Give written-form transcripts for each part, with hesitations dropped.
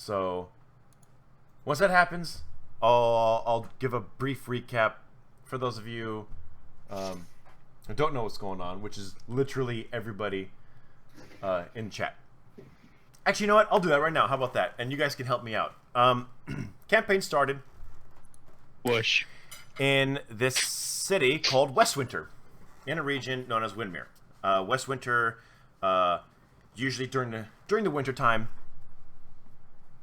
So once that happens, I'll give a brief recap for those of you who don't know what's going on, which is literally everybody in chat. Actually, you know what? I'll do that right now. How about that? And you guys can help me out. Campaign started Whoosh. in this city called Westwinter, in a region known as Windmere. Westwinter, usually during the winter time,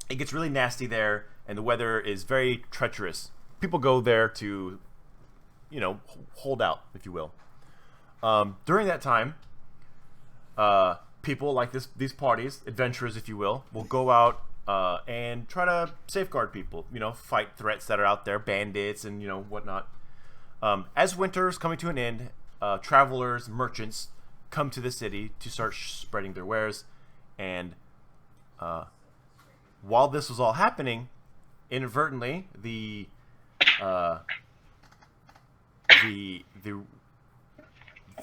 it gets really nasty there, and the weather is very treacherous. People go there to, hold out, if you will. During that time, people like these parties, adventurers, if you will go out and try to safeguard people. Fight threats that are out there, bandits and whatnot. As winter is coming to an end, travelers, merchants come to the city to start spreading their wares, and while this was all happening, inadvertently the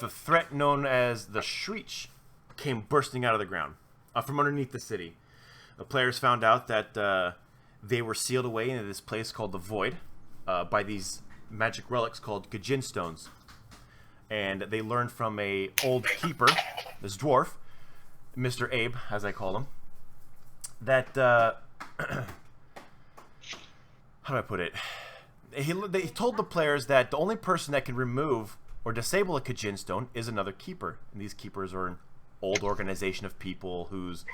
threat known as the Shriek came bursting out of the ground from underneath the city. The players found out that they were sealed away into this place called the Void by these magic relics called Gajin stones. And they learned from a old keeper, this dwarf, Mr. Abe, as I call him, that how do I put it? He told the players that the only person that can remove or disable a Gajin stone is another keeper, and these keepers are an old organization of people whose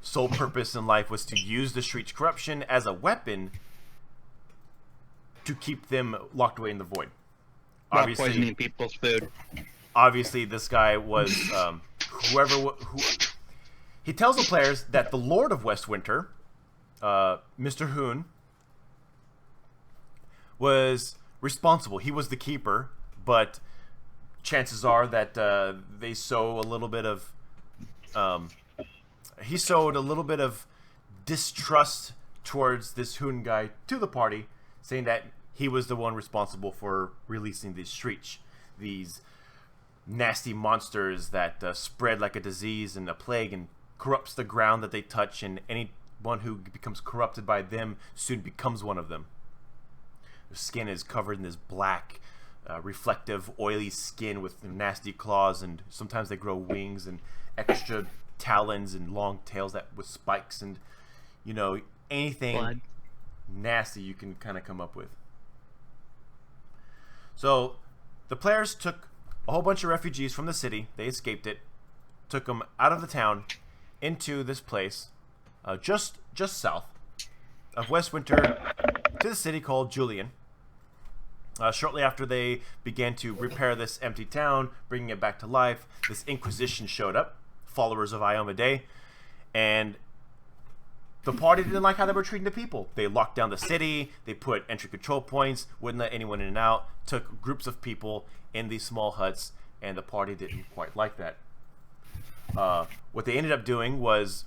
sole purpose in life was to use the Shriek's corruption as a weapon to keep them locked away in the Void. Not poisoning people's food. Obviously, this guy was who he tells the players that the Lord of Westwinter, Mr. Hoon, was responsible. He was the keeper, but chances are that they sow a little bit of he sowed a little bit of distrust towards this Hoon guy to the party, saying that he was the one responsible for releasing these Shriek, these nasty monsters that spread like a disease and a plague and corrupts the ground that they touch, and anyone who becomes corrupted by them soon becomes one of them. Their skin is covered in this black, reflective, oily skin with nasty claws, and sometimes they grow wings and extra talons and long tails that with spikes and anything Blood. nasty you can kind of come up with. So the players took a whole bunch of refugees from the city. They escaped it, took them out of the town into this place just south of Westwinter to the city called Julian. Shortly after they began to repair this empty town, bringing it back to life, this Inquisition showed up, followers of Ioma Day, and the party didn't like how they were treating the people. They locked down the city, they put entry control points, wouldn't let anyone in and out, took groups of people in these small huts, and the party didn't quite like that. What they ended up doing was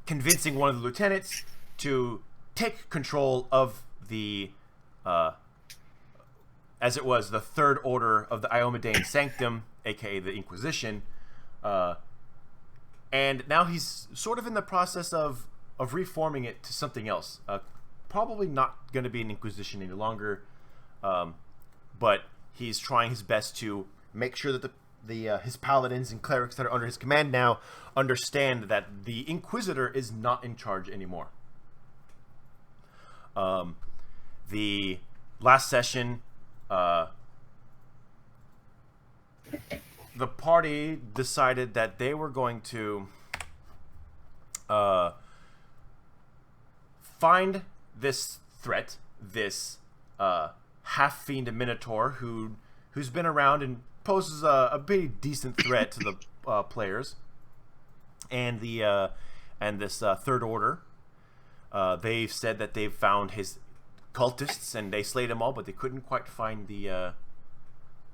convincing one of the lieutenants to take control of the as it was the Third Order of the Iomedaean Sanctum, aka the Inquisition, and now he's sort of in the process of reforming it to something else. Probably not going to be an Inquisition any longer, but he's trying his best to make sure that his paladins and clerics that are under his command now understand that the Inquisitor is not in charge anymore. The last session, the party decided that they were going to find this threat, this half-fiend Minotaur who's been around and poses a pretty decent threat to the players, and this Third Order. They've said that they've found his cultists and they slayed them all, but they couldn't quite find the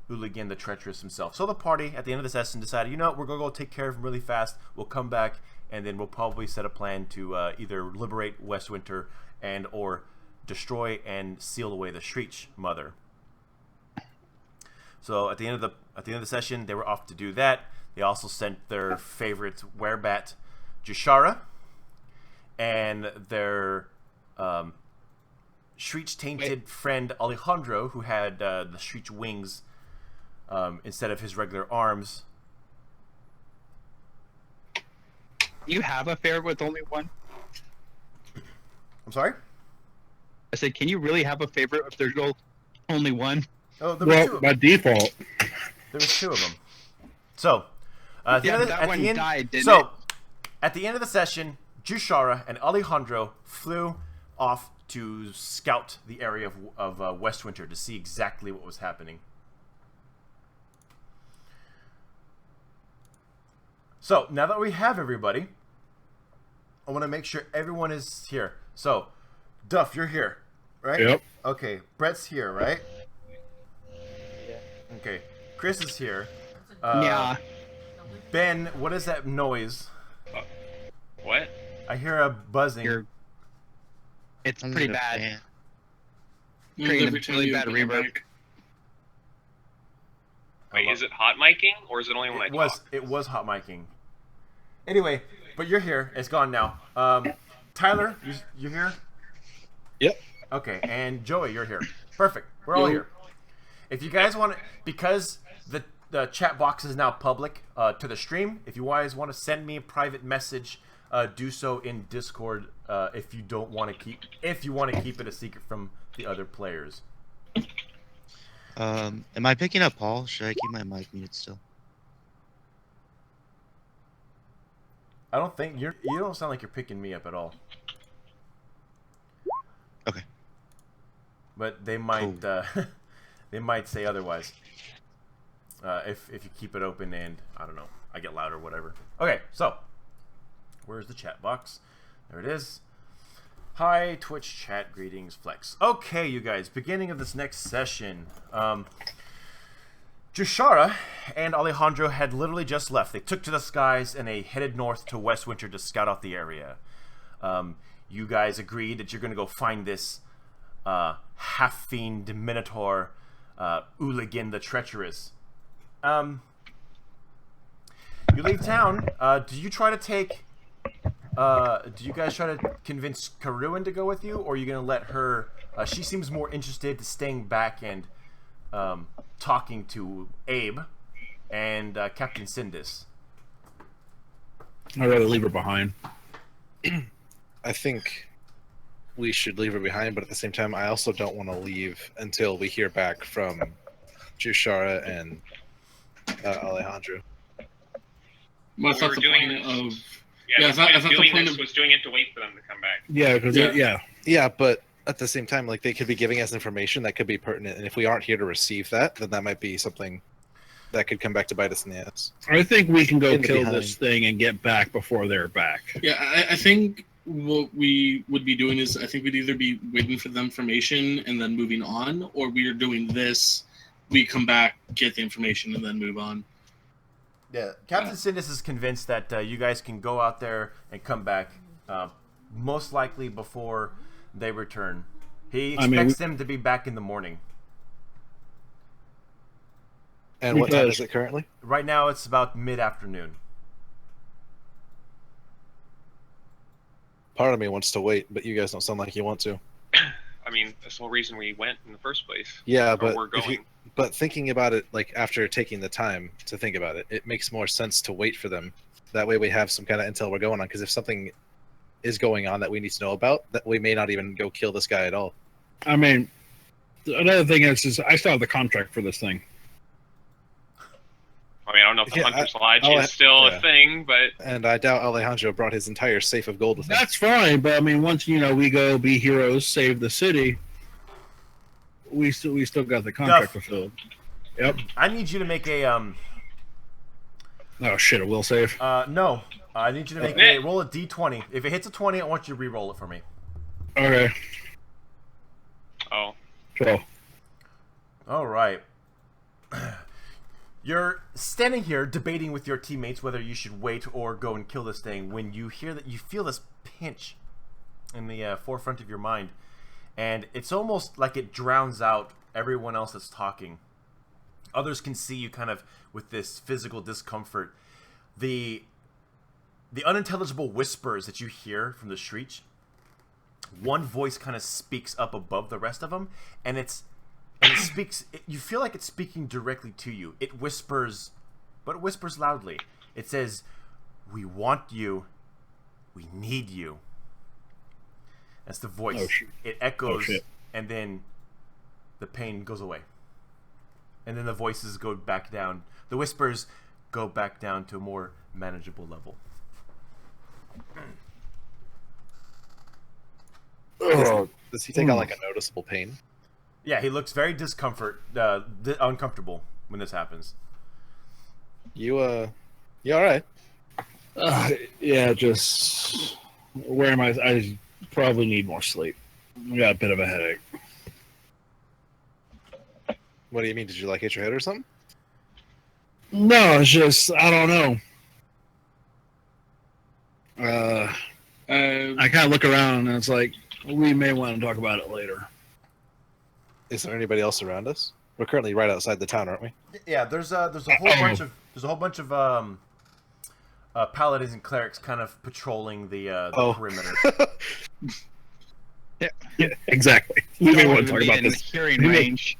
Hooligan, the treacherous himself. So the party at the end of the session decided, we're gonna go take care of him really fast. We'll come back and then we'll probably set a plan to either liberate Westwinter and or destroy and seal away the Shriek Mother. So at the end of the session, they were off to do that. They also sent their favorite werebat, Jushara, and their Shreech-tainted friend Alejandro, who had the Shreech wings instead of his regular arms. You have a favorite with only one? I'm sorry? I said, can you really have a favorite if there's only one? Oh, there were two. By default. There was two of them. So, at the end of the session, Jushara and Alejandro flew off to scout the area of Westwinter to see exactly what was happening. So, now that we have everybody, I want to make sure everyone is here. So, Duff, you're here, right? Yep. Okay, Brett's here, right? Okay, Chris is here. Yeah. Ben, what is that noise? What? I hear a buzzing. It's pretty bad. Creating a really bad reverb. Wait, is it hot miking, or is it only when I talk? It was hot miking. Anyway, but you're here. It's gone now. Tyler, you here? Yep. Okay, and Joey, you're here. Perfect. We're all here. If you guys want to, because the chat box is now public to the stream, if you guys want to send me a private message, do so in Discord. If you want to keep it a secret from the other players. Am I picking up Paul? Should I keep my mic muted still? I don't think you don't sound like you're picking me up at all. Okay. But they might they might say otherwise. If you keep it open and I don't know, I get loud or whatever. Okay, so where's the chat box? There it is. Hi, Twitch chat, greetings, Flex. Okay, you guys, beginning of this next session. Jushara and Alejandro had literally just left. They took to the skies and they headed north to Westwinter to scout out the area. You guys agreed that you're going to go find this half-fiend Minotaur, Uligin the Treacherous. You leave town. Do you guys try to convince Karuin to go with you, or are you going to let her... she seems more interested to staying back and talking to Abe and Captain Sindis. I'd rather leave her behind. I think we should leave her behind, but at the same time, I also don't want to leave until we hear back from Jushara and Alejandro. Well, that's the point of... Yeah, the point of doing this was doing it to wait for them to come back. Yeah, because Yeah, but at the same time, like, they could be giving us information that could be pertinent, and if we aren't here to receive that, then that might be something that could come back to bite us in the ass. I think we can go kill this thing and get back before they're back. Yeah, I think what we would be doing is I think we'd either be waiting for the information and then moving on, or we are doing this, we come back, get the information, and then move on. Yeah, Captain Sindis is convinced that you guys can go out there and come back, most likely before they return. He expects them to be back in the morning. And what time is it currently? Right now it's about mid-afternoon. Part of me wants to wait, but you guys don't sound like you want to. I mean, that's the whole reason we went in the first place. Yeah, but we're going. But thinking about it, like, after taking the time to think about it, it makes more sense to wait for them. That way we have some kind of intel we're going on, because if something is going on that we need to know about, that we may not even go kill this guy at all. I mean, another thing is I still have the contract for this thing. I mean, I don't know if the Hunter's Lodge is still a thing, but... And I doubt Alejandro brought his entire safe of gold with him. That's fine, but I mean, once, we go be heroes, save the city, we still got the contract fulfilled. Yep. I need you to make a Oh shit! A will save. No. I need you to make roll a d20. If it hits a 20, I want you to re-roll it for me. Okay. Oh. 12. All right. You're standing here debating with your teammates whether you should wait or go and kill this thing when you hear that you feel this pinch in the forefront of your mind. And it's almost like it drowns out everyone else that's talking. Others can see you kind of with this physical discomfort. The the unintelligible whispers that you hear from the street, one voice kind of speaks up above the rest of them, and it speaks. You feel like it's speaking directly to you. It whispers, but it whispers loudly. It says, "We want you. We need you." That's the voice. Oh, shit. It echoes, shit. and then the pain goes away. And then the voices go back down. The whispers go back down to a more manageable level. Does he take on like a noticeable pain? Yeah, he looks very uncomfortable when this happens. You all right? Yeah, just where am I probably need more sleep. I got a bit of a headache. What do you mean? Did you like hit your head or something? No, it's just I don't know. I kind of look around and it's like we may want to talk about it later. Is there anybody else around us? We're currently right outside the town, aren't we? Yeah, there's a whole bunch of paladins and clerics kind of patrolling the perimeter. Yeah, exactly. We may want to talk about in this. hearing range.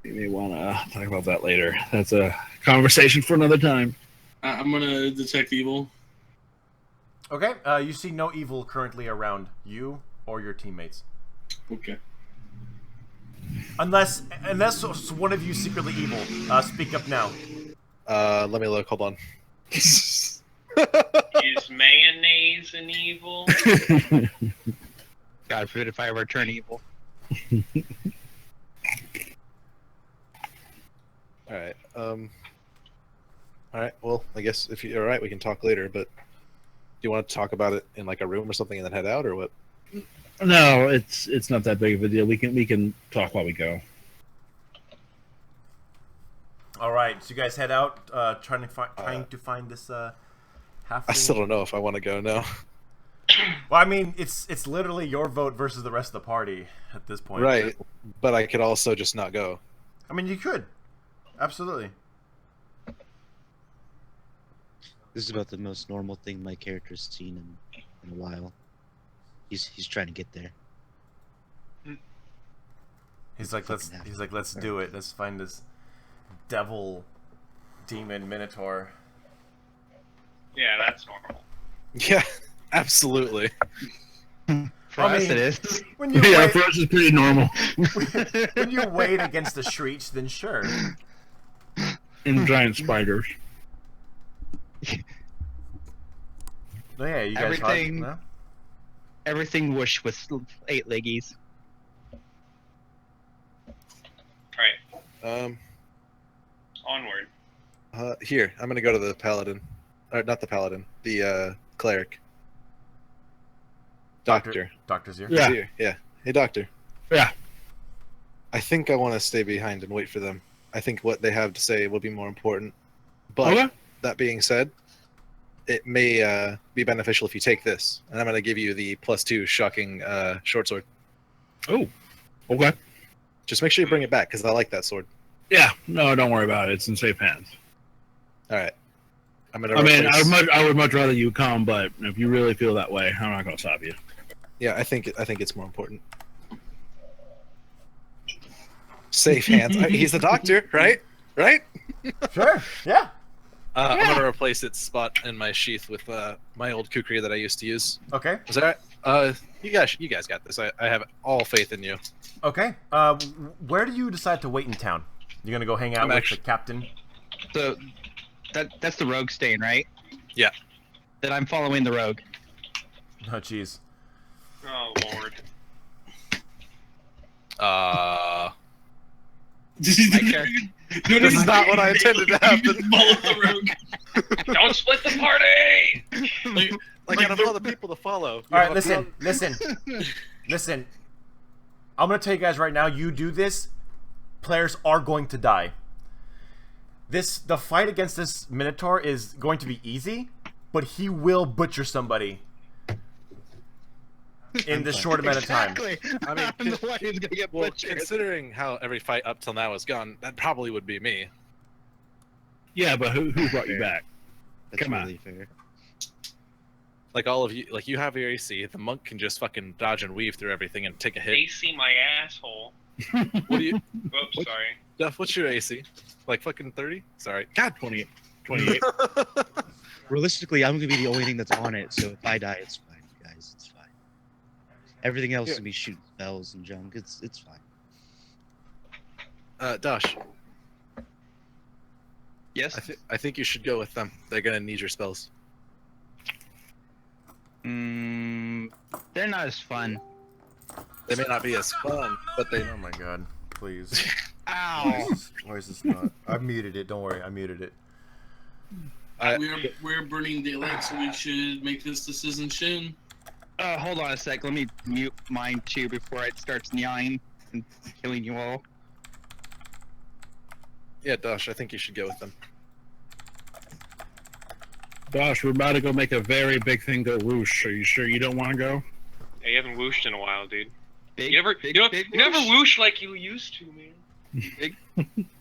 We may want to talk about that later. That's a conversation for another time. I'm gonna detect evil. Okay, you see no evil currently around you or your teammates. Okay. Unless one of you is secretly evil. Speak up now. Let me look. Hold on. Is mayonnaise an evil? God forbid if I ever turn evil. All right. All right. Well, I guess if you're all right, we can talk later. But do you want to talk about it in like a room or something and then head out, or what? No, it's not that big of a deal. We can talk while we go. All right, so you guys head out, trying to find this halfling. I still don't know if I want to go now. Well, I mean, it's literally your vote versus the rest of the party at this point. Right. But I could also just not go. I mean, you could, absolutely. This is about the most normal thing my character's seen in a while. He's trying to get there. He's like, let's do it. Let's find this devil, demon, minotaur. Yeah, that's normal. Yeah, absolutely. For us, it is. When you Yeah, wait, for us it's pretty normal. when you wait against the shrieks, then sure. And giant spiders. No, yeah, you guys. Everything- No? Everything whoosh with 8 leggies. Alright, onward. Here, I'm gonna go to the paladin, or not the paladin, the cleric. Doctor. Doctor's here. Yeah. He's here. Yeah. Hey, doctor. Yeah. I think I want to stay behind and wait for them. I think what they have to say will be more important. But Okay. that being said, it may be beneficial if you take this, and I'm going to give you the +2 shocking short sword. Oh. Okay. Just make sure you bring it back because I like that sword. Yeah. No, don't worry about it. It's in safe hands. All right. I'm gonna. I mean, replace- I would much rather you come, but if you really feel that way, I'm not going to stop you. Yeah, I think it's more important. Safe hands. He's the doctor, right? Right? Sure. Yeah. I'm gonna replace its spot in my sheath with my old kukri that I used to use. Okay. Is that right? You guys got this. I have all faith in you. Okay. Where do you decide to wait in town? You're gonna go hang out with the captain. So that's the rogue stain, right? Yeah. Then I'm following the rogue. Oh, jeez. Oh, Lord. My character. This is not what I intended to happen. Follow the rogue. Don't split the party! Like out of all the people to follow. All right, listen. I'm gonna tell you guys right now. You do this, players are going to die. The fight against this minotaur is going to be easy, but he will butcher somebody in this short amount of time. Exactly. I mean, I'm the one who's gonna get Well, butchered. considering how every fight up till now has gone, that probably would be me. Yeah, but who brought you back? That's Come on. really fair. like all of you, like you have your AC. The monk can just fucking dodge and weave through everything and take a hit. AC my asshole. What do you, Whoops, sorry. Jeff? What's your AC? Like fucking 30? Sorry. God, 28. Realistically, I'm gonna be the only thing that's on it, so if I die, it's fine, guys. It's fine. Everything else is gonna be shooting spells and junk. It's fine. Dosh, Yes. I think you should go with them. They're gonna need your spells. They're not as fun. They may not be as fun, but they. Oh my god, please. Ow. Why is this not? I muted it. Don't worry, I muted it. We're burning daylight, so we should make this decision soon. Hold on a sec. Let me mute mine too before it starts yawning and killing you all. Yeah, Dosh, I think you should go with them. Gosh, we're about to go make a very big thing go whoosh. Are you sure you don't want to go? Yeah, you haven't whooshed in a while, dude. Big, You never, big, you, know, big you never whoosh? whoosh like you used to, man.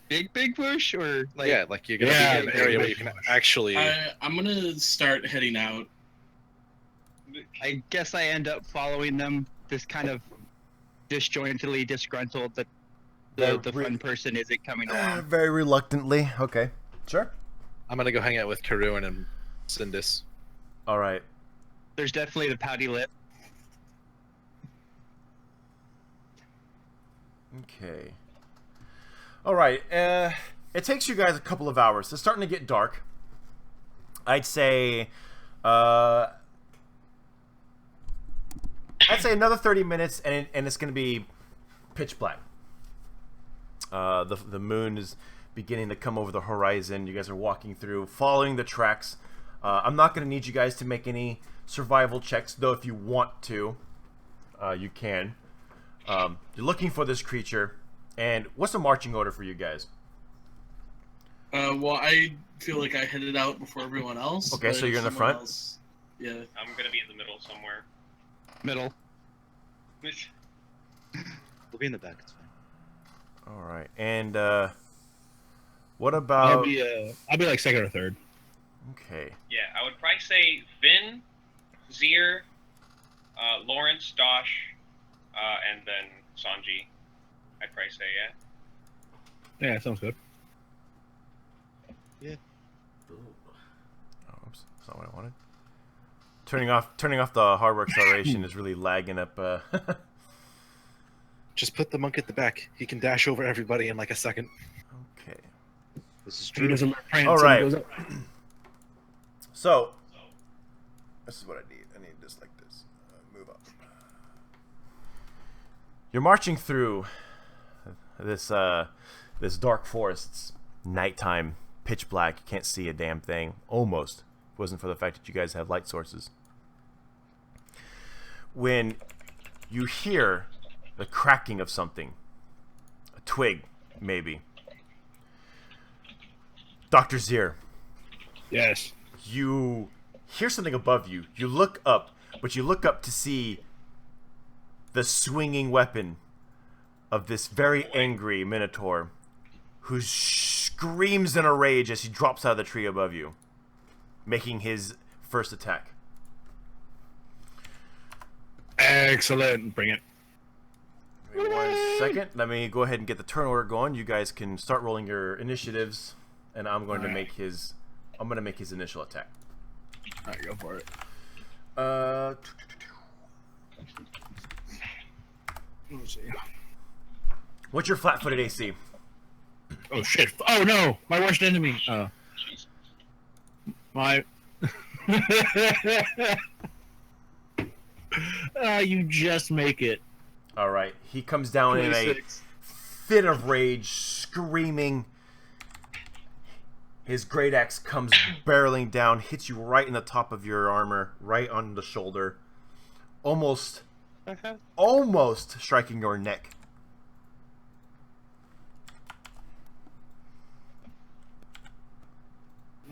Big whoosh or like? Yeah, like you're gonna Yeah, be in an area where you can actually. I'm gonna start heading out. I guess I end up following them. This kind of disjointedly disgruntled that the fun person isn't coming along. Very reluctantly. Okay, sure. I'm gonna go hang out with Karun and Sindis. All right. There's definitely the pouty lip. Okay. All right. It takes you guys a couple of hours. It's starting to get dark. I'd say another 30 minutes, and it's going to be pitch black. The moon is beginning to come over the horizon. You guys are walking through, following the tracks. I'm not going to need you guys to make any survival checks, though. If you want to, you can. You're looking for this creature, and what's the marching order for you guys? Well, I feel like I headed out before everyone else. Okay, but so you're in the someone front? else- yeah. I'm gonna be in the middle somewhere. Middle. We'll be in the back. It's fine. All right, and what about? I'll be like second or third. Okay. Yeah, I would probably say Vin, Zier, Lawrence, Dosh, and then Sanji. I'd probably say, yeah. Yeah, sounds good. Oh, oops, that's not what I wanted. Turning off the hardware acceleration is really lagging up. Just put the monk at the back. He can dash over everybody in like a second. Okay. This is He true. doesn't prance, All he right. goes up. So, this is what I need. I need this like this. Move up. You're marching through this this dark forest. It's nighttime, pitch black. You can't see a damn thing. Almost. If it wasn't for the fact that you guys have light sources. When you hear the cracking of something, a twig, maybe. Dr. Zier. Yes. You hear something above you. You look up, but you look up to see the swinging weapon of this very angry Minotaur who screams in a rage as he drops out of the tree above you, making his first attack. Excellent. Bring it. Wait 1 second. Let me go ahead and get the turn order going. You guys can start rolling your initiatives, and I'm going to make his initial attack. All right, go for it. Let's see. What's your flat-footed AC? Oh shit! Oh no! My worst enemy. My. You just make it. All right. He comes down in a 26. fit of rage, screaming. His great axe comes barreling down, hits you right in the top of your armor, right on the shoulder, almost striking your neck.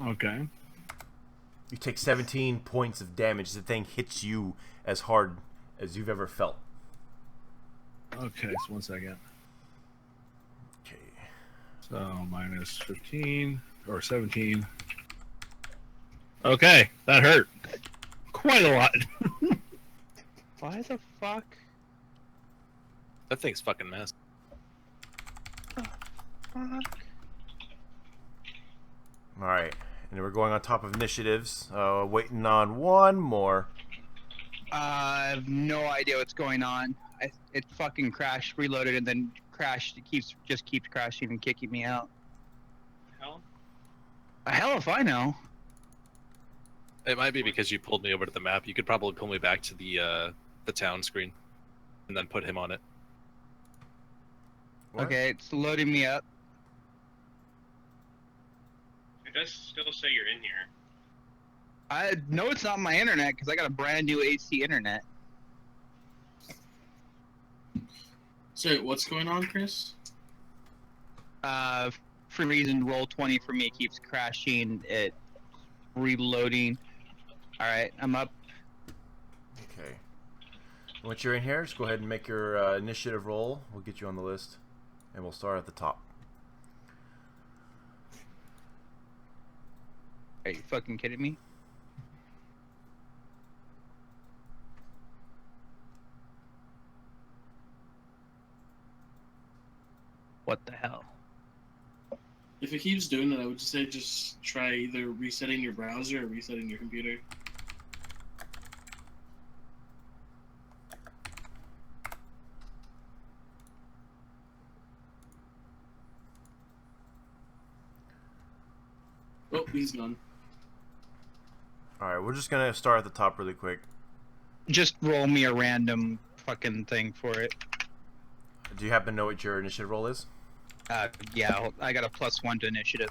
Okay. You take 17 points of damage. The thing hits you as hard as you've ever felt. Okay, so 1 second. Okay. So minus 15 or 17. Okay, that hurt. Quite a lot. Why the fuck? That thing's fucking massive. Fuck. All right, and we're going on top of initiatives. Waiting on one more. I have no idea what's going on. It fucking crashed, reloaded, and then crashed. It just keeps crashing and kicking me out. Hell, Hell if I know. It might be because you pulled me over to the map. You could probably pull me back to the town screen, and then put him on it. What? Okay, it's loading me up. it does still say you're in here. I know it's not my internet because I got a brand new AC internet. So what's going on, Chris? For reason roll 20 for me keeps crashing. It reloading. All right, I'm up. Okay. Once you're in here, just go ahead and make your initiative roll. We'll get you on the list, and we'll start at the top. Are you fucking kidding me? What the hell? If it keeps doing it, I would just say just try either resetting your browser or resetting your computer. Oh, he's gone. All right, we're just gonna start at the top really quick. Just roll me a random fucking thing for it. Do you happen to know what your initiative roll is? Yeah, I got a +1 to initiative.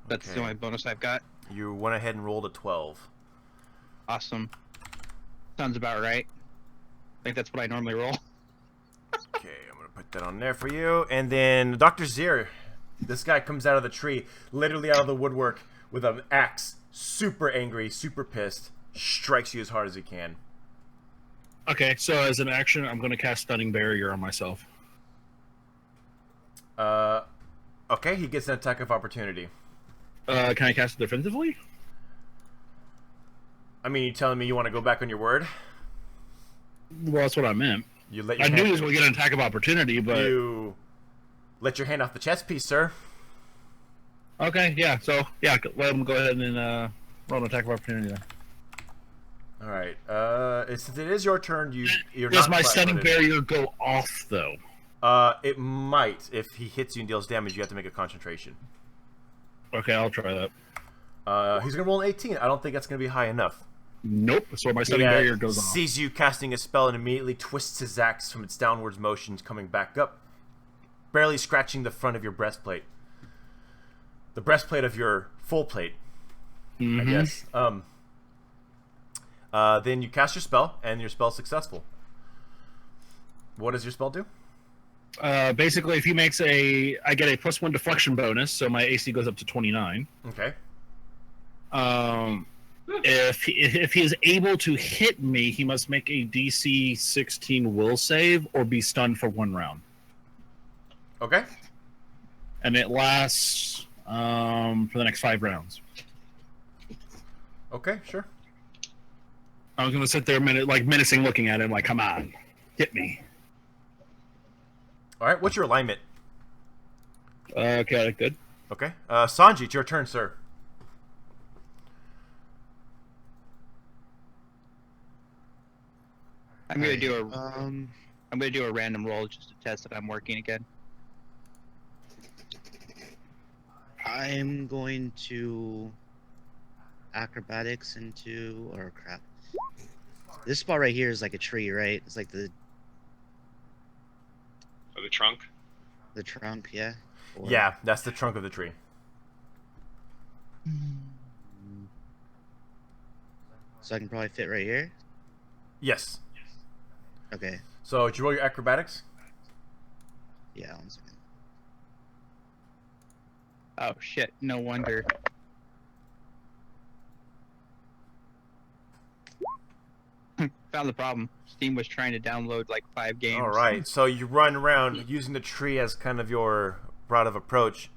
That's the Okay. only bonus I've got. You went ahead and rolled a 12. Awesome. Sounds about right. I think that's what I normally roll. Okay, I'm gonna put that on there for you. And then Dr. Zir, this guy comes out of the tree, literally out of the woodwork, with an axe, super angry, super pissed, strikes you as hard as he can. Okay, so as an action, I'm going to cast Stunning Barrier on myself. Okay, he gets an attack of opportunity. Can I cast it defensively? I mean, you telling me you want to go back on your word? Well, that's what I meant. You let your I knew hand, he was going to get an attack of opportunity, but... you let your hand off the chess piece, sir. Okay, yeah, so, yeah, let him go ahead and roll an attack of opportunity then. All right. Since it is your turn, you're Does not my Stunning flat-footed. Barrier go off, though? It might. If he hits you and deals damage, you have to make a concentration. Okay, I'll try that. He's gonna roll an 18. I don't think that's gonna be high enough. Nope, so my Stunning Barrier goes off. Sees you casting a spell and immediately twists his axe from its downwards motions, coming back up, barely scratching the front of your breastplate. The breastplate of your full plate, I guess. Then you cast your spell, and your spell's successful. What does your spell do? Basically, if he makes I get a +1 deflection bonus, so my AC goes up to 29. Okay. If he is able to hit me, he must make a DC 16 will save or be stunned for 1 round. Okay. And it lasts for the next 5 rounds. Okay, sure. I was gonna sit there menacing, looking at him, like, "Come on, hit me." All right, what's your alignment? Okay, good. Okay. Sanji, it's your turn, sir. I'm gonna do a Um, I'm gonna do a random roll just to test that I'm working again. I'm going to acrobatics into, or crap. This spot right here is like a tree, right? It's like the Oh, the trunk. trunk, yeah. Or- Yeah, that's the trunk of the tree. So I can probably fit right here. Yes. Okay. So, did you roll your acrobatics? Yeah. 1 second. Oh shit! No wonder. Found the problem. Steam was trying to download like 5 games. All right. So you run around using the tree as kind of your route of approach.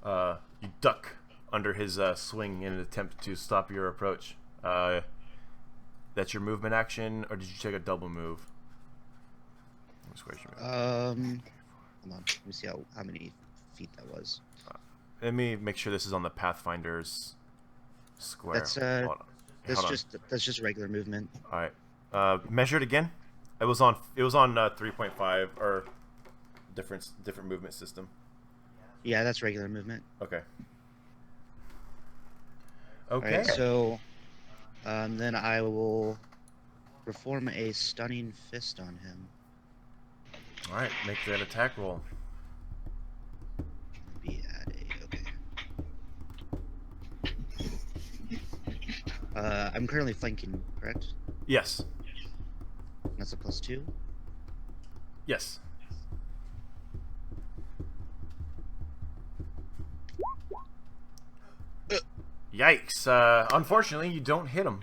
You duck under his swing in an attempt to stop your approach. That's your movement action, or did you take a double move? Hold on. Let me see how many feet that was. Let me make sure this is on the Pathfinder's square. That's Hold on. that's just regular movement. All right. Measure it again. It was on 3.5 or different movement system. Yeah, that's regular movement. Okay. All Okay. right, so then I will perform a stunning fist on him. All right. Make that attack roll. Be at a okay. I'm currently flanking, correct? Yes. That's a +2. Yes. Yikes. Unfortunately, you don't hit him.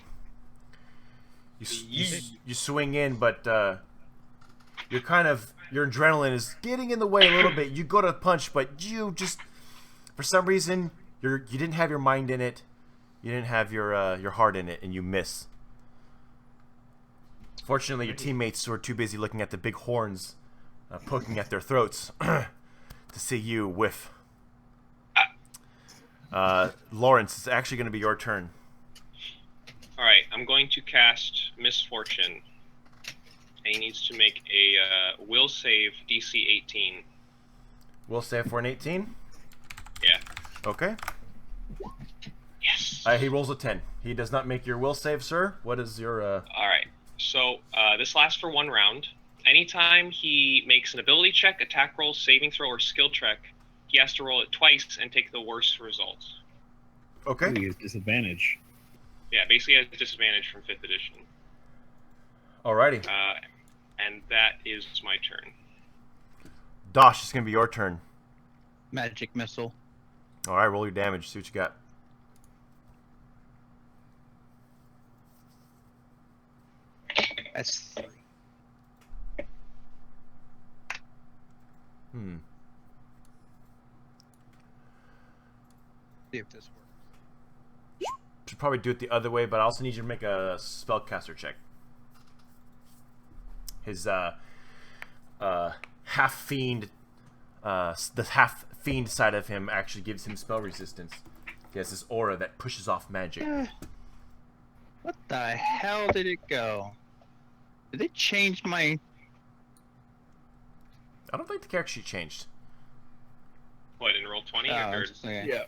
You swing in, but your adrenaline is getting in the way a little bit. You go to punch, but you just, for some reason, you didn't have your mind in it. You didn't have your heart in it, and you miss. Fortunately, your teammates were too busy looking at the big horns poking at their throats to see you whiff. Lawrence, it's actually going to be your turn. Alright, I'm going to cast Misfortune. And he needs to make a will save DC 18. Will save for an 18? Yeah. Okay. Yes. He rolls a 10. He does not make your will save, sir. What is your... Alright, so this lasts for 1 round. Anytime he makes an ability check, attack roll, saving throw, or skill check, he has to roll it twice and take the worst results. Okay. Ooh, he has disadvantage. Yeah, basically has disadvantage from 5th edition. Alrighty. And that is my turn. Dosh, it's going to be your turn. Magic missile. Alright, roll your damage. See what you got. That's see if this works. Should probably do it the other way, but I also need you to make a spellcaster check. His half fiend, the half fiend side of him actually gives him spell resistance. He has this aura that pushes off magic. What the hell did it go? Did it change my... I don't think the character sheet changed. What, in roll 20 or Oh, third? okay. Yeah.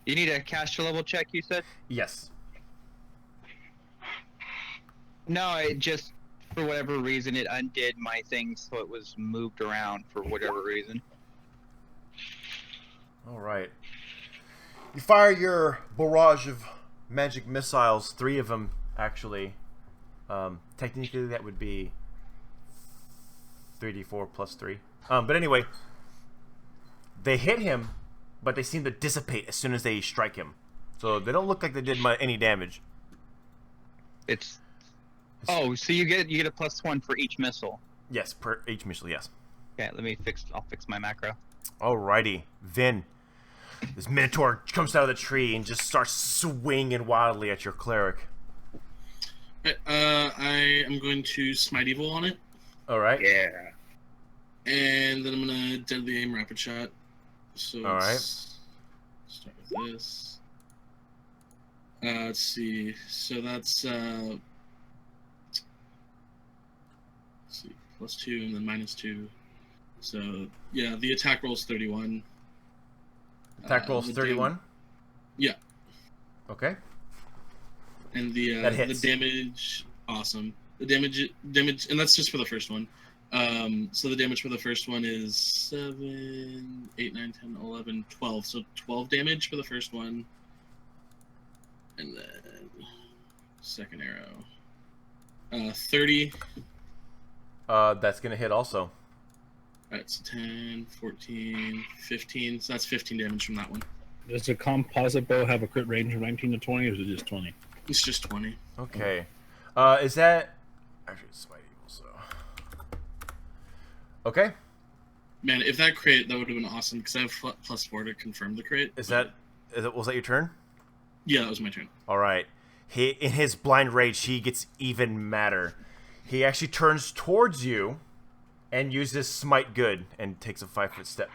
You need a caster level check, you said? Yes. No, it just, for whatever reason, it undid my thing, so it was moved around for whatever reason. All right. You fire your barrage of magic missiles. 3 of them, actually. Technically, that would be 3d4 plus 3. But anyway, they hit him, but they seem to dissipate as soon as they strike him. So they don't look like they did any damage. Oh, so you get a +1 for each missile. Yes, per each missile, yes. Okay, I'll fix my macro. Alrighty, Vin. This Minotaur comes out of the tree and just starts swinging wildly at your cleric. I am going to Smite Evil on it. Alright. Yeah. And then I'm going to Deadly Aim Rapid Shot. So All right. let's start with this. Let's see. So that's let's see, +2 and then -2. So yeah, the attack roll is 31. Attack roll is 31? Yeah. Okay. And the That hits. damage, awesome. The damage, and that's just for the first one. So the damage for the first one is 7, 8, 9, 10, 11, 12. So 12 damage for the first one. And then second arrow. 30. That's going to hit also. Alright, so 10, 14, 15. So that's 15 damage from that one. Does the composite bow have a crit range of 19 to 20, or is it just 20? It's just 20. Okay. Is that... Actually, it's Smite Evil, so... Okay. Man, if that crit, that would have been awesome, because I have +4 to confirm the crit. Was that your turn? Yeah, that was my turn. All right. in his blind rage, he gets even madder. He actually turns towards you and uses Smite Good and takes a 5-foot step.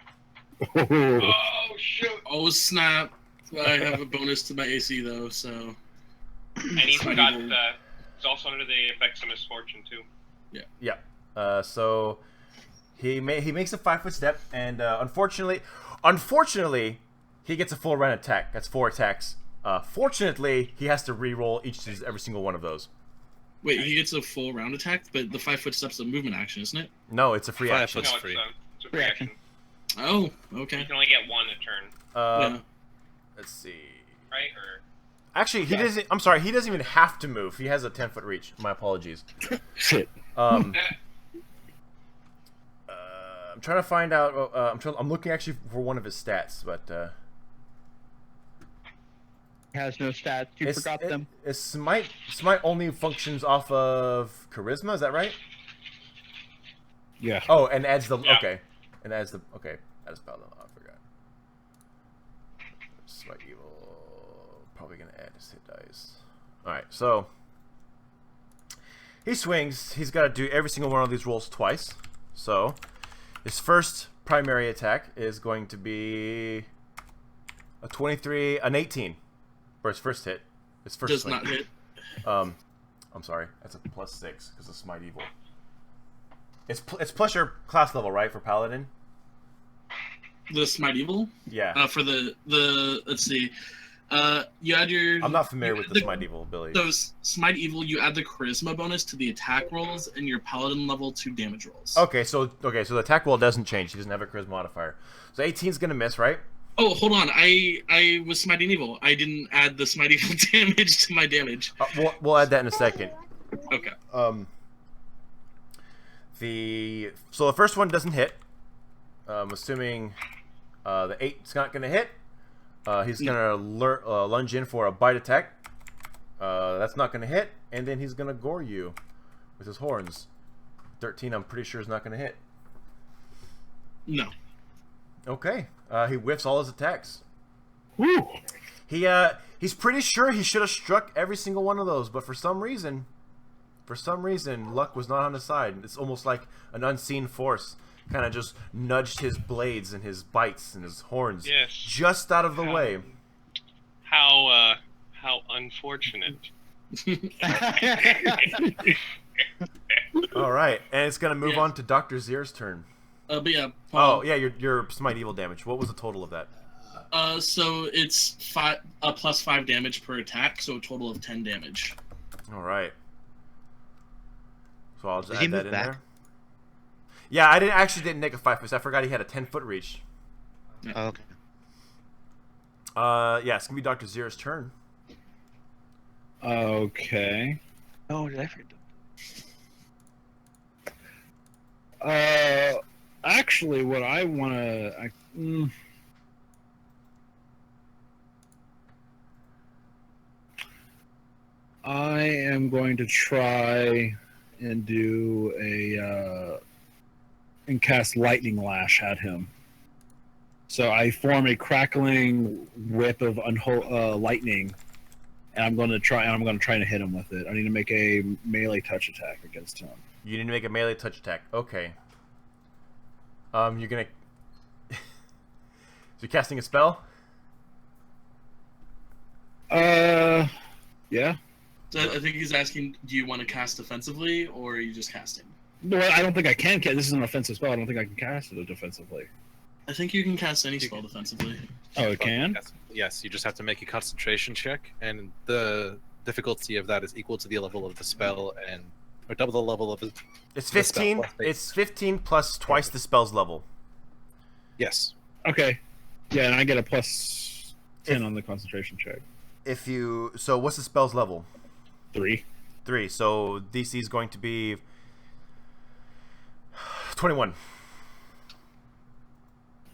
Oh shoot! Oh snap! I have a bonus to my AC though, so. And he's got. He's also under the effects of misfortune too. Yeah. So he makes a 5-foot step, and unfortunately, he gets a full round attack. That's 4 attacks. Fortunately, he has to re-roll every single one of those. Wait, he gets a full round attack, but the 5-foot step's a movement action, isn't it? No, it's a free 5 action. foot's No, free. it's a free action. Oh, You okay. can only get one a turn, Yeah. Let's see. right? Or Actually, he doesn't. I'm sorry. He doesn't even have to move. He has a 10-foot reach. My apologies. Shit. I'm trying to find out. I'm looking actually for one of his stats, but Has no stats. You forgot them. Smite only functions off of charisma. Is that right? Yeah. Oh, and adds the Yeah. okay, and adds the okay. Add a spell. I forgot. Smite evil. Probably gonna add his hit dice. All right, so he swings. He's got to do every single one of these rolls twice. So his first primary attack is going to be a 23, an 18 for his first hit. His first Does swing. not hit. I'm sorry. That's a +6 because of Smite Evil. It's plus your class level, right, for Paladin? The Smite Evil? Yeah. For the let's see. You add your. I'm not familiar with the Smite Evil ability. So Smite Evil, you add the charisma bonus to the attack rolls and your paladin level to damage rolls. Okay, so the attack roll doesn't change. He doesn't have a charisma modifier. So 18's gonna miss, right? Oh, hold on. I was smiting evil. I didn't add the smite evil damage to my damage. We'll add that in a second. Okay. So the first one doesn't hit. Assuming the 8's not gonna hit. He's gonna lunge in for a bite attack. That's not gonna hit, and then he's gonna gore you with his horns. 13, I'm pretty sure, is not gonna hit. No. Okay. He whiffs all his attacks. Woo. He's pretty sure he should have struck every single one of those, but for some reason, luck was not on his side. It's almost like an unseen force kind of just nudged his blades and his bites and his horns just out of the way. How unfortunate. All right, and it's gonna move on to Dr. Zier's turn. But yeah. Oh yeah, your smite evil damage. What was the total of that? So it's +5 damage per attack, so a total of 10 damage. All right. So I'll just Did he add that move in back? there. Yeah, I didn't make a 5-foot. I forgot he had a 10-foot reach. Oh, okay. Yeah, it's gonna be Dr. Zier's turn. Okay. Oh, did I forget? Actually, what I want to... I am going to try and do and cast Lightning Lash at him. So I form a crackling whip of lightning, and I'm going to try to hit him with it. I need to make a melee touch attack against him. You need to make a melee touch attack. Okay. You're gonna. So you're casting a spell? Yeah. So I think he's asking, do you want to cast defensively, or are you just casting? No, I don't think I can cast. This is an offensive spell. I don't think I can cast it defensively. I think you can cast any spell defensively. Oh, it can? Yes, you just have to make a concentration check, and the difficulty of that is equal to the level of the spell, or double the level of it. It's The spell 15. plus eight. It's 15 plus twice the spell's level. Yes. Okay. Yeah, and I get a +10 on the concentration check. So what's the spell's level? 3. 3. So DC is going to be 21.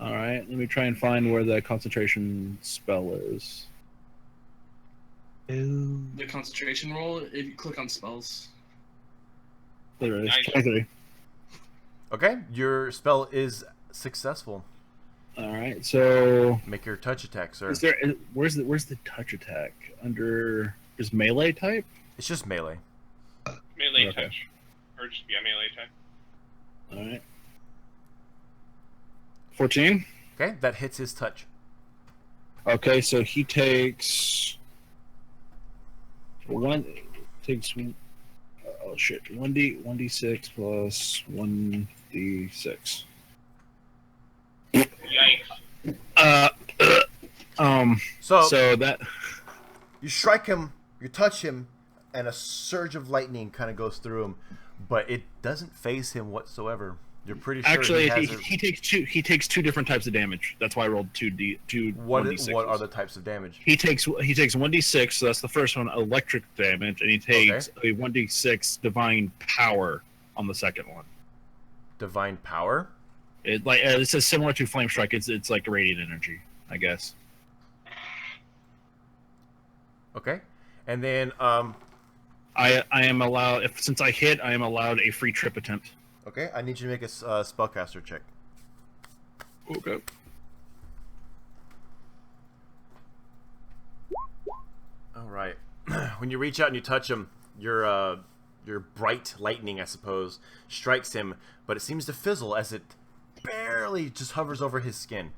All right. Let me try and find where the concentration spell is. The concentration roll, if you click on spells. There it is. Nice. 23. Okay, your spell is successful. All right. So Make your touch attack, sir. where's the touch attack under? is melee type? It's just melee. Melee Okay. touch. Or just, yeah, melee type. All right. 14. Okay, that hits his touch. Okay, so he takes one. Takes oh shit. 1d6 plus 1d6. Yikes. So That you strike him, you touch him, and a surge of lightning kind of goes through him, but it doesn't phase him whatsoever. You're pretty sure actually he he, has he takes two. He takes two different types of damage. That's why I rolled two 1d6s. What are the types of damage? He takes 1d6, so that's the first one, electric damage, and he takes a 1d6 divine power on the second one. Divine power? It says similar to flame strike. It's like radiant energy, I guess. Okay. And then I am allowed, since I hit, I am allowed a free trip attempt. okay, I need you to make a spellcaster check. Okay. All right. When you reach out and you touch him, your bright lightning, I suppose, strikes him, but it seems to fizzle as it barely just hovers over his skin.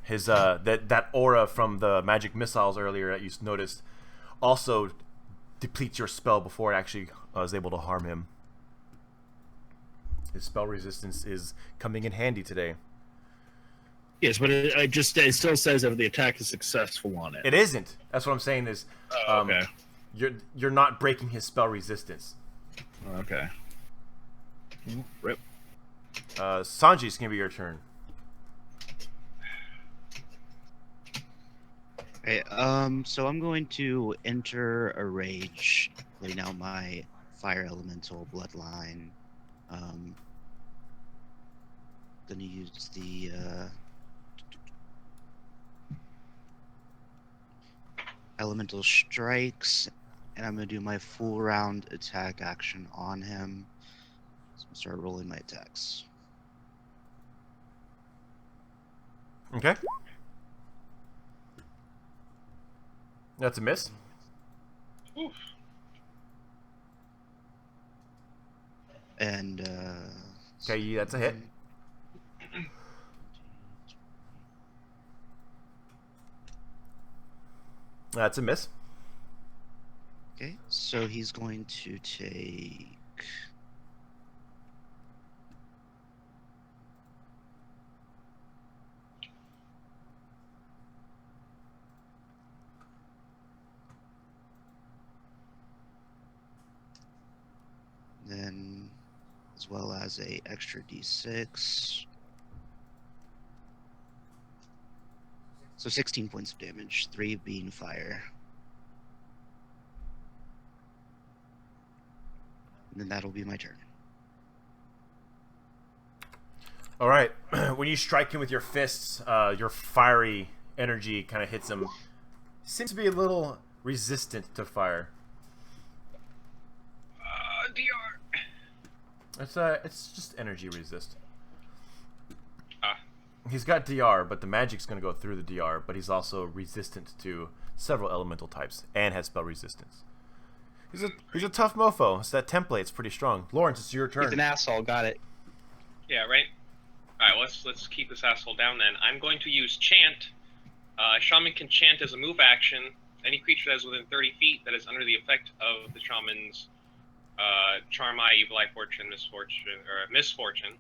His that aura from the magic missiles earlier that you noticed also depletes your spell before it actually was able to harm him. His spell resistance is coming in handy today. Yes, but it still says if the attack is successful on it. It isn't. That's what I'm saying is Okay. you're not breaking his spell resistance. Okay. Rip. Sanji, it's gonna be your turn. Okay, so I'm going to enter a rage, letting out my fire elemental bloodline. Gonna use the elemental strikes, and I'm gonna do my full round attack action on him. So I'm gonna start rolling my attacks. Okay. That's a miss. Oof. And Okay, that's a hit. That's a miss. Okay, so he's going to take then as well as a extra d6. So 16 points of damage, 3 being fire. And then that'll be my turn. All right. When you strike him with your fists, your fiery energy kind of hits him. Seems to be a little resistant to fire. DR. It's just energy resist. Ah. He's got DR, but the magic's going to go through the DR, but he's also resistant to several elemental types and has spell resistance. He's a tough mofo. It's that template. It's pretty strong. Lawrence, it's your turn. He's an asshole. Got it. Yeah, right. All right, let's keep this asshole down then. I'm going to use chant. Shaman can chant as a move action. Any creature that is within 30 feet that is under the effect of the shaman's charm, eye, evil eye, fortune, misfortune,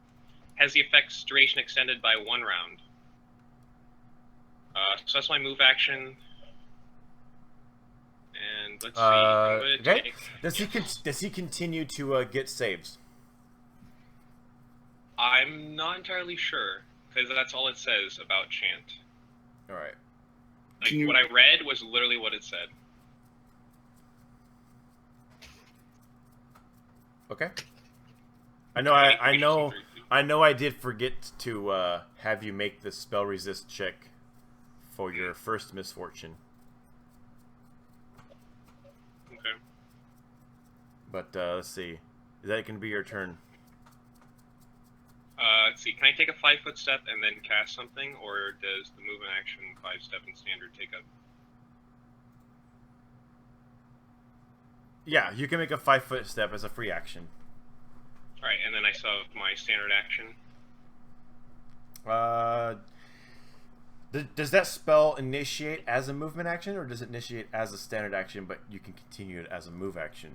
has the effect's duration extended by 1 round. So that's my move action. And let's see. I'm gonna Okay. take- Does he continue to get saves? I'm not entirely sure because that's all it says about chant. All right. Like what I read was literally what it said. Okay. I know I did forget to have you make the spell resist check for your first misfortune. Okay. But let's see. Is that going to be your turn? Let's see. Can I take a 5-foot step and then cast something, or does the movement action 5-step and standard take up? Yeah, you can make a 5-foot step as a free action. Alright, and then I still have my standard action. Does that spell initiate as a movement action, or does it initiate as a standard action, but you can continue it as a move action?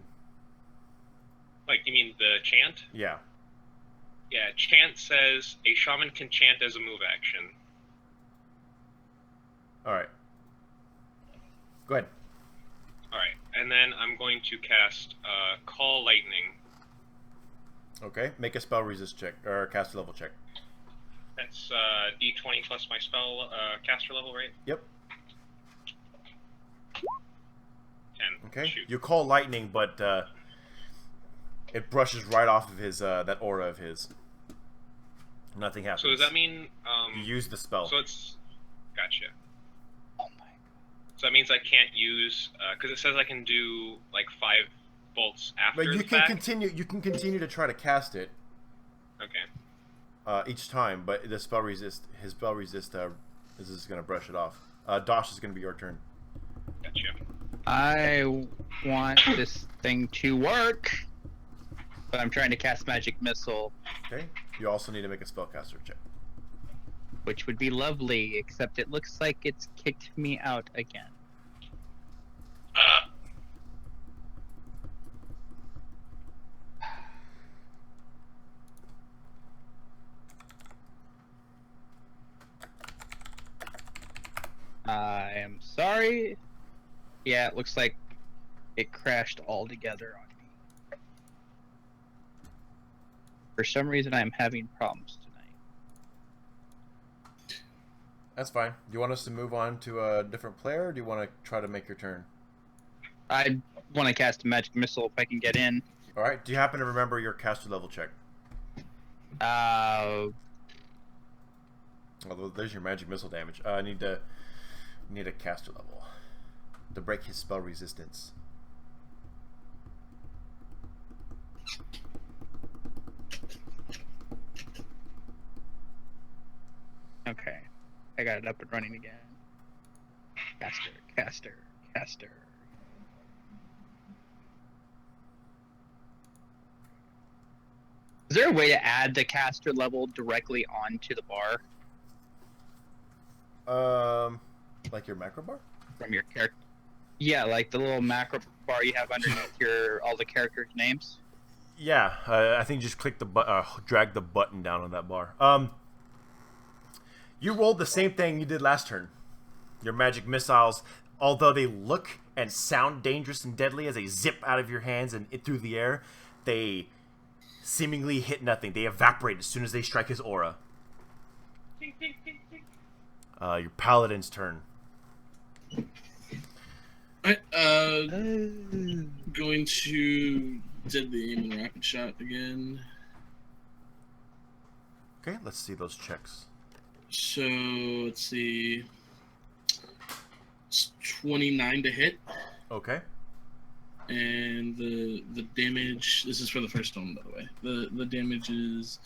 Like, you mean the chant? Yeah. Yeah, chant says a shaman can chant as a move action. Alright. Go ahead. Alright, and then I'm going to cast Call Lightning. Okay, make a spell resist check, or caster level check. That's D20 plus my spell caster level, right? Yep. 10. Okay. Shoot. You call lightning, but it brushes right off of his that aura of his. Nothing happens. So does that mean you use the spell? So it's gotcha. Oh my. So that means I can't use because it says I can do like 5 bolts after But you the can fact. continue. You can continue to try to cast it Okay. each time, but the spell resist. His spell resist is just going to brush it off. Dosh is going to be your turn. Gotcha. I want this thing to work, but I'm trying to cast Magic Missile, Okay. You also need to make a spellcaster check. which would be lovely, except it looks like it's kicked me out again. I am sorry. Yeah, it looks like it crashed all together on me. For some reason, I'm having problems tonight. That's fine. Do you want us to move on to a different player, or do you want to try to make your turn? I want to cast a Magic Missile if I can get in. All right. Do you happen to remember your caster level check? Although there's your magic missile damage. I need a caster level to break his spell resistance. Okay. I got it up and running again. Caster. Is there a way to add the caster level directly onto the bar Like your macro bar? from your character? Yeah, like the little macro bar you have underneath all the characters' names. Yeah, I think just click the drag the button down on that bar. You rolled the same thing you did last turn. Your magic missiles, although they look and sound dangerous and deadly as they zip out of your hands and through the air, they seemingly hit nothing. They evaporate as soon as they strike his aura. Your paladin's turn. Alright, going to deadly aim and rapid shot again. Okay, let's see those checks. So let's see. It's 29 to hit, Okay. and the damage. This is for the first one, by the way. The damage is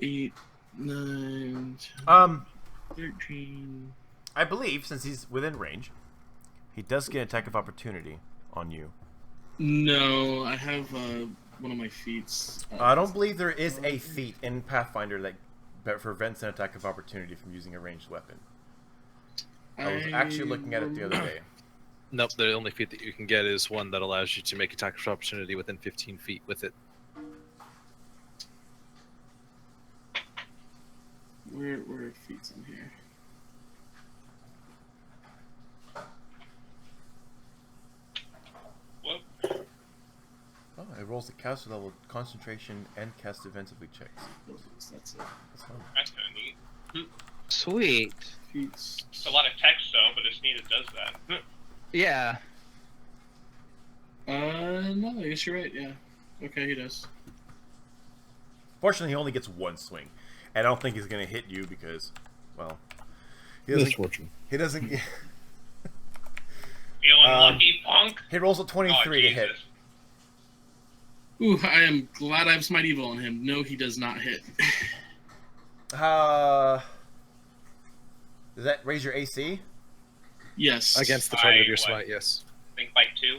8, 9, 10, 13. I believe since he's within range, he does get an attack of opportunity on you. No, I have one of my feats. I don't believe there is a feat in Pathfinder that prevents an attack of opportunity from using a ranged weapon. I was actually looking at it the other day. Nope, the only feat that you can get is one that allows you to make attack of opportunity within 15 feet with it. Where are feats on here? Whoop. Oh, it rolls the caster level, concentration, and cast defensively checks. That's it. That's fine. That's kind of neat. Sweet. Feats. It's a lot of text though, but it's neat it does that. Yeah. No, I guess you're right. Yeah. Okay, he does. Fortunately, he only gets one swing. And I don't think he's going to hit you because, well, he doesn't. Misfortune. He doesn't. Feeling lucky, punk. He rolls a 23 to hit. Jesus. Ooh, I am glad I have Smite Evil on him. No, he does not hit. Does that raise your AC? Yes. Against the target of your What? smite, yes. Think by 2.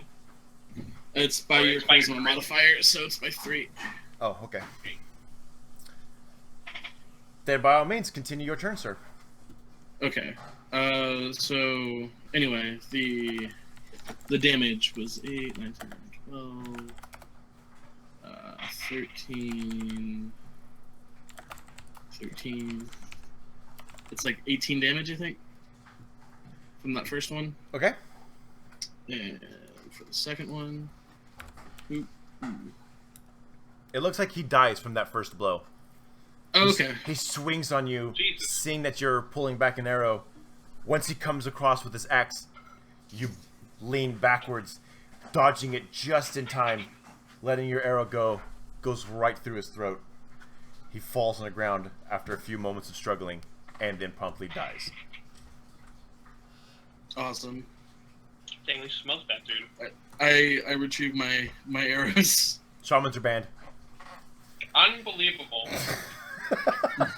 It's by your charisma modifier, so it's by 3. Oh, okay. Then by all means, continue your turn, sir. Okay. So anyway, the damage was 8, 9, 10, 12, 13. It's like 18 damage, I think, from that first one. Okay. And for the second one, ooh. It looks like he dies from that first blow. Oh, okay. He swings on you, Jesus. seeing that you're pulling back an arrow. Once he comes across with his axe, you lean backwards, dodging it just in time, letting your arrow go. Goes right through his throat. He falls on the ground after a few moments of struggling, and then promptly dies. Awesome. Dang, we smells bad, dude. I retrieve my arrows. Shamans are banned. Unbelievable. That's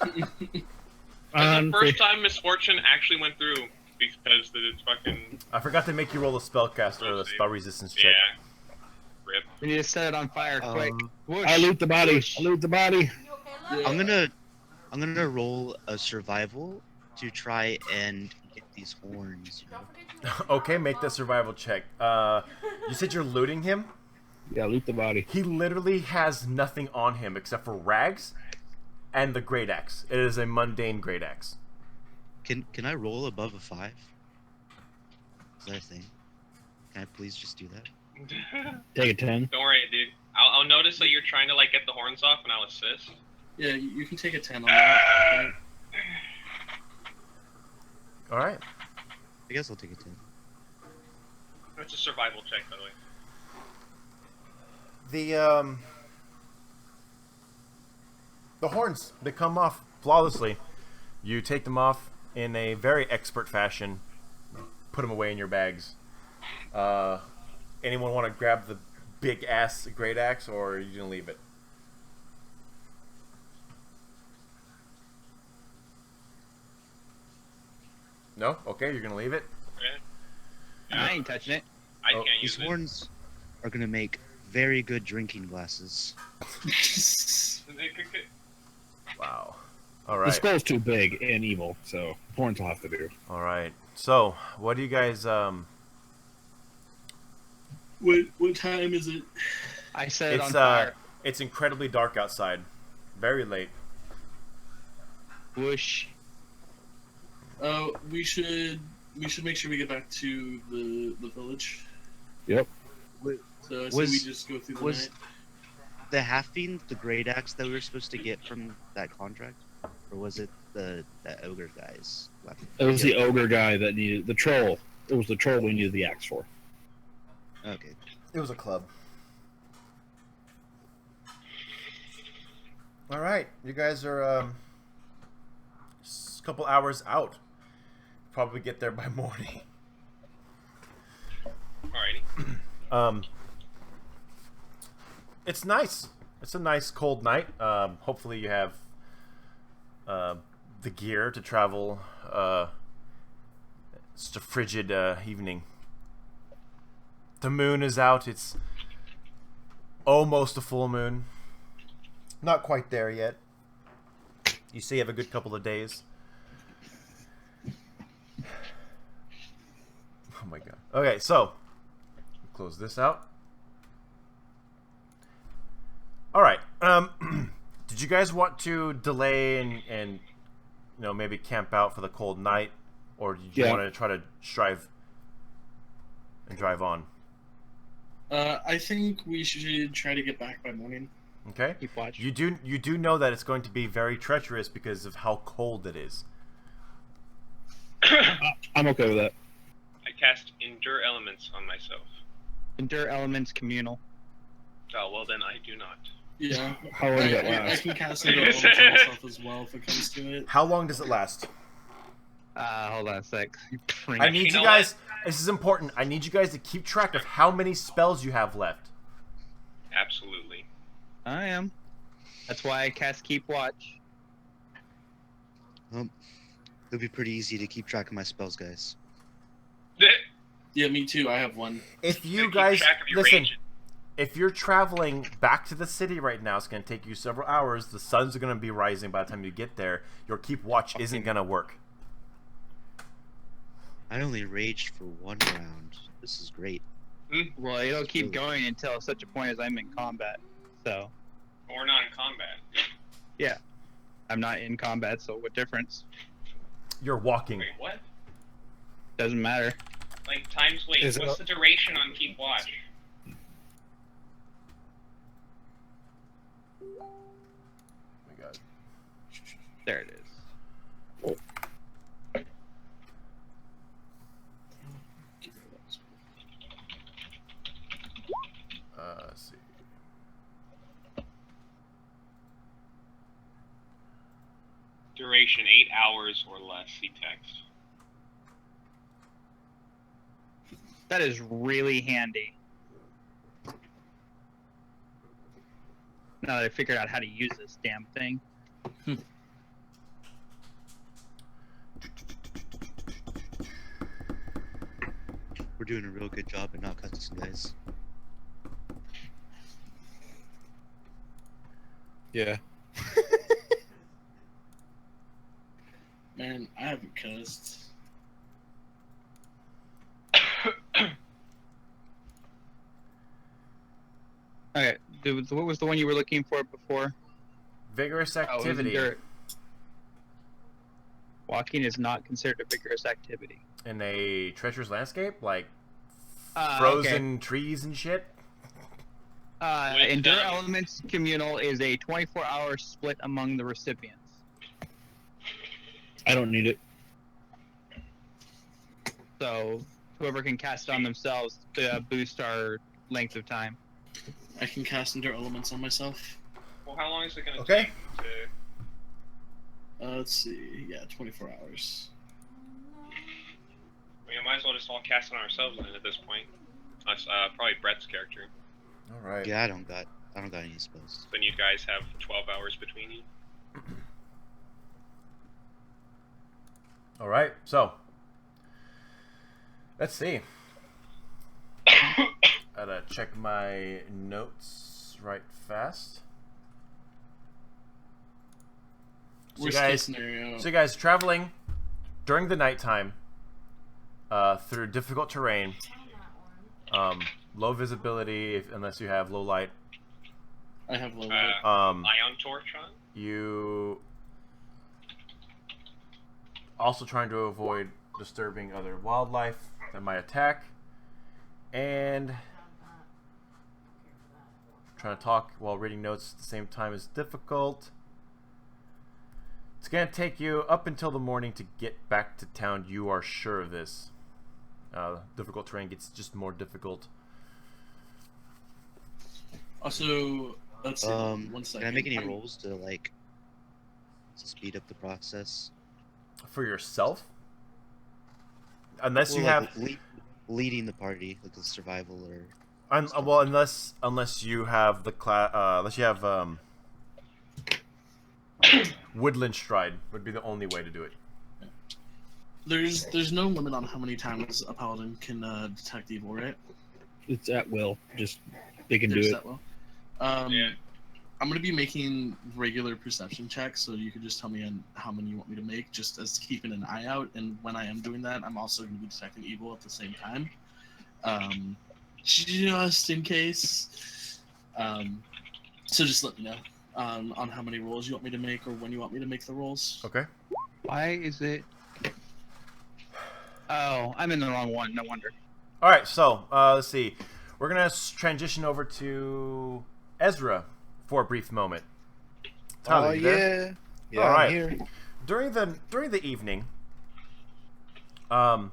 the first time misfortune actually went through because it's fucking. I forgot to make you roll a spellcast or a spell resistance check. Yeah. Rip. We need to set it on fire quick. Whoosh. I loot the body. Whoosh. I loot the body. Yeah. I'm gonna roll a survival to try and get these horns. You know? Okay, make the survival check. You said you're looting him? Yeah, loot the body. He literally has nothing on him except for rags and the great axe. It is a mundane great axe. Can I roll above a 5? Is that a thing? Can I please just do that? Take a 10. Don't worry, dude. I'll notice that you're trying to like get the horns off, and I'll assist. Yeah, you can take a 10 on that. All right. I guess I'll take a 10. It's a survival check, by the way. The horns, they come off flawlessly. You take them off in a very expert fashion, put them away in your bags. Anyone want to grab the big ass great axe, or are you gonna leave it? No? Okay, you're gonna leave it? Okay. I ain't touching it. I Oh, can't These use horns are gonna make very good drinking glasses. it. Wow. All The right. skull's too big and evil, so horns will have to do. All right. So, what do you guys What time is it? I set it on It's fire. it's incredibly dark outside. Very late. Whoosh. We should make sure we get back to the village. Yep. So I say Was- we just go through the was- night. The halfling, the great axe that we were supposed to get from that contract, or was it the ogre guy's weapon? It was the ogre guy that needed the troll. It was the troll we needed the axe for. Okay. It was a club. All right, you guys are a couple hours out. Probably get there by morning. Alrighty. It's nice. It's a nice cold night. Hopefully you have the gear to travel. It's a frigid evening. The moon is out. It's almost a full moon. Not quite there yet. You say you have a good couple of days. Oh my god. Okay, so close this out. All right. Did you guys want to delay and maybe camp out for the cold night, or did you want to try to drive on? I think we should try to get back by morning. Okay. Keep watch. You do know that it's going to be very treacherous because of how cold it is. I'm okay with that. I cast Endure Elements on myself. Endure elements communal. Oh, well then I do not. Yeah. How long does that I last? can cast it on myself as well if it comes to it. How long does it last? Hold on a sec. I need You know you guys. This is important. I need you guys to keep track of how many spells you have left. Absolutely. I am. That's why I cast keep watch. It'll be pretty easy to keep track of my spells, guys. Yeah, me too. I have one. If you Keep guys track of your listen, rage. if you're traveling back to the city right now, it's going to take you several hours. The sun's going to be rising by the time you get there. Your keep watch isn't going to work. I only raged for 1 round. This is great. Well, it'll keep going until such a point as I'm in combat. So. Or not in combat. Yeah. I'm not in combat, so what difference? You're walking. Wait, what? Doesn't matter. Like, times, wait, Is it what's the duration on keep watch? Oh my God. There it is. Let's see. Duration 8 hours or less. See text. That is really handy. Now that I figured out how to use this damn thing. We're doing a real good job at not cussing, guys. Yeah. Man, I haven't cussed. Okay, what was the one you were looking for before? Vigorous Oh, it was activity Walking is not considered a vigorous activity. in a treacherous landscape, like Okay. frozen trees and shit. Endure Elements Communal is a 24-hour split among the recipients. I don't need it. So whoever can cast it on themselves to boost our length of time. I can cast Endure Elements on myself. Well, how long is it going to Okay. take to... Let's see. Yeah, 24 hours. We might as well just all cast on ourselves then at this point. That's probably Brett's character. All right. Yeah, I don't got any spells. Then you guys have 12 hours between you. All right. So let's see. Gotta check my notes right fast. So Worst case scenario. you guys traveling during the nighttime through difficult terrain, low visibility unless you have low light. I have low light. Ion torch on? You also trying to avoid disturbing other wildlife that might attack, and trying to talk while reading notes at the same time is difficult. It's going to take you up until the morning to get back to town. You are sure of this. Difficult terrain gets just more difficult. Also, let's see. 1 second. Can I make any rolls to speed up the process? For yourself? Unless you Well, have... like, leading the party, like a survival or... well, unless you have the unless you have Woodland Stride would be the only way to do it. There's no limit on how many times a paladin can detect evil, right? It's at will. Just they can There's do it. that well. Yeah. I'm gonna be making regular perception checks, so you could just tell me how many you want me to make, just as keeping an eye out. And when I am doing that, I'm also gonna be detecting evil at the same time, just in case. So just let me know on how many rolls you want me to make, or when you want me to make the rolls. Okay. Why is it... Oh, I'm in the wrong one. No wonder. All right. So let's see. We're gonna transition over to Ezra for a brief moment. Tyler, Oh you there? yeah. Yeah, All right. I'm here. During the evening, Captain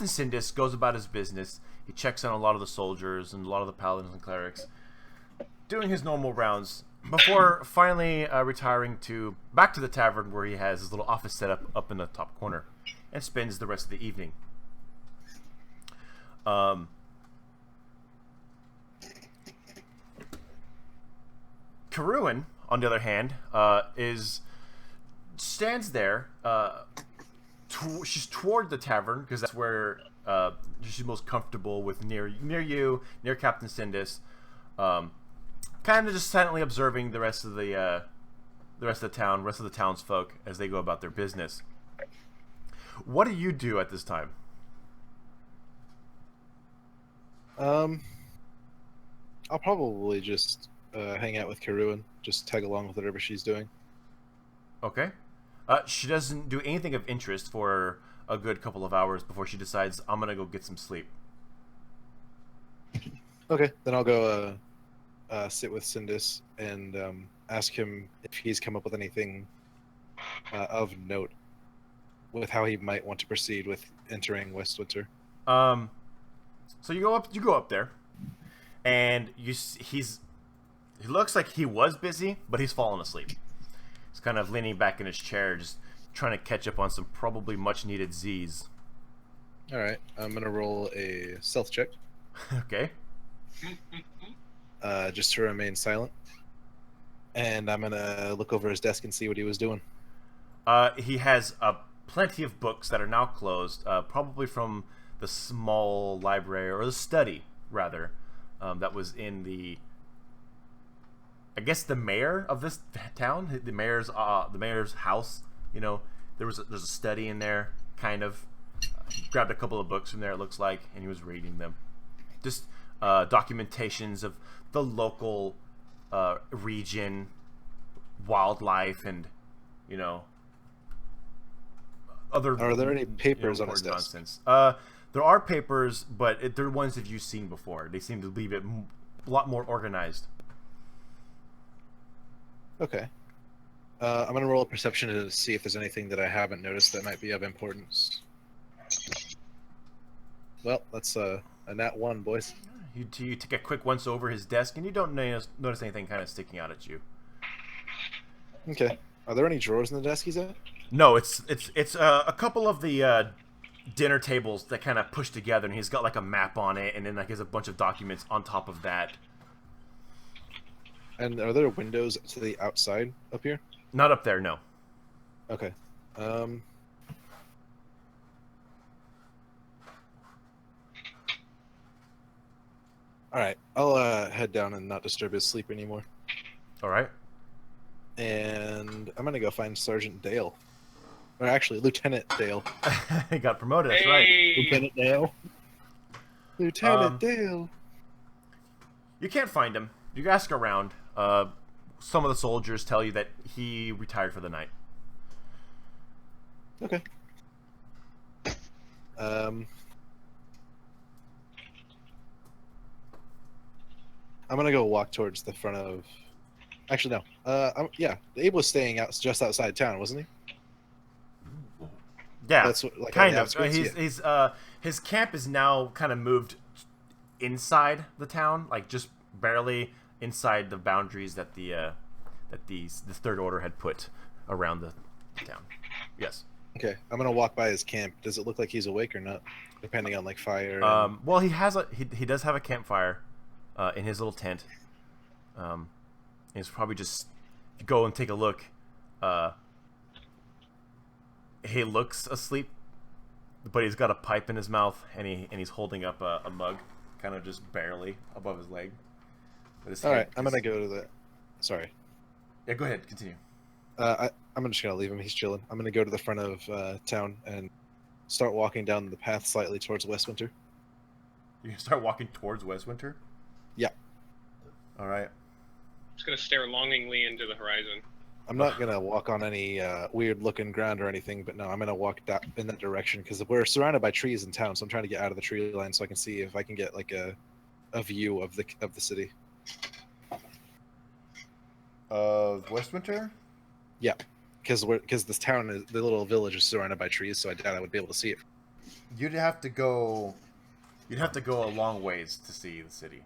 Sindis goes about his business. He checks on a lot of the soldiers and a lot of the paladins and clerics, doing his normal rounds before finally retiring back to the tavern where he has his little office set up in the top corner and spends the rest of the evening. Karuin, on the other hand, stands there. She's toward the tavern because that's where she's most comfortable with near you, near Captain Sindis. Kind of just silently observing the rest of the town, rest of the townsfolk as they go about their business. What do you do at this time? I'll probably just hang out with Karuin, just tag along with whatever she's doing. Okay. She doesn't do anything of interest for a good couple of hours before she decides, I'm gonna go get some sleep. Okay, then I'll go sit with Sindis and ask him if he's come up with anything of note with how he might want to proceed with entering Westwinter. So you go up there, and he looks like he was busy, but he's fallen asleep. He's kind of leaning back in his chair, just trying to catch up on some probably much needed Z's. All right, I'm gonna roll a stealth check. Okay. Just to remain silent, and I'm gonna look over his desk and see what he was doing. He has plenty of books that are now closed, probably from the small library, or the study rather, that was in the, I guess, the mayor of this town, the mayor's house. You know, there's a study in there, kind of. He grabbed a couple of books from there, it looks like, and he was reading them. Just documentations of the local region, wildlife, and other. Are there any papers on his desk? Nonsense. There are papers, but they're ones that you've seen before. They seem to leave it a lot more organized. Okay. I'm going to roll a perception to see if there's anything that I haven't noticed that might be of importance. Well, that's a nat 1, boys. You take a quick once over his desk, and you don't notice anything kind of sticking out at you. Okay. Are there any drawers in the desk he's at? No, it's a couple of the dinner tables that kind of push together, and he's got like a map on it, and then like there's a bunch of documents on top of that. And are there windows to the outside up here? Not up there, no. Okay. All right. I'll head down and not disturb his sleep anymore. All right. And I'm gonna go find Sergeant Dale, or actually Lieutenant Dale. He got promoted. That's Hey! right. Lieutenant Dale. Lieutenant Dale. You can't find him. You ask around. Some of the soldiers tell you that he retired for the night. Okay. I'm gonna go walk towards the front of. Actually, no. Yeah, Abe was staying out just outside town, wasn't he? Yeah, That's what, like, kind on the of. outskirts? His camp is now kind of moved inside the town, like just barely inside the boundaries that the Third Order had put around the town. Yes. Okay, I'm gonna walk by his camp. Does it look like he's awake or not? Depending on like fire. And... Well, he does have a campfire in his little tent. He's probably just, if you go and take a look. He looks asleep, but he's got a pipe in his mouth, and he's holding up a mug, kind of just barely above his leg. All right, I'm gonna go to the. Sorry. Yeah, go ahead. Continue. I'm just gonna leave him. He's chilling. I'm gonna go to the front of town and start walking down the path slightly towards Westwinter. You can start walking towards Westwinter? Yeah. All right. Just gonna stare longingly into the horizon. I'm not gonna walk on any weird-looking ground or anything, but no, I'm gonna walk in that direction because we're surrounded by trees in town. So I'm trying to get out of the tree line so I can see if I can get like a view of the city. Of Westwinter? Yeah, because this town the little village is surrounded by trees, so I doubt I would be able to see it. You'd have to go a long ways to see the city.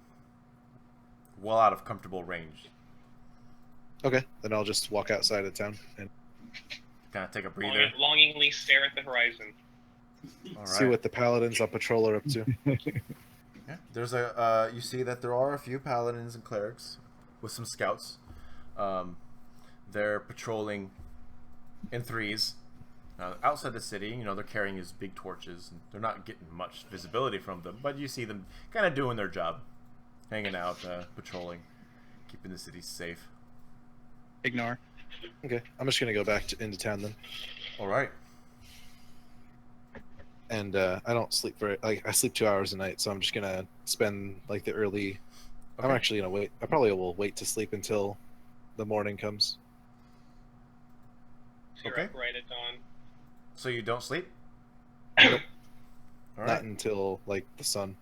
Well out of comfortable range. Okay, then I'll just walk outside of town and Kind of take a breather. Longingly stare at the horizon. All right. see what the paladins on patrol are up to. Yeah. There's you see that there are a few paladins and clerics with some scouts. They're patrolling in threes, Outside the city, they're carrying these big torches. And they're not getting much visibility from them, but you see them kind of doing their job, hanging out, patrolling, keeping the city safe. Ignore. Okay, I'm just gonna go back into town then. All right. And I don't sleep I sleep 2 hours a night, so I'm just gonna spend like the early. I'm Okay. actually gonna wait. I probably will wait to sleep until the morning comes. So you're Okay. up right at dawn. So you don't sleep? Nope. All Not right. until like the sun.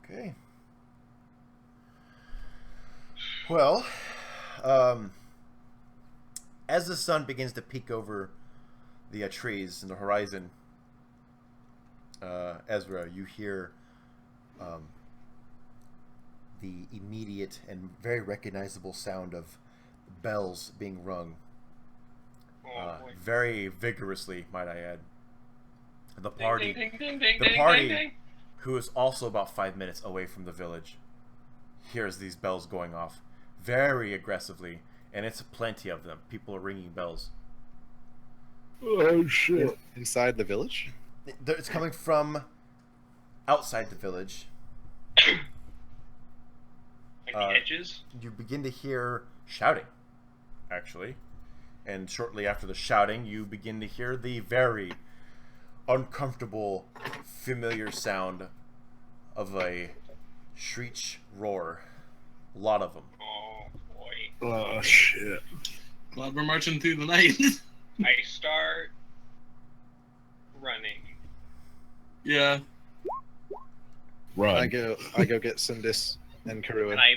Okay. Well, as the sun begins to peek over the trees in the horizon, Ezra, you hear the immediate and very recognizable sound of bells being rung. Oh, boy. Very vigorously, might I add. The Ding, party, ding, ding, ding, the ding, party, ding, ding. who is also about 5 minutes away from the village, hears these bells going off very aggressively, and it's plenty of them. People are ringing bells. Oh shit! Inside the village? It's coming from outside the village. Like the edges. You begin to hear shouting, actually. And shortly after the shouting, you begin to hear the very uncomfortable, familiar sound of a shriek roar. A lot of them. Oh boy. Oh shit! Glad we're marching through the night. I start running. Yeah. Run. I go get Sindis and Karua. And I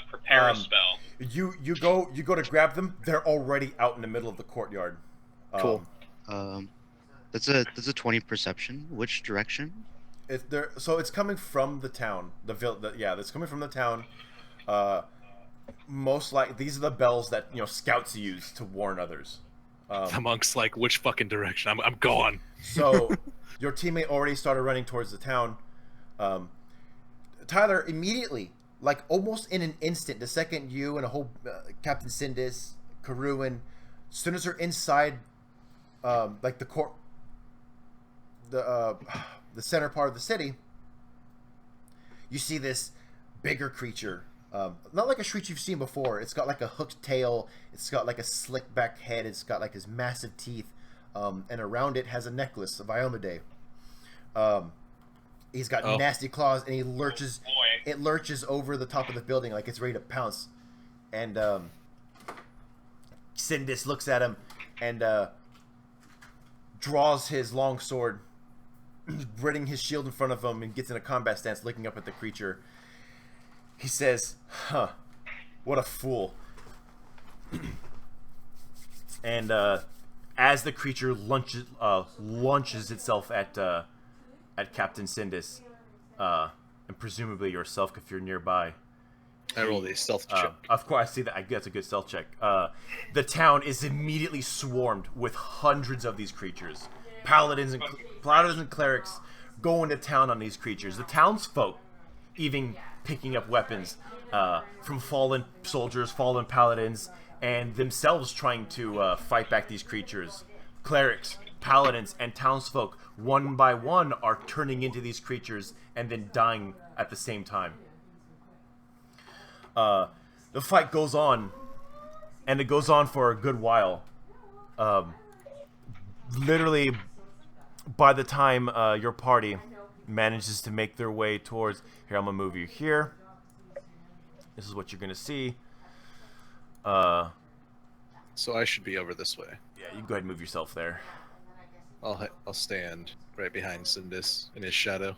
prepare a Um, spell. You go to grab them. They're already out in the middle of the courtyard. Cool. That's a 20 perception. Which direction? So it's coming from the town. It's coming from the town. Most like these are the bells that scouts use to warn others. The monk's like, which fucking direction? I'm gone. So your teammate already started running towards the town. Tyler immediately, like almost in an instant, the second you and a whole Captain Sindis, Karuin, as soon as they're inside, like the court, the center part of the city, you see this bigger creature. Not like a shriek you've seen before. It's got like a hooked tail. It's got like a slick back head. It's got like his massive teeth. And around it has a necklace of Iomedae. He's got nasty claws, and he lurches. Oh, boy. It lurches over the top of the building like it's ready to pounce. And Sindis looks at him and draws his long sword, spreading his shield in front of him, and gets in a combat stance, looking up at the creature. He says, "Huh, what a fool." And as the creature launches itself at Captain Sindis, and presumably yourself if you're nearby. I rolled a stealth check. Of course, I see that. That's a good stealth check. The town is immediately swarmed with hundreds of these creatures. Paladins and clerics go into town on these creatures. The townsfolk even picking up weapons from fallen soldiers, fallen paladins, and themselves trying to fight back these creatures. Clerics, paladins, and townsfolk, one by one, are turning into these creatures and then dying at the same time. The fight goes on, and it goes on for a good while. Literally, by the time your party manages to make their way towards... Here, I'm going to move you here. This is what you're going to see. So I should be over this way. Yeah, you can go ahead and move yourself there. I'll stand right behind Sindis in his shadow.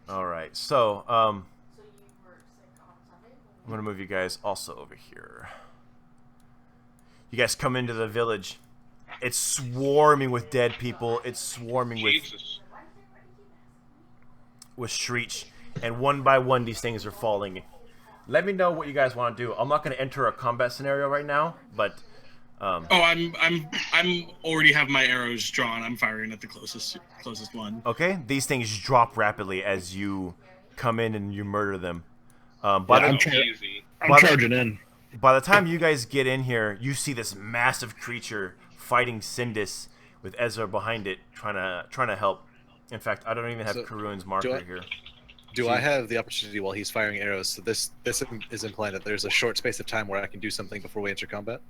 All right, so I'm going to move you guys also over here. You guys come into the village. It's swarming with dead people. It's swarming Jesus. with shriek, and one by one these things are falling. Let me know what you guys want to do. I'm not going to enter a combat scenario right now, but I'm already have my arrows drawn. I'm firing at the closest one. okay, these things drop rapidly as you come in and you murder them. I'm Easy. charging in. By the time you guys get in here, you see this massive creature fighting Sindis with Ezra behind it, trying to help. In fact, I don't even have So, Karuin's marker here. Do I have the opportunity while he's firing arrows? So this is implying that there's a short space of time where I can do something before we enter combat?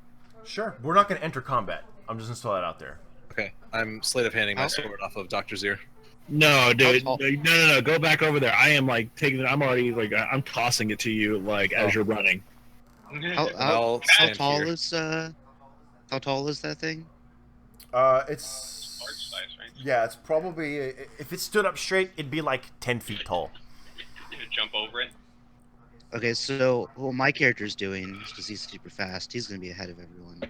Sure. We're not going to enter combat. I'm just going to throw that out there. Okay. I'm sleight of handing my sword off of Doctor's ear. No, dude. How tall- No. Go back over there. I am like taking it. I'm already like I'm tossing it to you like as you're running. How I'll how stand tall here. is how tall is that thing? It's Large size, right? yeah. It's probably if it stood up straight, it'd be like 10 feet tall. You just jump over it. Okay, so what my character's doing, because he's super fast, he's gonna be ahead of everyone.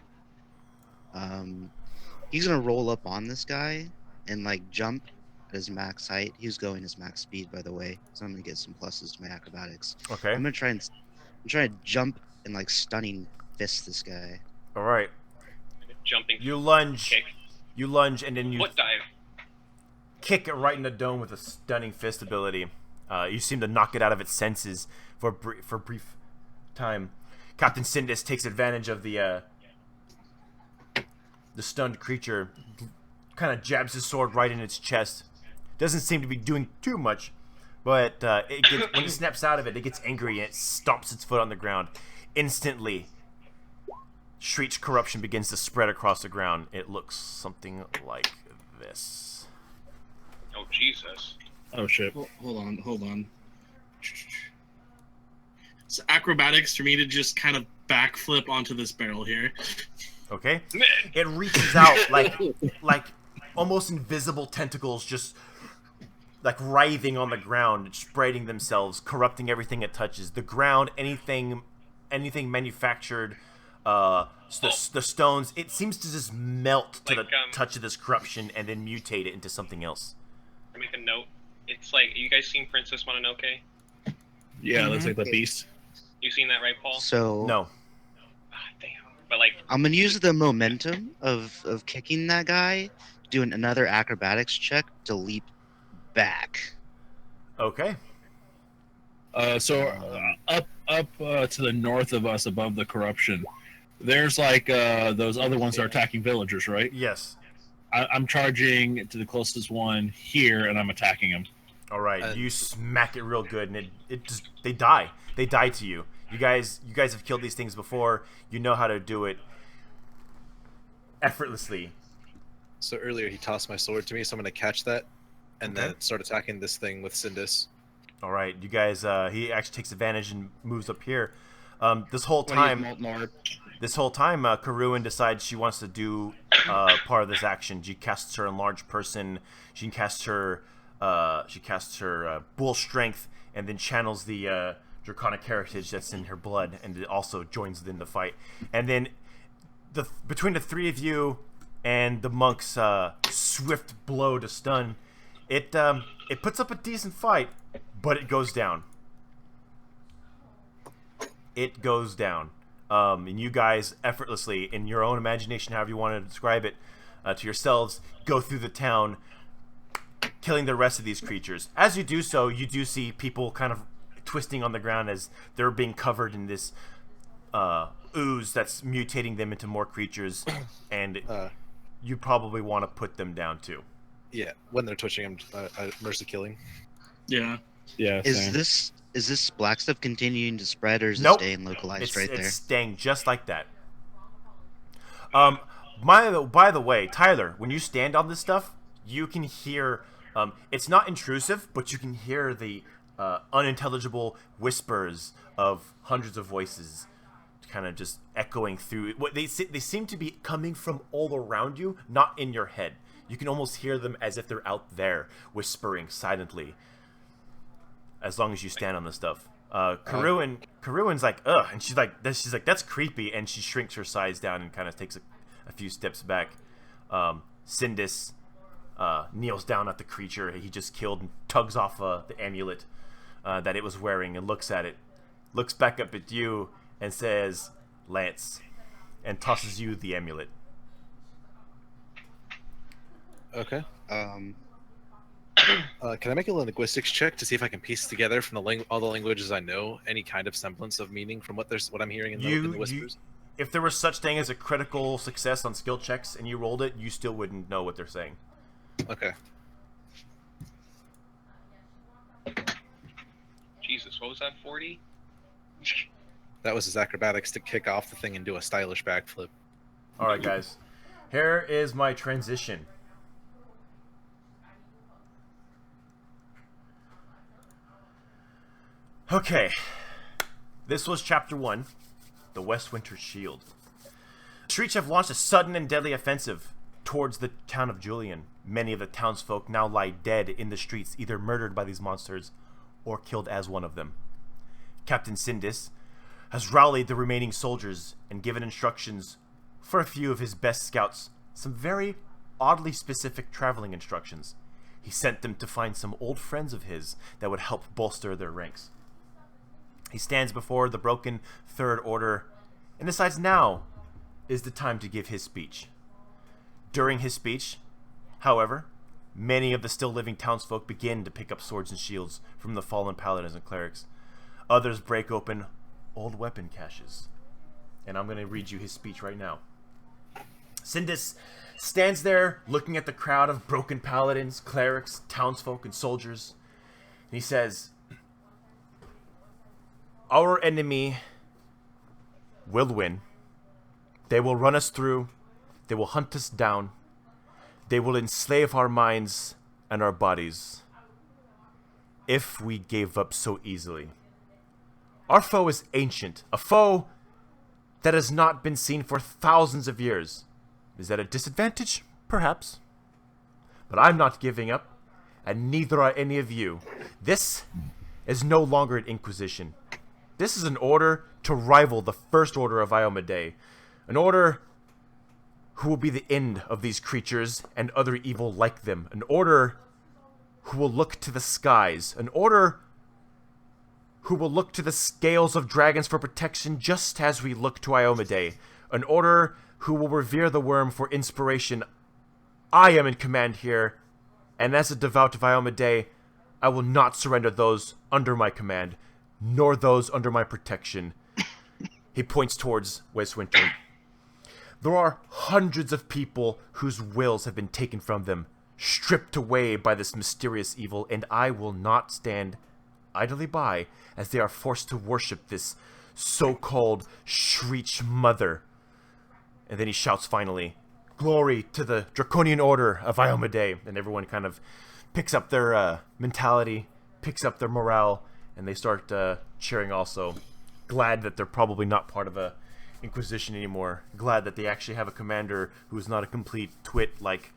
He's gonna roll up on this guy and like jump at his max height. He's going his max speed, by the way, so I'm gonna get some pluses to my acrobatics. Okay. I'm trying to jump and like stunning fist this guy. All right. Jumping You lunge. kick. You lunge, and then you Foot dive. kick it right in the dome with a stunning fist ability. You seem to knock it out of its senses for a brief time. Captain Sindis takes advantage of the stunned creature, kind of jabs his sword right in its chest. Doesn't seem to be doing too much, but when it snaps out of it, it gets angry and it stomps its foot on the ground. Instantly, Shriek's corruption begins to spread across the ground. It looks something like this. Oh Jesus! Oh shit. Hold on. It's acrobatics for me to just kind of backflip onto this barrel here. Okay? It reaches out like almost invisible tentacles, just like writhing on the ground, spreading themselves, corrupting everything it touches. The ground, anything manufactured, the stones. It seems to just melt to Like, the touch of this corruption and then mutate it into something else. I make a note. It's like, you guys seen Princess Mononoke? Yeah, looks like the beast. You seen that, right, Paul? So No. Ah, damn. But like, I'm gonna use the momentum of kicking that guy, doing another acrobatics check to leap back. Okay. So up to the north of us, above the corruption, there's like those other ones that are attacking villagers, right? Yes. I'm charging to the closest one here, and I'm attacking him. All right. You smack it real good, and it just they die. They die to you. You guys have killed these things before. You know how to do it effortlessly. So earlier he tossed my sword to me, so I'm going to catch that and then start attacking this thing with Sindis. All right, you guys. He actually takes advantage and moves up here. This whole time, Karuin decides she wants to do part of this action. She casts her enlarged person. She casts her bull strength, and then channels the draconic heritage that's in her blood, and it also joins in the fight. And then between the three of you and the monk's swift blow to stun, it puts up a decent fight, but it goes down. It goes down. And you guys effortlessly, in your own imagination, however you want to describe it, to yourselves, go through the town, killing the rest of these creatures. As you do so, you do see people kind of twisting on the ground as they're being covered in this ooze that's mutating them into more creatures, and you probably want to put them down too. Yeah, when they're twitching, I'm mercy killing. Yeah. Yeah. Is this black stuff continuing to spread, or is Nope. it staying localized It's right there? staying just like that. By the way, Tyler, when you stand on this stuff, you can hear. It's not intrusive, but you can hear the unintelligible whispers of hundreds of voices, kind of just echoing through. What they seem to be coming from all around you, not in your head. You can almost hear them as if they're out there, whispering silently. As long as you stand on the stuff. Karuin's like, ugh, and she's like, that's creepy, and she shrinks her size down and kind of takes a few steps back. Sindis kneels down at the creature he just killed and tugs off the amulet that it was wearing and looks at it, looks back up at you and says, Lance, and tosses you the amulet. Okay. Um, Can I make a linguistics check to see if I can piece together from all the languages I know any kind of semblance of meaning from what I'm hearing in the whispers? if there was such thing as a critical success on skill checks and you rolled it, you still wouldn't know what they're saying. Okay. Jesus, what was that? 40? That was his acrobatics to kick off the thing and do a stylish backflip. All right, guys. Here is my transition. Okay. This was Chapter 1, The Westwinter Shield. The Shrieks have launched a sudden and deadly offensive towards the town of Julian. Many of the townsfolk now lie dead in the streets, either murdered by these monsters or killed as one of them. Captain Sindis has rallied the remaining soldiers and given instructions for a few of his best scouts, some very oddly specific traveling instructions. He sent them to find some old friends of his that would help bolster their ranks. He stands before the broken Third Order and decides now is the time to give his speech. During his speech, however, many of the still living townsfolk begin to pick up swords and shields from the fallen paladins and clerics. Others break open old weapon caches. And I'm going to read you his speech right now. Sindis stands there looking at the crowd of broken paladins, clerics, townsfolk, and soldiers. And he says, "Our enemy will win. They will run us through. They will hunt us down. They will enslave our minds and our bodies if we gave up so easily. Our foe is ancient, a foe that has not been seen for thousands of years. Is that a disadvantage? Perhaps. But I'm not giving up, and neither are any of you. This is no longer an inquisition. This is an order to rival the First Order of Iomedae, an order who will be the end of these creatures and other evil like them, an order who will look to the skies, an order who will look to the scales of dragons for protection just as we look to Iomedae, an order who will revere the worm for inspiration. I am in command here, and as a devout of Iomedae, I will not surrender those under my command, nor those under my protection." He points towards Westwinter. "There are hundreds of people whose wills have been taken from them, stripped away by this mysterious evil, and I will not stand idly by as they are forced to worship this so-called Shriech Mother." And then he shouts finally, "Glory to the Draconian Order of Iomedae," and everyone kind of picks up their mentality, picks up their morale, and they start cheering also. Glad that they're probably not part of a Inquisition anymore. Glad that they actually have a commander who's not a complete twit like...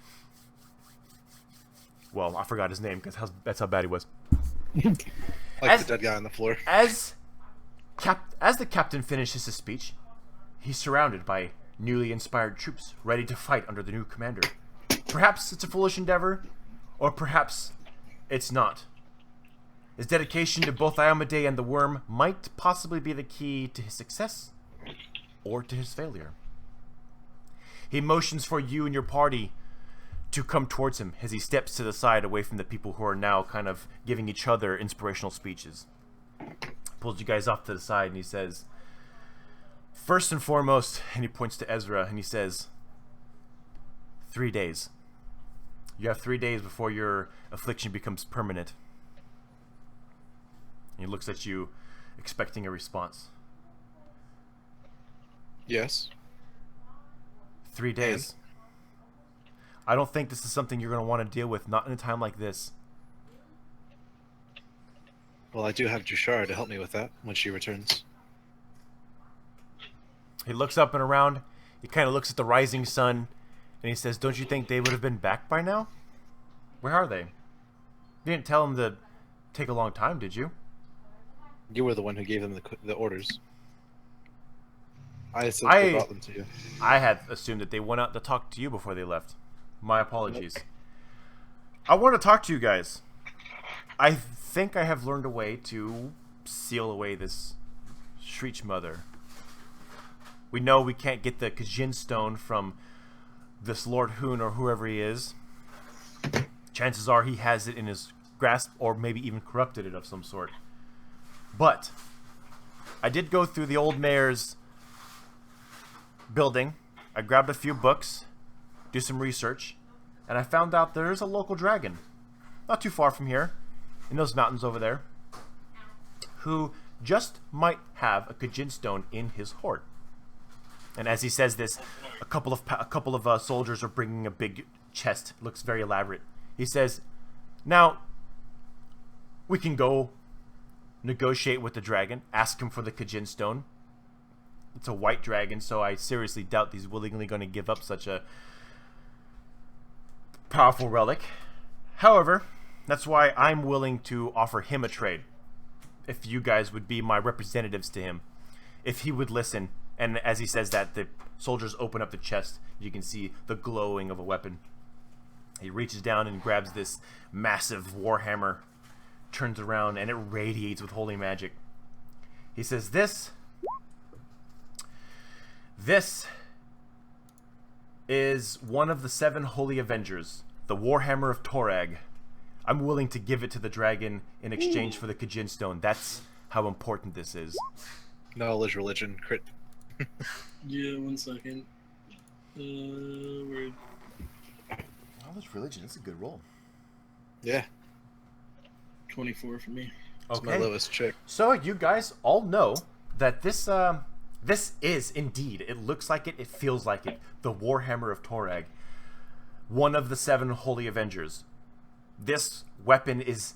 Well, I forgot his name because that's how bad he was. Like the dead guy on the floor. As the captain finishes his speech, he's surrounded by newly inspired troops ready to fight under the new commander. Perhaps it's a foolish endeavor, or perhaps it's not. His dedication to both Iomedae and the Worm might possibly be the key to his success, or to his failure. He motions for you and your party to come towards him as he steps to the side away from the people who are now kind of giving each other inspirational speeches. Pulls you guys off to the side and he says, "First and foremost," and he points to Ezra and he says, 3 days. You have 3 days before your affliction becomes permanent. And he looks at you, expecting a response. Yes. 3 days. I don't think this is something you're going to want to deal with, not in a time like this. Well, I do have Jushara to help me with that when she returns. He looks up and around. He kind of looks at the rising sun, and he says, "Don't you think they would have been back by now? Where are they? You didn't tell them to take a long time, did you?" You were the one who gave them the orders. I simply brought them to you. I had assumed that they went out to talk to you before they left. My apologies. I want to talk to you guys. I think I have learned a way to seal away this Shriech Mother. We know we can't get the Kajin Stone from this Lord Hoon or whoever he is. Chances are he has it in his grasp, or maybe even corrupted it of some sort. But I did go through the old mayor's building, I grabbed a few books, do some research, and I found out there's a local dragon, not too far from here, in those mountains over there, who just might have a Kajin stone in his hoard. And as he says this, a couple of soldiers are bringing a big chest. Looks very elaborate. He says, "Now, we can go negotiate with the dragon, ask him for the Kajin stone. It's a white dragon, so I seriously doubt he's willingly going to give up such a powerful relic. However, that's why I'm willing to offer him a trade. If you guys would be my representatives to him, if he would listen." And as he says that, the soldiers open up the chest. You can see the glowing of a weapon. He reaches down and grabs this massive warhammer, turns around, and it radiates with holy magic. He says, This is one of the 7 holy avengers, the Warhammer of Torag. I'm willing to give it to the dragon in exchange for the Kajin stone. That's how important this is." Knowledge, religion, crit. Yeah, 1 second. Where... Knowledge, religion. That's a good roll. Yeah, 24 for me. it's my lowest check. So you guys all know that this is indeed, it looks like it, it feels like it, the Warhammer of Torag, one of the 7 holy avengers. This weapon is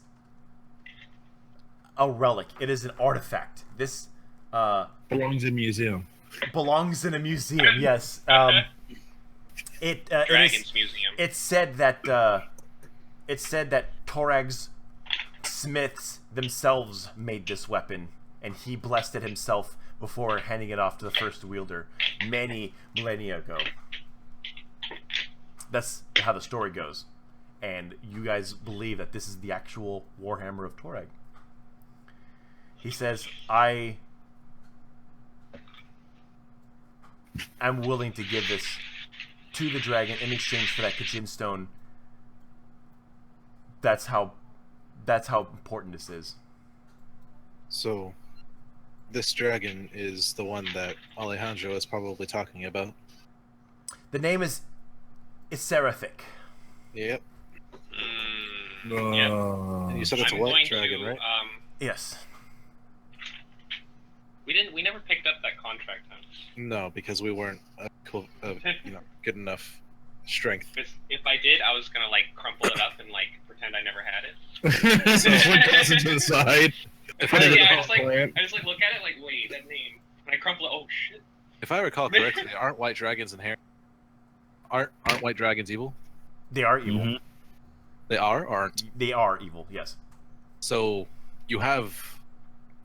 a relic. It is an artifact. This Belongs in a museum. belongs in a museum. Yes. Dragon's Museum. It's said that Torag's smiths themselves made this weapon, and he blessed it himself before handing it off to the first wielder many millennia ago. That's how the story goes, and you guys believe that this is the actual Warhammer of Torag. He says, "I am willing to give this to the dragon in exchange for that Kajin stone." That's how important this is. So, this dragon is the one that Alejandro is probably talking about. The name is Iitera. Yep. Yeah. And you said it's a I'm white going dragon, to, right? Yes. We never picked up that contract, huh? No, because we weren't good enough strength. Because if I did, I was gonna like crumple it up and like pretend I never had it. So one toss it to the side. If Put it in Yeah, the I just like plant. look at it like, wait, that name. And I crumple it. Oh shit. I recall correctly, aren't white dragons inherent? Aren't white dragons evil? They are evil. Mhm. They are or aren't? They are evil, yes. So you have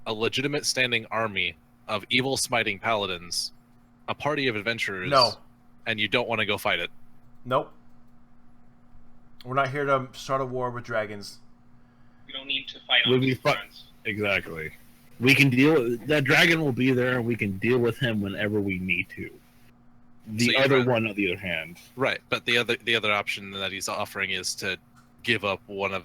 a legitimate standing army of evil smiting paladins, a party of adventurers. No. And you don't want to go fight it. Nope. We're not here to start a war with dragons. We don't need to fight We'll on be these fi- fronts. Exactly. We can deal. That dragon will be there, and we can deal with him whenever we need to. The So you'd other rather- one, on the other hand, Right, but the other option that he's offering is to give up one of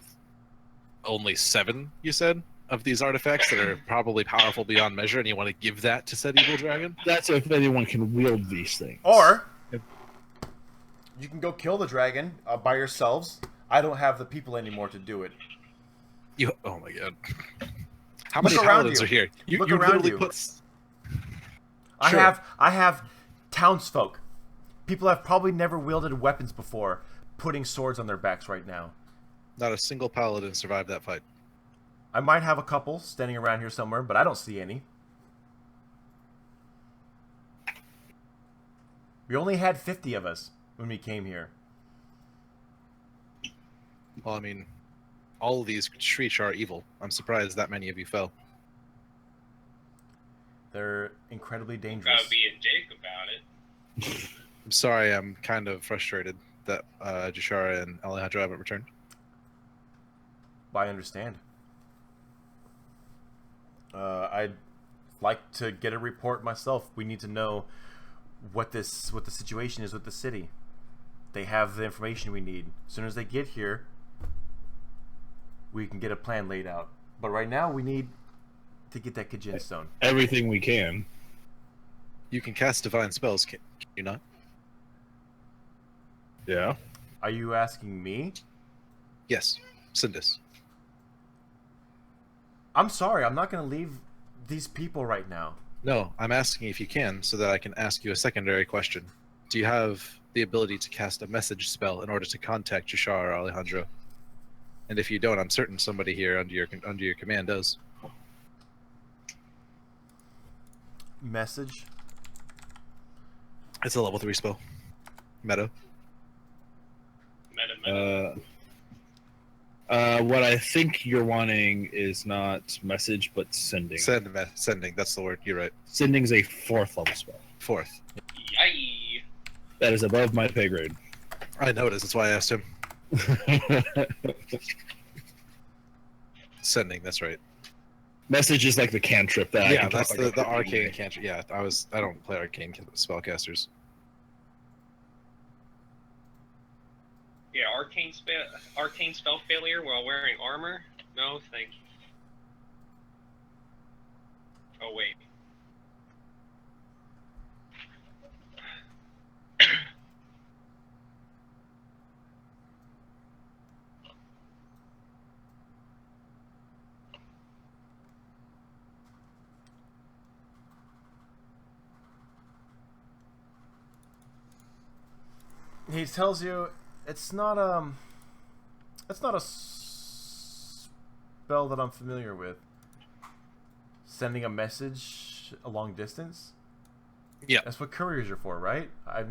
only 7, you said, of these artifacts that are probably powerful beyond measure, and you want to give that to said evil dragon? that's if anyone can wield these things. Or you can go kill the dragon by yourselves. I don't have the people anymore to do it. Oh my god. How Look many around paladins you. are here? You Look you around literally you. put... I Sure. have townsfolk. People have probably never wielded weapons before, putting swords on their backs right now. Not a single paladin survived that fight. I might have a couple standing around here somewhere, but I don't see any. We only had 50 of us when we came here. Well, I mean, all of these Shriech are evil. I'm surprised that many of you fell. They're incredibly dangerous. Gotta be a dick about it. I'm sorry, I'm kind of frustrated that Jashara and Alejandro haven't returned. I understand. I'd like to get a report myself. We need to know what the situation is with the city. They have the information we need. As soon as they get here, we can get a plan laid out. But right now, we need to get that Kajin stone. Everything we can. You can cast divine spells, can you not? Yeah. Are you asking me? Yes, Sindis. I'm sorry, I'm not going to leave these people right now. No, I'm asking if you can, so that I can ask you a secondary question. Do you have the ability to cast a message spell in order to contact Jashar or Alejandro? And if you don't, I'm certain somebody here under your command does. Message? It's a level 3 spell. Meta. Meta. What I think you're wanting is not message, but sending. Sending, that's the word. You're right. Sending's a 4th level spell. 4th. Yay. That is above my pay grade. I noticed, that's why I asked him. Sending, that's right. Message is like the cantrip that I Yeah, can that's talk like the a arcane human. cantrip. Yeah, I don't play arcane spellcasters. Yeah, arcane spell failure while wearing armor? No, thank you. Oh wait. He tells you it's not a spell that I'm familiar with. Sending a message a long distance? Yeah. That's what couriers are for, right? I'm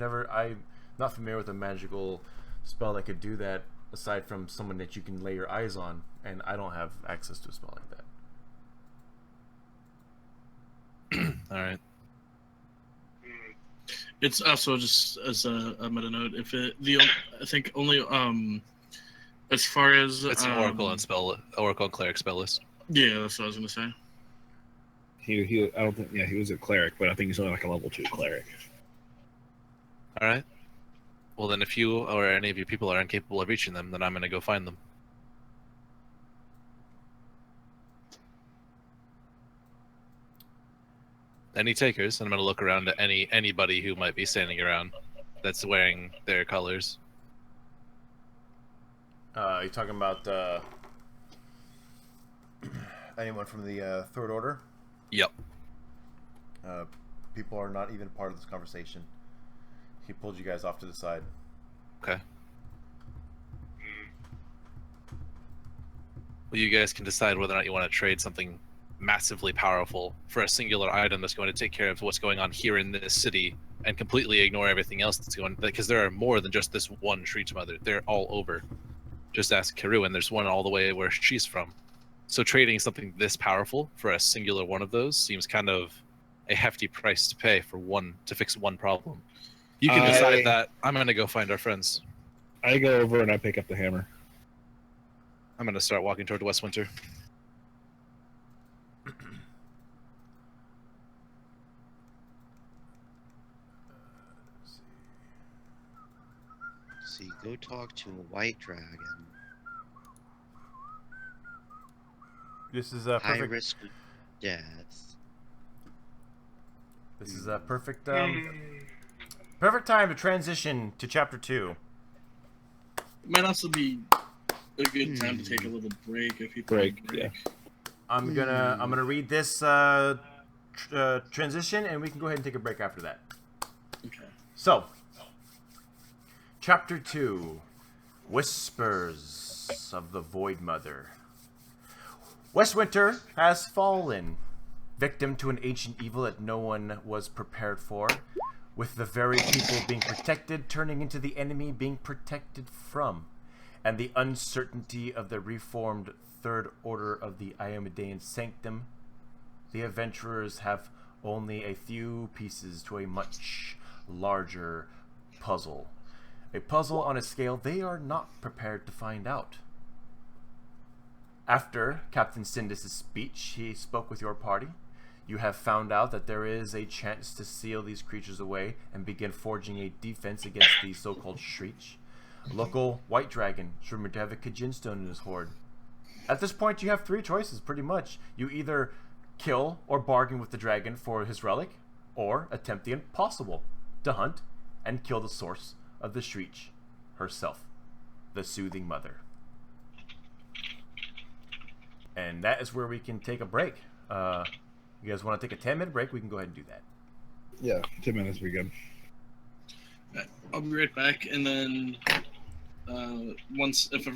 not familiar with a magical spell that could do that aside from someone that you can lay your eyes on, and I don't have access to a spell like that. All right. It's also just as a meta note. I think only as far as It's an Oracle and Cleric spell list. Yeah, that's what I was gonna say. He I don't think he was a cleric, but I think he's only like a level 2 cleric. All right. Well, then if you or any of you people are incapable of reaching them, then I'm going to go find them. Any takers? And I'm going to look around at anybody who might be standing around that's wearing their colors. You talking about anyone from the Third Order? Yep. People are not even part of this conversation. He pulled you guys off to the side. Okay. Well, you guys can decide whether or not you want to trade something massively powerful for a singular item that's going to take care of what's going on here in this city and completely ignore everything else that's going on. Because there are more than just this one Shreech Mother. They're all over. Just ask Karu, and there's one all the way where she's from. So trading something this powerful for a singular one of those seems kind of a hefty price to pay for one to fix one problem. You can decide that. I'm going to go find our friends. I go over and I pick up the hammer. I'm going to start walking toward Westwinter. See, go talk to a white dragon. This is a High perfect. risk of death. This is a perfect. Perfect time to transition to chapter 2. It might also be a good time to take a little break if people Break, need a break. yeah. I'm gonna read this transition, and we can go ahead and take a break after that. Okay. So, chapter 2, Whispers of the Void Mother. Westwinter has fallen, victim to an ancient evil that no one was prepared for, with the very people being protected turning into the enemy being protected from, and the uncertainty of the reformed Third Order of the Iomedean Sanctum. The adventurers have only a few pieces to a much larger puzzle. A puzzle on a scale they are not prepared to find out. After Captain Sindis' speech, he spoke with your party. You have found out that there is a chance to seal these creatures away and begin forging a defense against the so-called Shreech. A local white dragon is rumored to have a Kajinstone in his hoard. At this point, you have 3 choices, pretty much. You either kill or bargain with the dragon for his relic, or attempt the impossible, to hunt and kill the source of the shriek herself, the soothing mother. And that is where we can take a break. You guys want to take a 10-minute break? We can go ahead and do that. Yeah, 10 minutes would be good. I'll be right back, and then if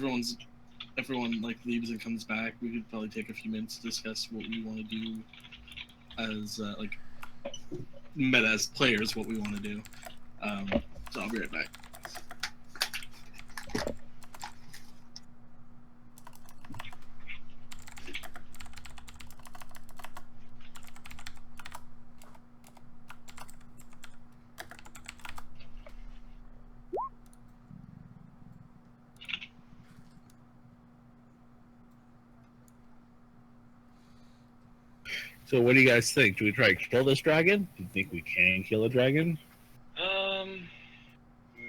everyone like leaves and comes back, we could probably take a few minutes to discuss what we want to do as like meta as players, what we want to do. So I'll be right back. So what do you guys think? Do we try to kill this dragon? Do you think we can kill a dragon?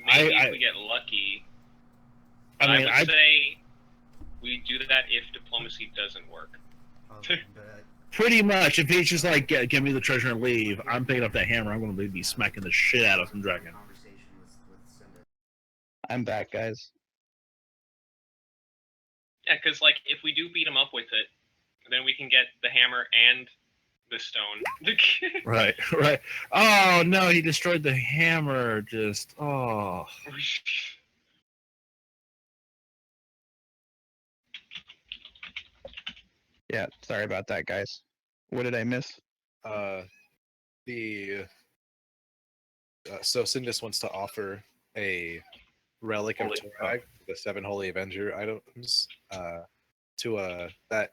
Maybe if we get lucky. I would say we do that if diplomacy doesn't work. Pretty much. If he's just like, give me the treasure and leave, I'm picking up that hammer. I'm going to be smacking the shit out of some dragon. I'm back, guys. Yeah, because like if we do beat him up with it, then we can get the hammer and the stone. Right. Oh no, he destroyed the hammer. Just Yeah, sorry about that, guys. What did I miss? So Sindus wants to offer a relic of Torag, the 7 Holy Avenger items, to that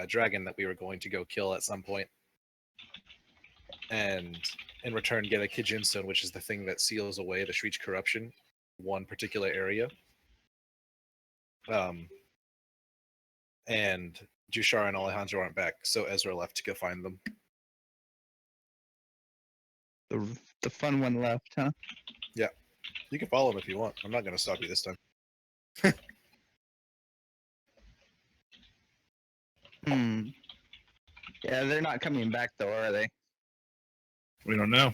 dragon that we were going to go kill at some point, and in return get a Kijin Stone, which is the thing that seals away the Shriek corruption, one particular area. And Jushara and Alejandro aren't back, so Ezra left to go find them. The fun one left, huh? Yeah. You can follow him if you want. I'm not going to stop you this time. Yeah, they're not coming back though, are they? we don't know.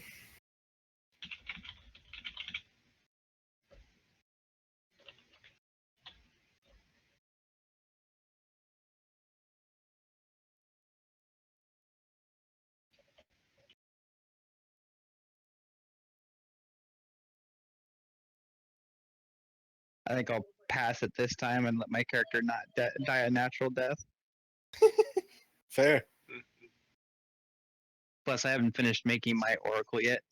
I think I'll pass it this time and let my character not die a natural death. Fair. Plus, I haven't finished making my oracle yet.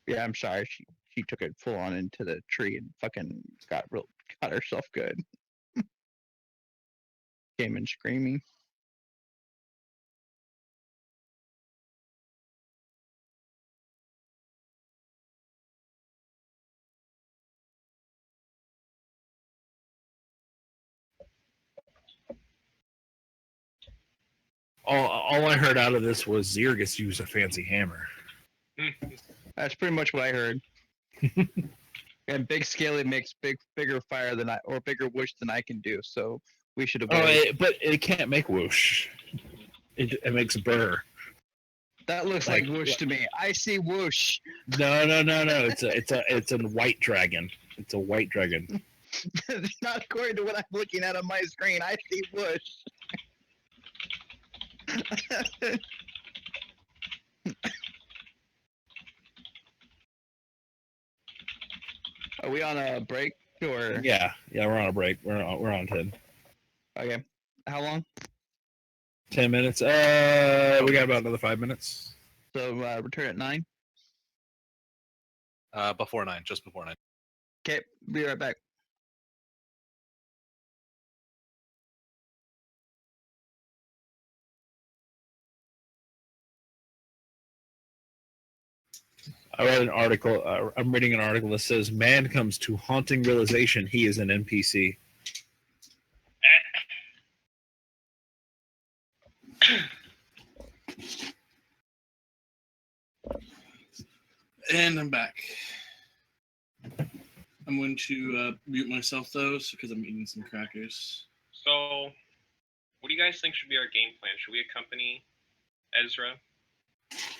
Yeah, I'm sorry. She took it full on into the tree and fucking got herself good. Came in screaming. All I heard out of this was Zergus used a fancy hammer. That's pretty much what I heard. And big scale, it makes bigger fire than bigger whoosh than I can do. So we should avoid. But it can't make whoosh. It makes burr. That looks like whoosh to me. I see whoosh. No. It's a white dragon. It's a white dragon. Not according to what I'm looking at on my screen. I see whoosh. Are we on a break or? Yeah, we're on a break. We're on 10. Okay. How long? 10 minutes. We got about another 5 minutes. So return at 9. Before 9, just before 9. Okay, be right back. I read an article. I'm reading an article that says man comes to haunting realization he is an NPC. And I'm back. I'm going to mute myself though, because I'm eating some crackers. So, what do you guys think should be our game plan? Should we accompany Ezra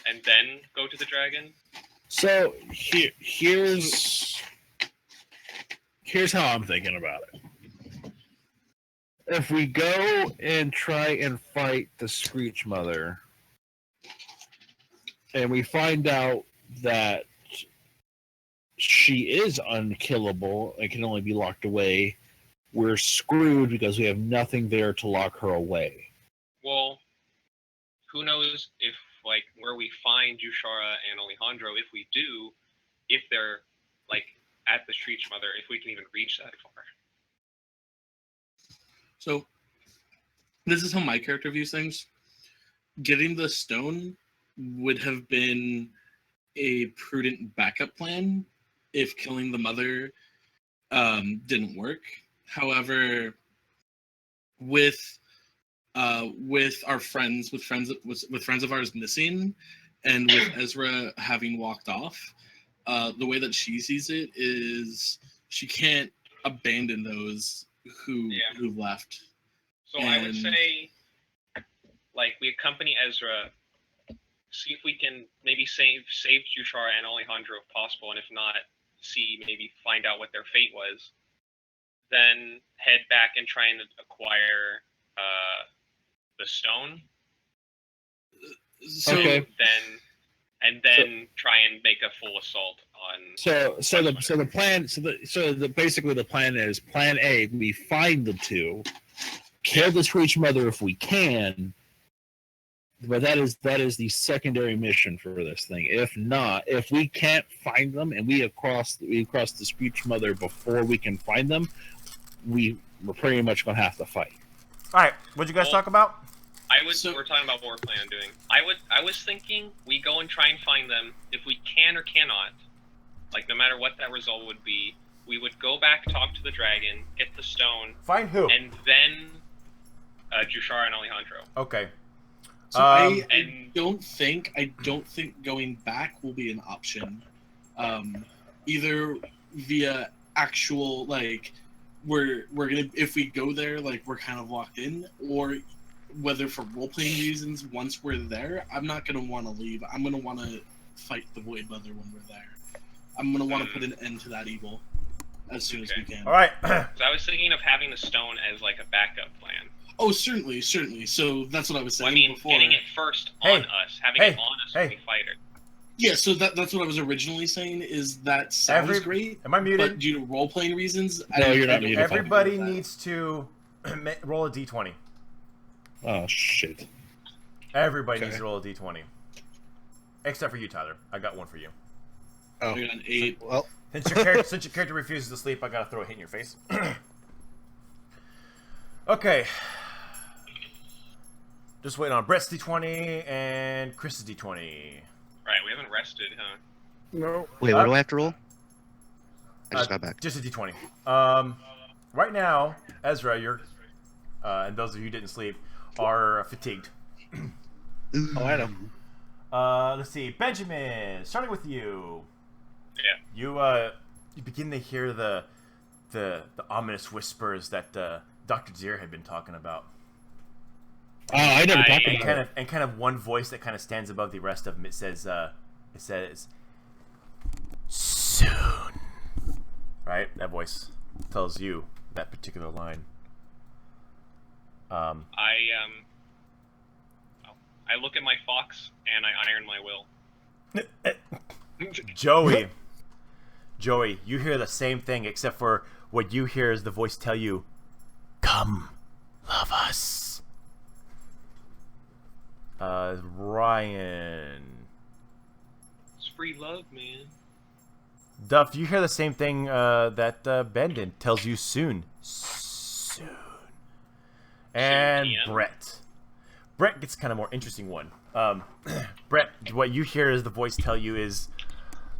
and then go to the dragon? So here's how I'm thinking about it. If we go and try and fight the Screech Mother, and we find out that she is unkillable and can only be locked away, we're screwed because we have nothing there to lock her away. Well, who knows if, like, where we find Jushara and Alejandro, if we do, if they're, like, at the Screech Mother, if we can even reach that far. So, this is how my character views things. Getting the stone would have been a prudent backup plan if killing the mother didn't work. However, with our friends, with friends of ours missing, and with Ezra having walked off, the way that she sees it is she can't abandon those who've left. So I would say, like, we accompany Ezra, see if we can maybe save Jushara and Alejandro if possible, and if not, maybe find out what their fate was. Then head back and try and acquire the stone. So, okay. Then try and make a full assault on. Basically the plan is plan A: we find the two, kill the Screech Mother if we can. But that is the secondary mission for this thing. If not, if we can't find them and we cross the Screech Mother before we can find them, we're pretty much gonna have to fight. All right, what'd you guys talk about? We're talking about what we're planning on doing. I was thinking we go and try and find them. If we can or cannot, like no matter what that result would be, we would go back, talk to the dragon, get the stone. Find who? And then Jushara and Alejandro. Okay. So I don't think going back will be an option. Either via actual, like, we're gonna, if we go there, like, we're kind of locked in, or whether for role-playing reasons, once we're there, I'm not gonna want to leave. I'm gonna want to fight the Void Mother when we're there. I'm gonna want to put an end to that evil as soon as we can. All right. So I was thinking of having the stone as like a backup plan. Oh, certainly. So that's what I was saying. I mean, before. getting it first on us, having it on us when we fight it. Yeah, so that's what I was originally saying. Is that sounds great? Am I muted? But due to role-playing reasons, no, you're not muted. Everybody needs to roll a d20. Oh shit! Everybody needs to roll a d20, except for you, Tyler. I got one for you. Oh, I got an 8. Well, since your character refuses to sleep, I gotta throw a hit in your face. Okay. Just waiting on Brett's d20 and Chris's d20. Right, we haven't rested, huh? No. Wait, what do I have to roll? I just got back. Just a d20. Right now, Ezra, you're, and those of you who didn't sleep, are fatigued. Oh, I know. Let's see, Benjamin. Starting with you. Yeah. You begin to hear the ominous whispers that Dr. Zier had been talking about. Oh, I never talked about it. And kind of one voice that kind of stands above the rest of them. It says, soon. Right? That voice tells you that particular line. I look at my fox and I iron my will. Joey, you hear the same thing, except for what you hear is the voice tell you, come, love us. Ryan. It's free love, man. Duff, you hear the same thing that Bendon tells you soon. Soon. And Brett gets kind of more interesting one. Brett, what you hear is the voice tell you is,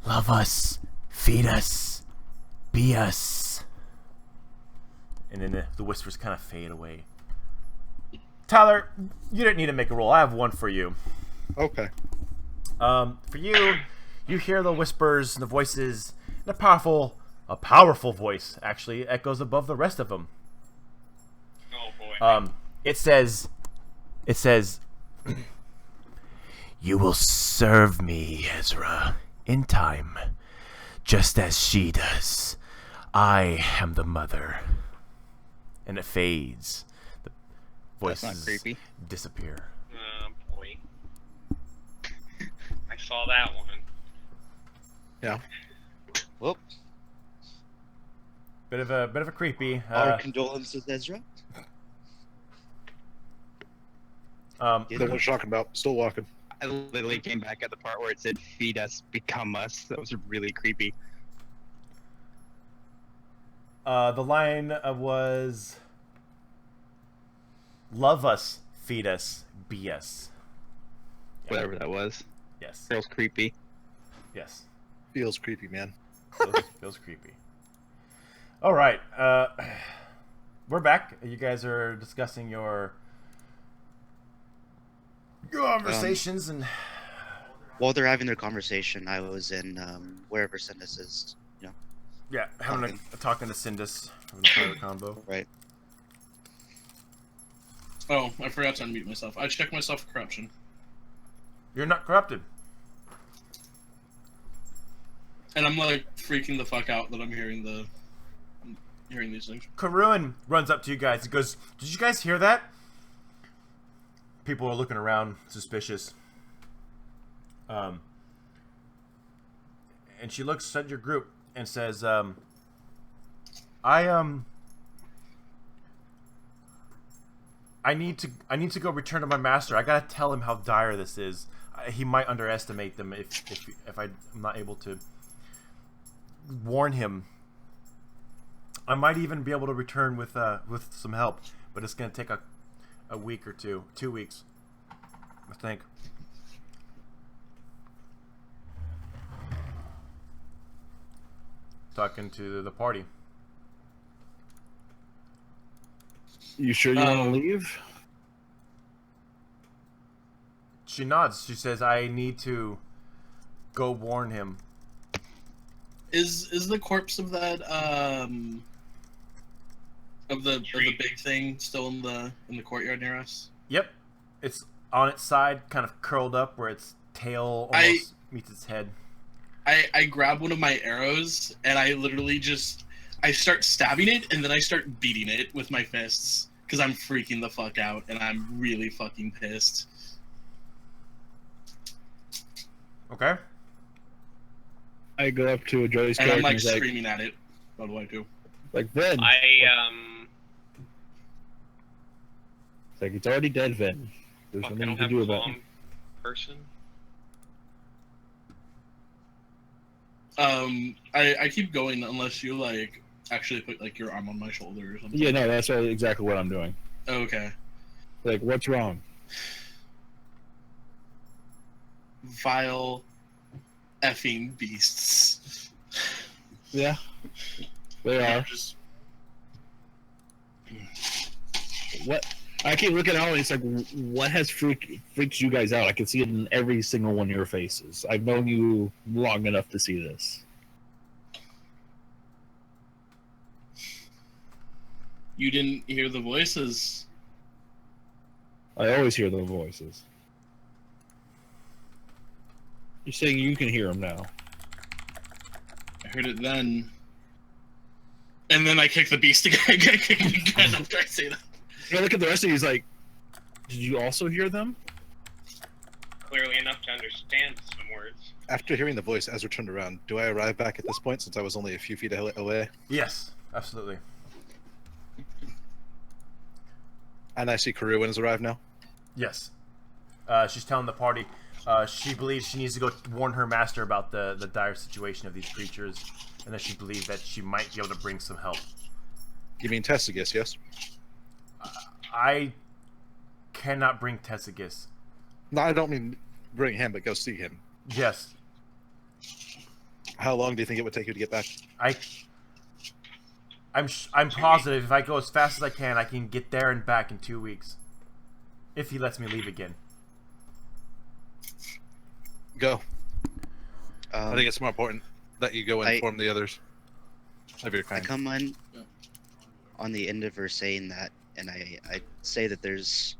love us, feed us, be us. And then the whispers kind of fade away. Tyler, you didn't need to make a roll. I have one for you. Okay. For you, you hear the whispers and the voices in a powerful A powerful voice actually echoes above the rest of them. Oh boy. It says, "You will serve me, Ezra, in time, just as she does. I am the mother." And it fades. The That's not voices creepy. disappear. Oh boy. I saw that one. Yeah. Well, Bit of a creepy. our condolences, Ezra. Know what you're talking about. Still walking. I literally came back at the part where it said "feed us, become us." That was really creepy. The line was, "Love us, feed us, be us." Yeah. Whatever that was. Yes. Feels creepy. Yes. Feels creepy, man. Feels creepy. All right. We're back. You guys are discussing your conversations and. While they're having their conversation, I was in wherever Sindus is. Yeah, having talking to Sindus, having a private combo. Right. Oh, I forgot to unmute myself. I checked myself for corruption. You're not corrupted. And I'm like freaking the fuck out that I'm hearing these things. Karuin runs up to you guys and goes, "Did you guys hear that?" People are looking around, suspicious. And she looks at your group and says, I need to go return to my master. I gotta tell him how dire this is. He might underestimate them if I'm not able to warn him. I might even be able to return with some help, but it's gonna take a week or 2 weeks, I think. Talking to the party. You sure you want to leave? She nods. She says, "I need to go warn him." Is the corpse of that of the big thing still in the courtyard near us? Yep. It's on its side, kind of curled up where its tail almost meets its head. I grab one of my arrows and I literally I start stabbing it and then I start beating it with my fists because I'm freaking the fuck out and I'm really fucking pissed. Okay. I go up to Joey's And character I'm like and he's screaming at it. What do I do? like, Vin. It's like, it's already dead, Vin. There's Fuck, I nothing don't you can have do a about it. calm person. I keep going unless you like actually put like your arm on my shoulder or something. Yeah, no, that's exactly what I'm doing. Okay. Like, what's wrong? Vile effing beasts. Yeah, they are. Just What? I keep looking out and it's like, what has freaked you guys out? I can see it in every single one of your faces. I've known you long enough to see this. You didn't hear the voices. I always hear the voices. You're saying you can hear them now. I heard it then. And then I kicked the beast again. I kicked it again after I say that. I look at the rest of you, he's like, did you also hear them? Clearly enough to understand some words. After hearing the voice, Ezra turned around. Do I arrive back at this point since I was only a few feet away? Yes, absolutely. And I see Karuin has arrived now. Yes. She's telling the party she believes she needs to go warn her master about the dire situation of these creatures, and that she believes that she might be able to bring some help. You mean Tessagus, yes? I cannot bring Tessagus. No, I don't mean bring him, but go see him. Yes. How long do you think it would take you to get back? I'm positive if I go as fast as I can get there and back in 2 weeks. If he lets me leave again. Go. I think it's more important that you go and inform the others. Of your I kind. come Yeah. on the end of her saying that, and I say that there's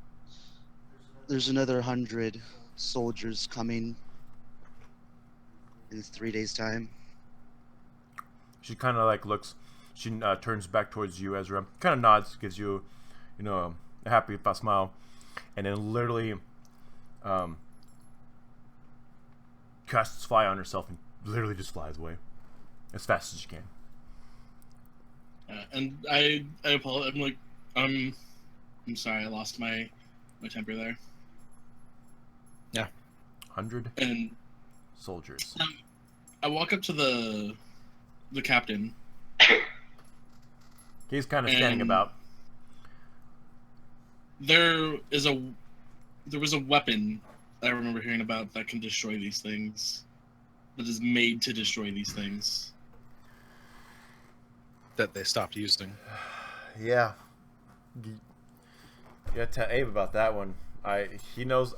another 100 soldiers coming in 3 days' time. She kind of like looks. She turns back towards you, Ezra. Kind of nods, gives you, a happy smile, and then literally casts fly on herself and literally just flies away as fast as she can. And I apologize. I'm like, I'm sorry, I lost my temper there. 100 And soldiers. I walk up to the captain. He's kind of standing And- about. There was a weapon I remember hearing about that can destroy these things. That is made to destroy these things. That they stopped using. Yeah. You gotta tell Abe about that one. He knows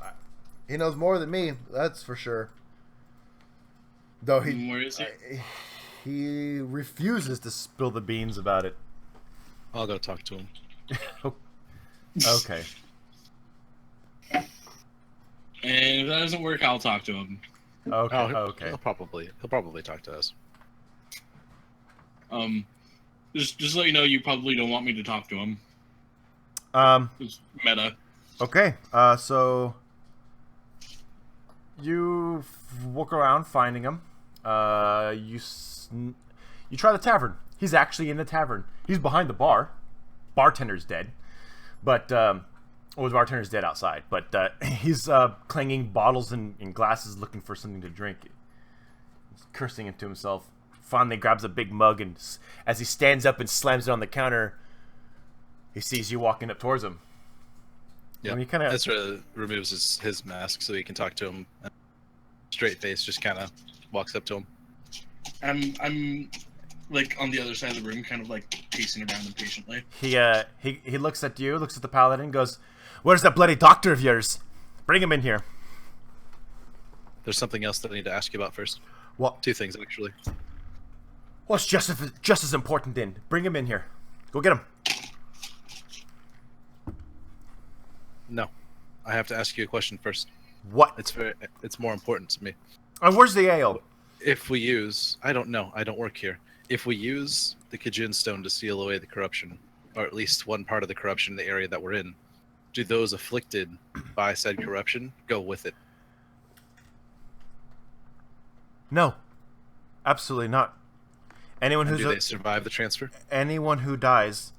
more than me, that's for sure. Though Where is he? he refuses to spill the beans about it. I'll go talk to him. Okay. And if that doesn't work, I'll talk to him. Okay. Oh, Okay. He'll probably talk to us. Just let you know, you probably don't want me to talk to him. It's meta. Okay. So you walk around finding him. You try the tavern. He's actually in the tavern. He's behind the bar. Bartender's dead. But the bartender's dead outside. But he's clanging bottles and glasses, looking for something to drink. He's cursing into himself. Finally grabs a big mug, and as he stands up and slams it on the counter, he sees you walking up towards him. Yeah. And he kind of Ezra removes his mask so he can talk to him. Straight face, just kind of walks up to him. I'm like on the other side of the room, kind of like pacing around impatiently. he looks at you, looks at the paladin, and goes, "Where's that bloody doctor of yours? Bring him in here." There's something else that I need to ask you about first. What? 2 things, actually. What's just as important then? Bring him in here. Go get him. No. I have to ask you a question first. What? It's more important to me. And where's the ale? If we use... I don't know. I don't work here. If we use the Kajin Stone to seal away the corruption, or at least one part of the corruption in the area that we're in, do those afflicted by said corruption go with it? No. Absolutely not. Anyone And who's do they survive the transfer? anyone who dies,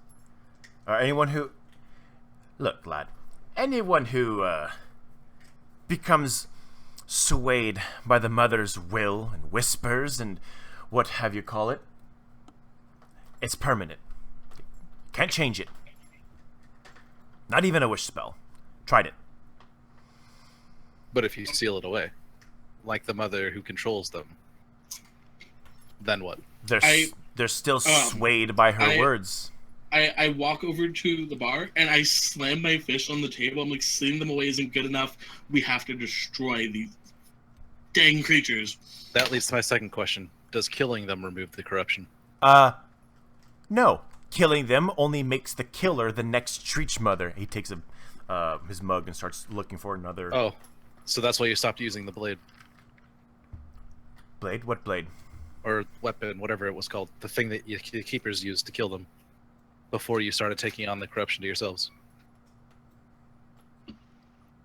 or anyone who... Look, lad. Anyone who becomes swayed by the mother's will and whispers and what have you call it, it's permanent. Can't change it. Not even a wish spell. Tried it. But if you seal it away, like the mother who controls them, then what? They're still swayed by her words. I walk over to the bar and I slam my fist on the table. I'm like, sealing them away isn't good enough. We have to destroy these dang creatures. That leads to my second question. Does killing them remove the corruption? No. Killing them only makes the killer the next Treach mother. He takes his mug and starts looking for another... Oh, so that's why you stopped using the blade. Blade? What blade? Or weapon, whatever it was called. The thing that the keepers used to kill them. Before you started taking on the corruption to yourselves.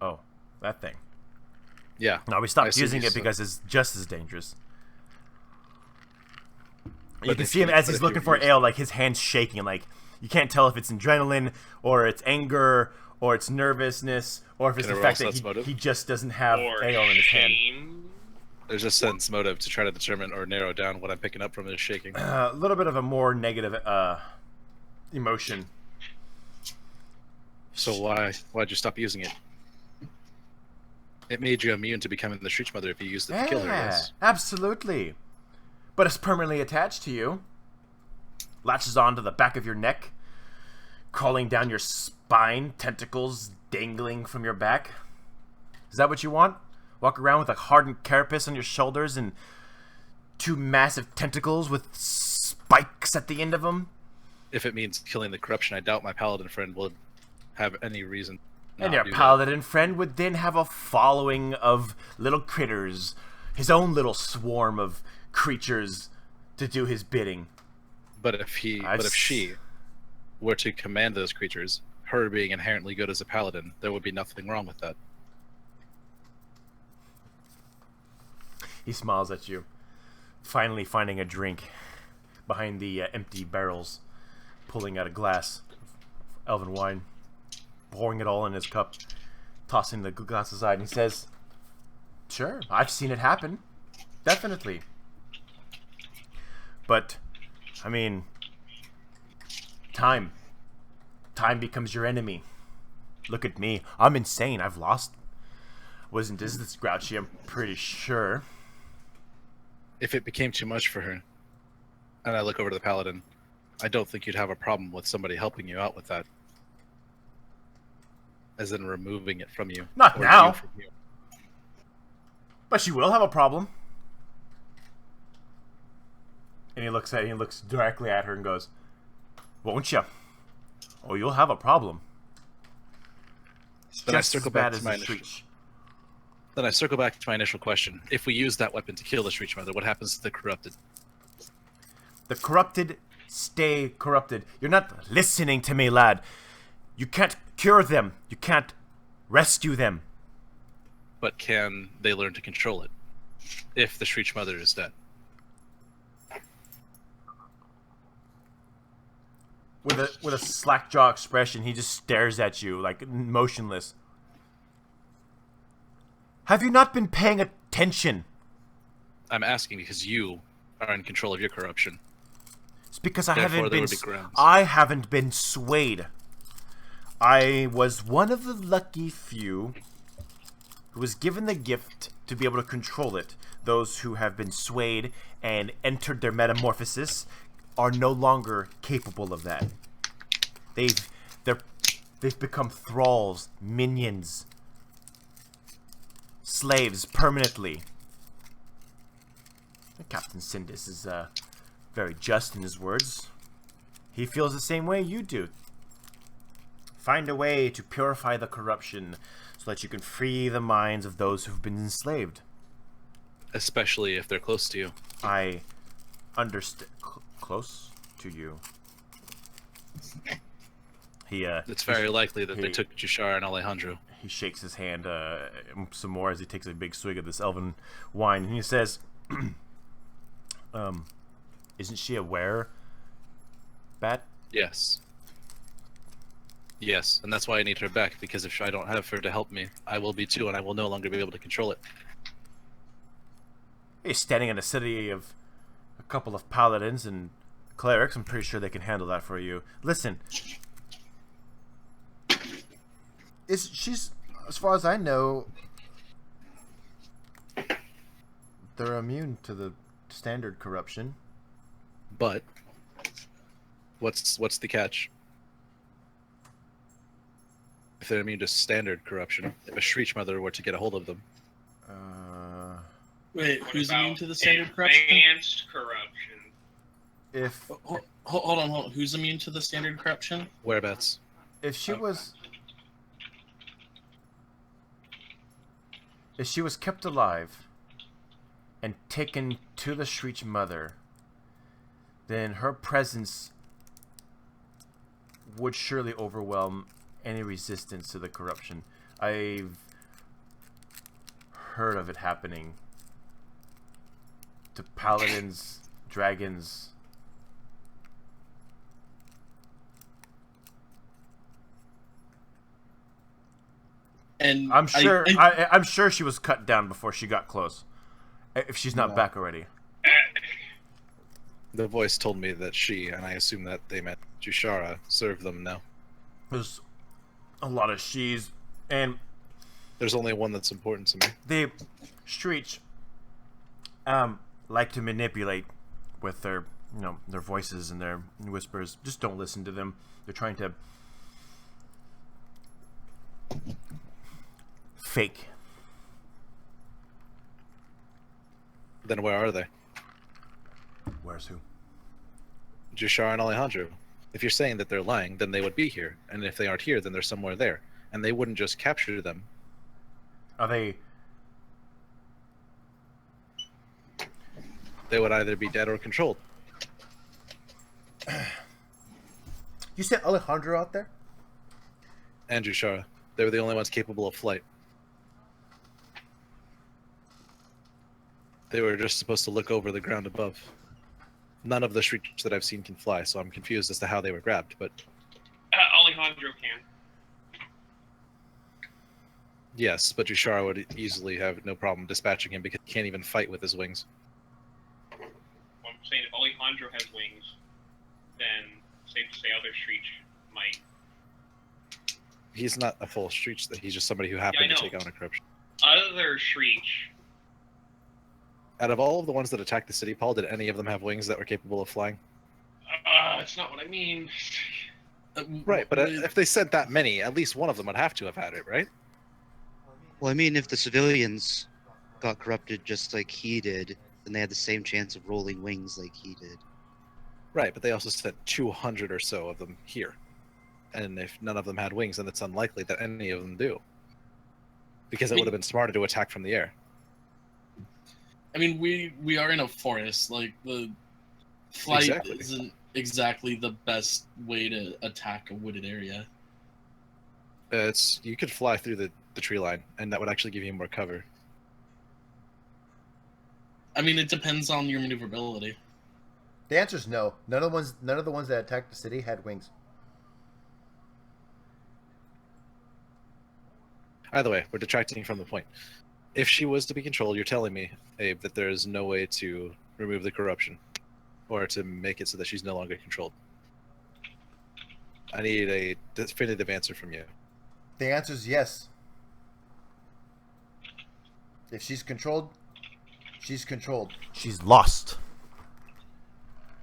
Oh, that thing. Yeah. No, we I stopped assume using you it because it's just as dangerous. You But can if see him you- as but he's if you looking for use- ale, like his hands shaking, like you can't tell if it's adrenaline or it's anger or it's nervousness or if it's Can the I fact roll that sense motive? he just doesn't have Or ale in his hand. shame. There's a sense motive to try to determine or narrow down what I'm picking up from his shaking. A little bit of a more negative emotion. So why'd you stop using it? It made you immune to becoming the Shreech Mother if you used it to kill her, yes. Absolutely. But it's permanently attached to you. Latches onto the back of your neck, crawling down your spine, tentacles dangling from your back. Is that what you want? Walk around with a hardened carapace on your shoulders and 2 massive tentacles with spikes spikes at the end of them. If it means killing the corruption, I doubt my paladin friend would have any reason. And not your do that. paladin friend would then have a following of little critters, his own little swarm of creatures to do his bidding. But if she were to command those creatures, her being inherently good as a paladin, there would be nothing wrong with that. He smiles at you, finally finding a drink behind the empty barrels, pulling out a glass of elven wine, pouring it all in his cup, tossing the glass aside, and he says, "Sure, I've seen it happen. Definitely. But, I mean, time becomes your enemy. Look at me. I'm insane. I've lost. Wasn't this grouchy, I'm pretty sure." If it became too much for her, and I look over to the paladin, I don't think you'd have a problem with somebody helping you out with that. As in removing it from you. Not or now. you from you. But she will have a problem. And he looks directly at her and goes, "Won't you? Oh, you'll have a problem." Then I Just circle as back bad to as my the initial. Shriek. Then I circle back to my initial question. If we use that weapon to kill the Shreech Mother, what happens to the corrupted? The corrupted stay corrupted. You're not listening to me, lad. You can't cure them. You can't rescue them. But can they learn to control it? If the Shreech Mother is dead. With a slack jaw expression, he just stares at you, like motionless. Have you not been paying attention? I'm asking because you are in control of your corruption. It's because I Therefore, there would be grounds. haven't been swayed. I was one of the lucky few who was given the gift to be able to control it. Those who have been swayed and entered their metamorphosis are no longer capable of that. They've become thralls, minions, slaves permanently. Captain Sindis is very just in his words. He feels the same way you do. Find a way to purify the corruption so that you can free the minds of those who've been enslaved. Especially if they're close to you. I understand. Close to you. It's very likely that they took Jushar and Alejandro. He shakes his hand some more as he takes a big swig of this elven wine, and he says, "Isn't she aware, Bat?" Yes. Yes, and that's why I need her back, because if I don't have her to help me, I will be too, and I will no longer be able to control it. He's standing in a city of a couple of paladins and clerics. I'm pretty sure they can handle that for you. Listen, she's, as far as I know, they're immune to the standard corruption. But what's the catch? If they're immune to standard corruption, if a Shreech Mother were to get a hold of them, Wait, What who's about immune to the standard corruption? advanced corruption? If Hold on. Who's immune to the standard corruption? whereabouts? she was kept alive and taken to the Shreech Mother, then her presence would surely overwhelm any resistance to the corruption. I've heard of it happening to paladins, dragons. And I'm sure she was cut down before she got close. If she's not back already. The voice told me that she, and I assume that they meant Jushara, served them now. There's a lot of she's, and There's only one that's important to me. the Shreech like to manipulate with their, their voices and their whispers. Just don't listen to them. They're trying to fake. Then where are they? Where's who? Jushar and Alejandro. If you're saying that they're lying, then they would be here, and if they aren't here, then they're somewhere there, and they wouldn't just capture them. Are they? They would either be dead or controlled. You sent Alejandro out there? And Jushara. They were the only ones capable of flight. They were just supposed to look over the ground above. None of the shrieks that I've seen can fly, so I'm confused as to how they were grabbed, but... Alejandro can. Yes, but Jushara would easily have no problem dispatching him because he can't even fight with his wings. Well, I'm saying if Alejandro has wings, then safe to say other Shreech might. He's not a full Shreech, he's just somebody who happened to take on a corruption. Other Shreech. Out of all of the ones that attacked the city, Paul, did any of them have wings that were capable of flying? That's not what I mean. Right, but if they sent that many, at least one of them would have to have had it, right? Well, I mean, if the civilians got corrupted just like he did, then they had the same chance of rolling wings like he did. Right, but they also sent 200 or so of them here. And if none of them had wings, then it's unlikely that any of them do. Because it would have been smarter to attack from the air. I mean, we are in a forest. Like, the flight isn't exactly the best way to attack a wooded area. You could fly through the tree line, and that would actually give you more cover. I mean, it depends on your maneuverability. The answer is no. None of the ones that attacked the city had wings. Either way, we're detracting from the point. If she was to be controlled, you're telling me, Abe, that there is no way to remove the corruption or to make it so that she's no longer controlled. I need a definitive answer from you. The answer is yes. If she's controlled, she's controlled. She's lost.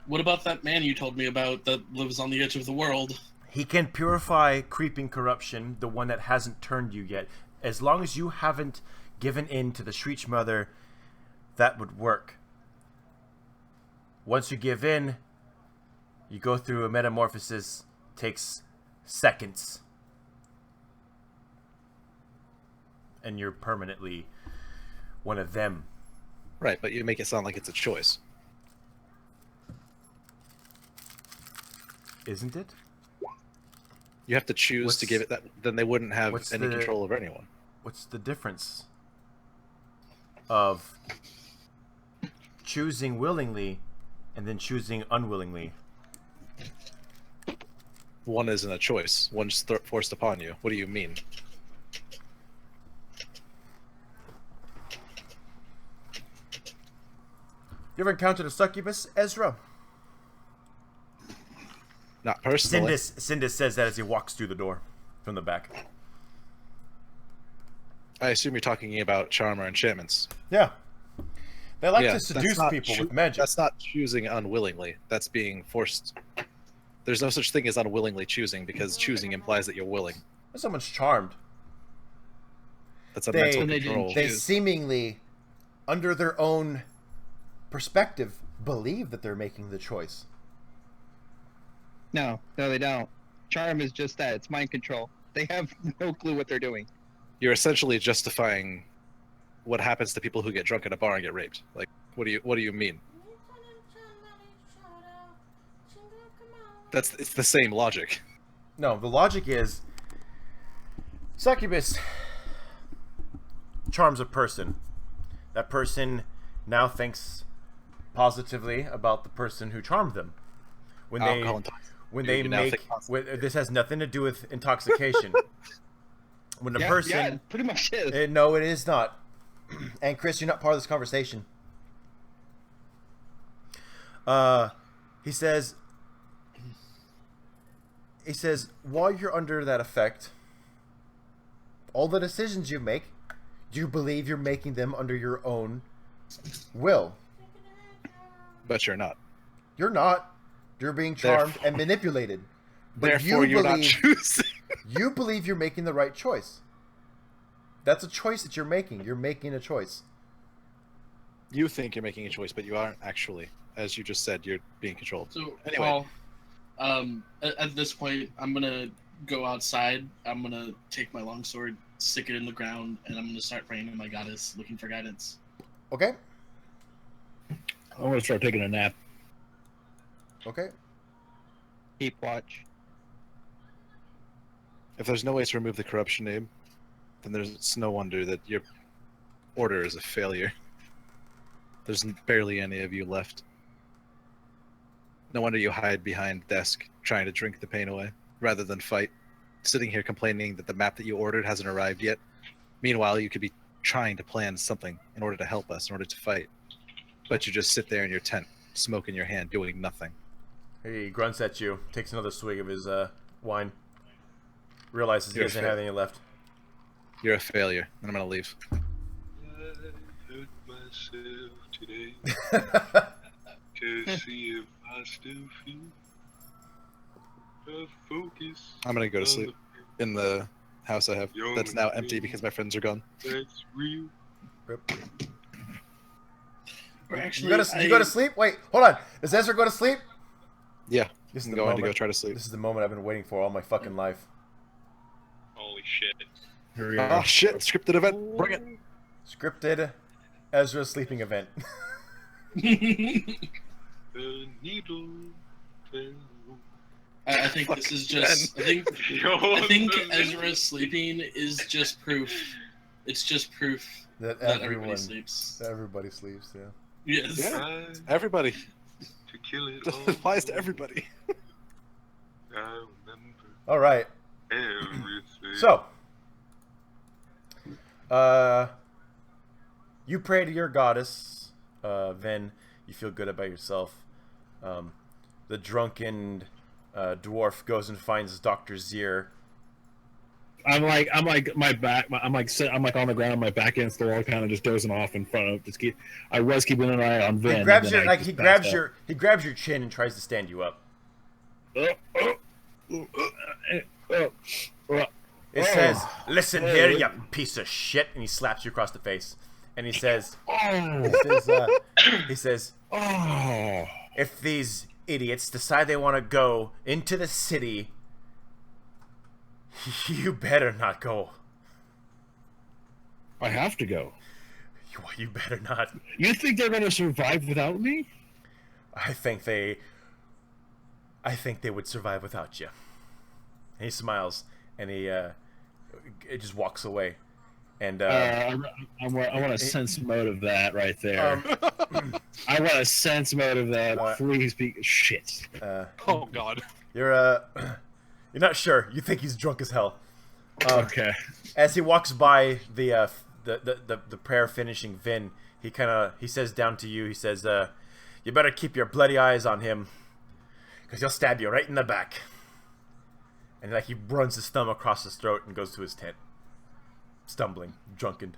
What about that man you told me about that lives on the edge of the world? He can purify creeping corruption, the one that hasn't turned you yet. As long as you haven't given in to the Shreech Mother, that would work. Once you give in, you go through a metamorphosis, takes seconds. And you're permanently one of them. Right, but you make it sound like it's a choice. Isn't it? You have to choose to give it that, then they wouldn't have any control over anyone. What's the difference of choosing willingly and then choosing unwillingly? One isn't a choice. One's forced upon you. What do you mean? You ever encountered a succubus, Ezra? Not personally. Sindis says that as he walks through the door from the back. I assume you're talking about charm or enchantments. Yeah. They like Yeah, to seduce people with magic. That's not choosing unwillingly. That's being forced. There's no such thing as unwillingly choosing, because choosing implies that you're willing. Someone's charmed. That's a mental control. They seemingly, under their own perspective, believe that they're making the choice. No, they don't. Charm is just that. It's mind control. They have no clue what they're doing. You're essentially justifying what happens to people who get drunk at a bar and get raped. Like, what do you mean? It's the same logic. No, the logic is succubus charms a person. That person now thinks positively about the person who charmed them. This has nothing to do with intoxication. When the person, yeah, it pretty much is. No, it is not. And Chris, you're not part of this conversation. He says, while you're under that effect, all the decisions you make, you believe you're making them under your own will. But you're not. You're not. You're being charmed and manipulated. But Therefore, you're not choosing. You believe you're making the right choice. That's a choice that you're making. You're making a choice. You think you're making a choice, but you aren't actually. As you just said, you're being controlled. So, Anyway. Paul, at this point, I'm gonna go outside. I'm gonna take my longsword, stick it in the ground, and I'm gonna start praying to my goddess, looking for guidance. Okay. I'm gonna start taking a nap. Okay. Keep watch. If there's no way to remove the corruption name, then it's no wonder that your order is a failure. There's barely any of you left. No wonder you hide behind desk, trying to drink the pain away, rather than fight. Sitting here complaining that the map that you ordered hasn't arrived yet. Meanwhile, you could be trying to plan something in order to help us, in order to fight. But you just sit there in your tent, smoke in your hand, doing nothing. He grunts at you, takes another swig of his wine, realizes he You're doesn't fit. have any left. You're a failure, and I'm gonna leave. I hurt myself today to see if I still feel the focus. I'm gonna go to sleep in the house I have. That's now empty because my friends are gone. That's real. Or actually, You go to sleep? Wait, hold on. Does Ezra go to sleep? Yeah, This is I'm the going to moment. go try to sleep. This is the moment I've been waiting for all my fucking life. Holy shit. Here we Oh are. shit! Scripted event. Bring it. Scripted Ezra sleeping event. The needle fell. I think this is just. I think Ezra sleeping is just proof. It's just proof that that everybody everyone, sleeps. everybody sleeps. Yeah. Yes. Yeah. Tried Everybody. to kill it It all. applies to everybody. I remember All right. everything. So, you pray to your goddess. Then you feel good about yourself. The drunken dwarf goes and finds Dr. Zier. I'm like my back. I'm like on the ground, my back against the wall, kind of just dozing off in front of. I was keeping an eye on Vin. He grabs and then your I just passed out. he grabs your chin and tries to stand you up. It says, "Listen here, you piece of shit," and he slaps you across the face. And he says, he says, Oh. if these idiots decide they want to go into the city, you better not go. I have to go. You better not. You think they're gonna survive without me? I think they would survive without you. And he smiles, and he just walks away. And I want a sense mode of that right there. I want a sense mode of that. Please be shit. Oh god. You're not sure. You think he's drunk as hell. Okay. As he walks by the prayer finishing Vin, he says down to you. He says, "You better keep your bloody eyes on him, because he'll stab you right in the back." And like he runs his thumb across his throat and goes to his tent, stumbling, drunken.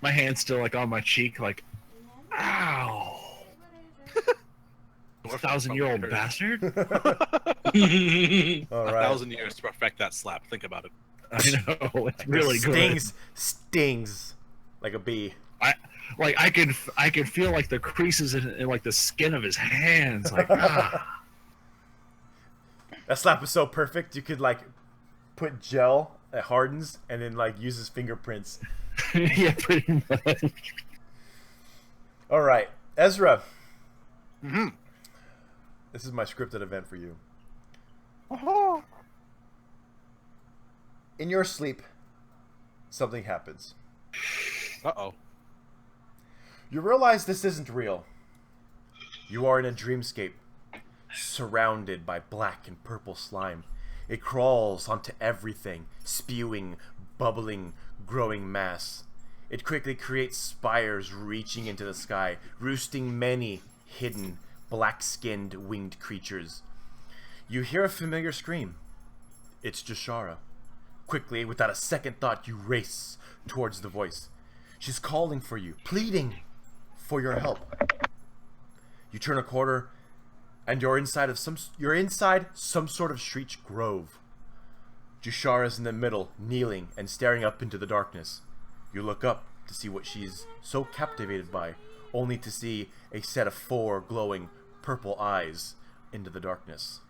My hand's still like on my cheek, like, ow. 1,000-year-old bastard. All right. 1,000 years to perfect that slap. Think about it. I know, it's really good. Stings like a bee. I could feel like the creases in like the skin of his hands. Like, ah. That slap is so perfect. You could like put gel that hardens and then like use his fingerprints. Yeah, pretty much. All right, Ezra. Mm-hmm. This is my scripted event for you. In your sleep, something happens. Uh-oh. You realize this isn't real. You are in a dreamscape, surrounded by black and purple slime. It crawls onto everything, spewing, bubbling, growing mass. It quickly creates spires reaching into the sky, roosting many hidden, black-skinned, winged creatures. You hear a familiar scream. It's Jashara. Quickly, without a second thought, you race towards the voice. She's calling for you, pleading for your help. You turn a corner, and you're inside some sort of street grove. Jashara's in the middle, kneeling and staring up into the darkness. You look up, to see what she's so captivated by, only to see a set of 4 glowing purple eyes into the darkness.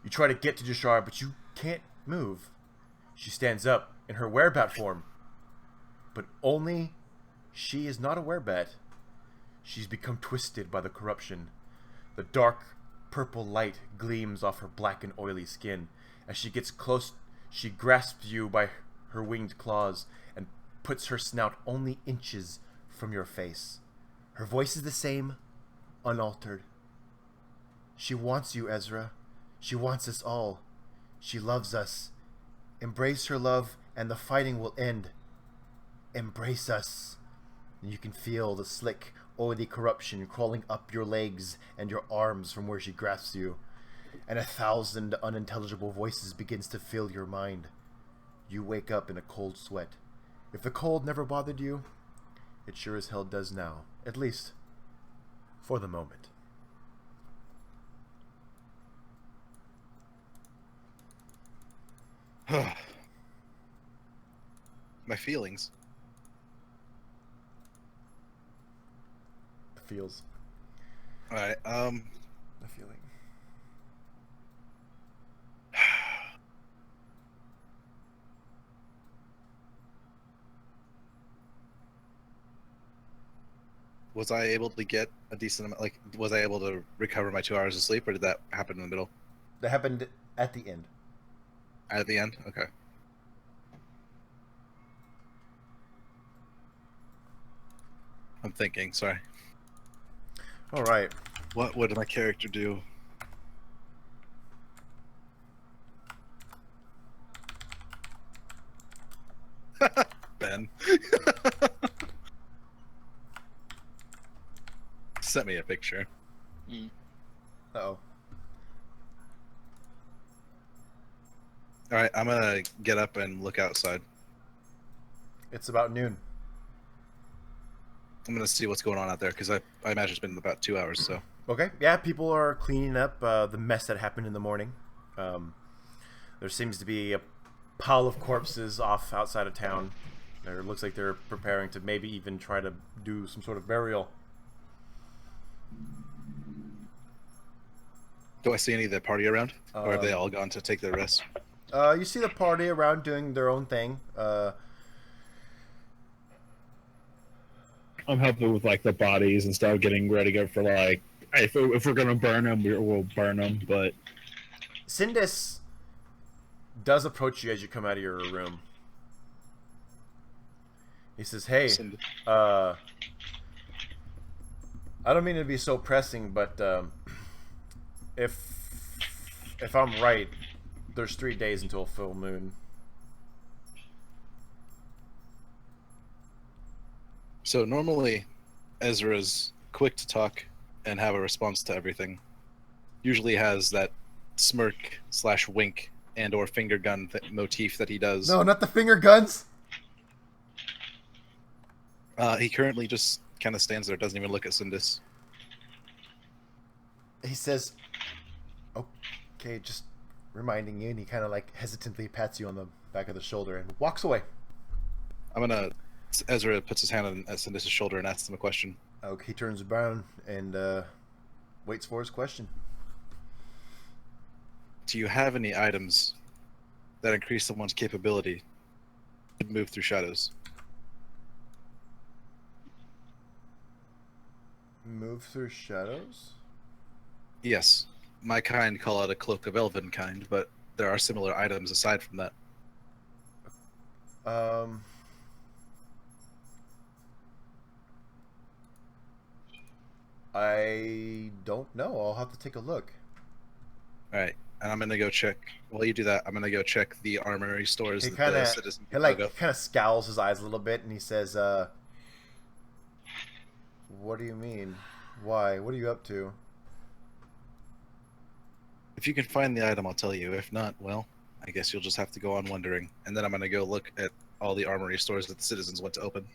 You try to get to Jashar, but you can't move. She stands up in her werebat form, but only she is not a werebat. She's become twisted by the corruption. The dark purple light gleams off her black and oily skin. As she gets close, she grasps you by her winged claws and puts her snout only inches from your face. Her voice is the same, unaltered. She wants you, Ezra. She wants us all. She loves us. Embrace her love, and the fighting will end. Embrace us. And you can feel the slick, oily corruption crawling up your legs and your arms from where she grasps you. And 1,000 unintelligible voices begins to fill your mind. You wake up in a cold sweat. If the cold never bothered you, it sure as hell does now. At least, for the moment. My feelings. Feels. Alright, The feeling. was I able to get a decent amount, like, was I able to recover my 2 hours of sleep, or did that happen in the middle? That happened at the end. At the end? Okay. I'm thinking, sorry. Alright. What would my character do? Ben. Sent me a picture. Uh-oh. Alright, I'm gonna get up and look outside. It's about noon. I'm gonna see what's going on out there, because I imagine it's been about 2 hours, so. Okay. Yeah, people are cleaning up the mess that happened in the morning. There seems to be a pile of corpses off outside of town. It looks like they're preparing to maybe even try to do some sort of burial. Do I see any of the party around? Or have they all gone to take their rest? You see the party around doing their own thing. I'm helping with like the bodies and stuff, getting ready to go for like if we're gonna burn them, we'll burn them. But Sindis does approach you as you come out of your room. He says, "Hey, I don't mean to be so pressing, but if I'm right, there's 3 days until full moon." So normally, Ezra's quick to talk and have a response to everything. Usually has that smirk / wink and or finger gun motif that he does. No, not the finger guns. He currently just kind of stands there, doesn't even look at Sindis. He says, "Okay, just reminding you," and he kind of like hesitantly pats you on the back of the shoulder and walks away. Ezra puts his hand on Sindis' shoulder and asks him a question. Okay, he turns around and waits for his question. Do you have any items that increase someone's capability to move through shadows? Move through shadows? Yes. My kind call it a cloak of elven kind, but there are similar items aside from that. I don't know. I'll have to take a look. Alright, and I'm gonna go check. While you do that, I'm gonna go check the armory stores. He that kind the of citizen he like kind of scowls his eyes a little bit, and he says, "What do you mean? Why? What are you up to?" If you can find the item, I'll tell you. If not, well, I guess you'll just have to go on wondering. And then I'm gonna go look at all the armory stores that the citizens went to open.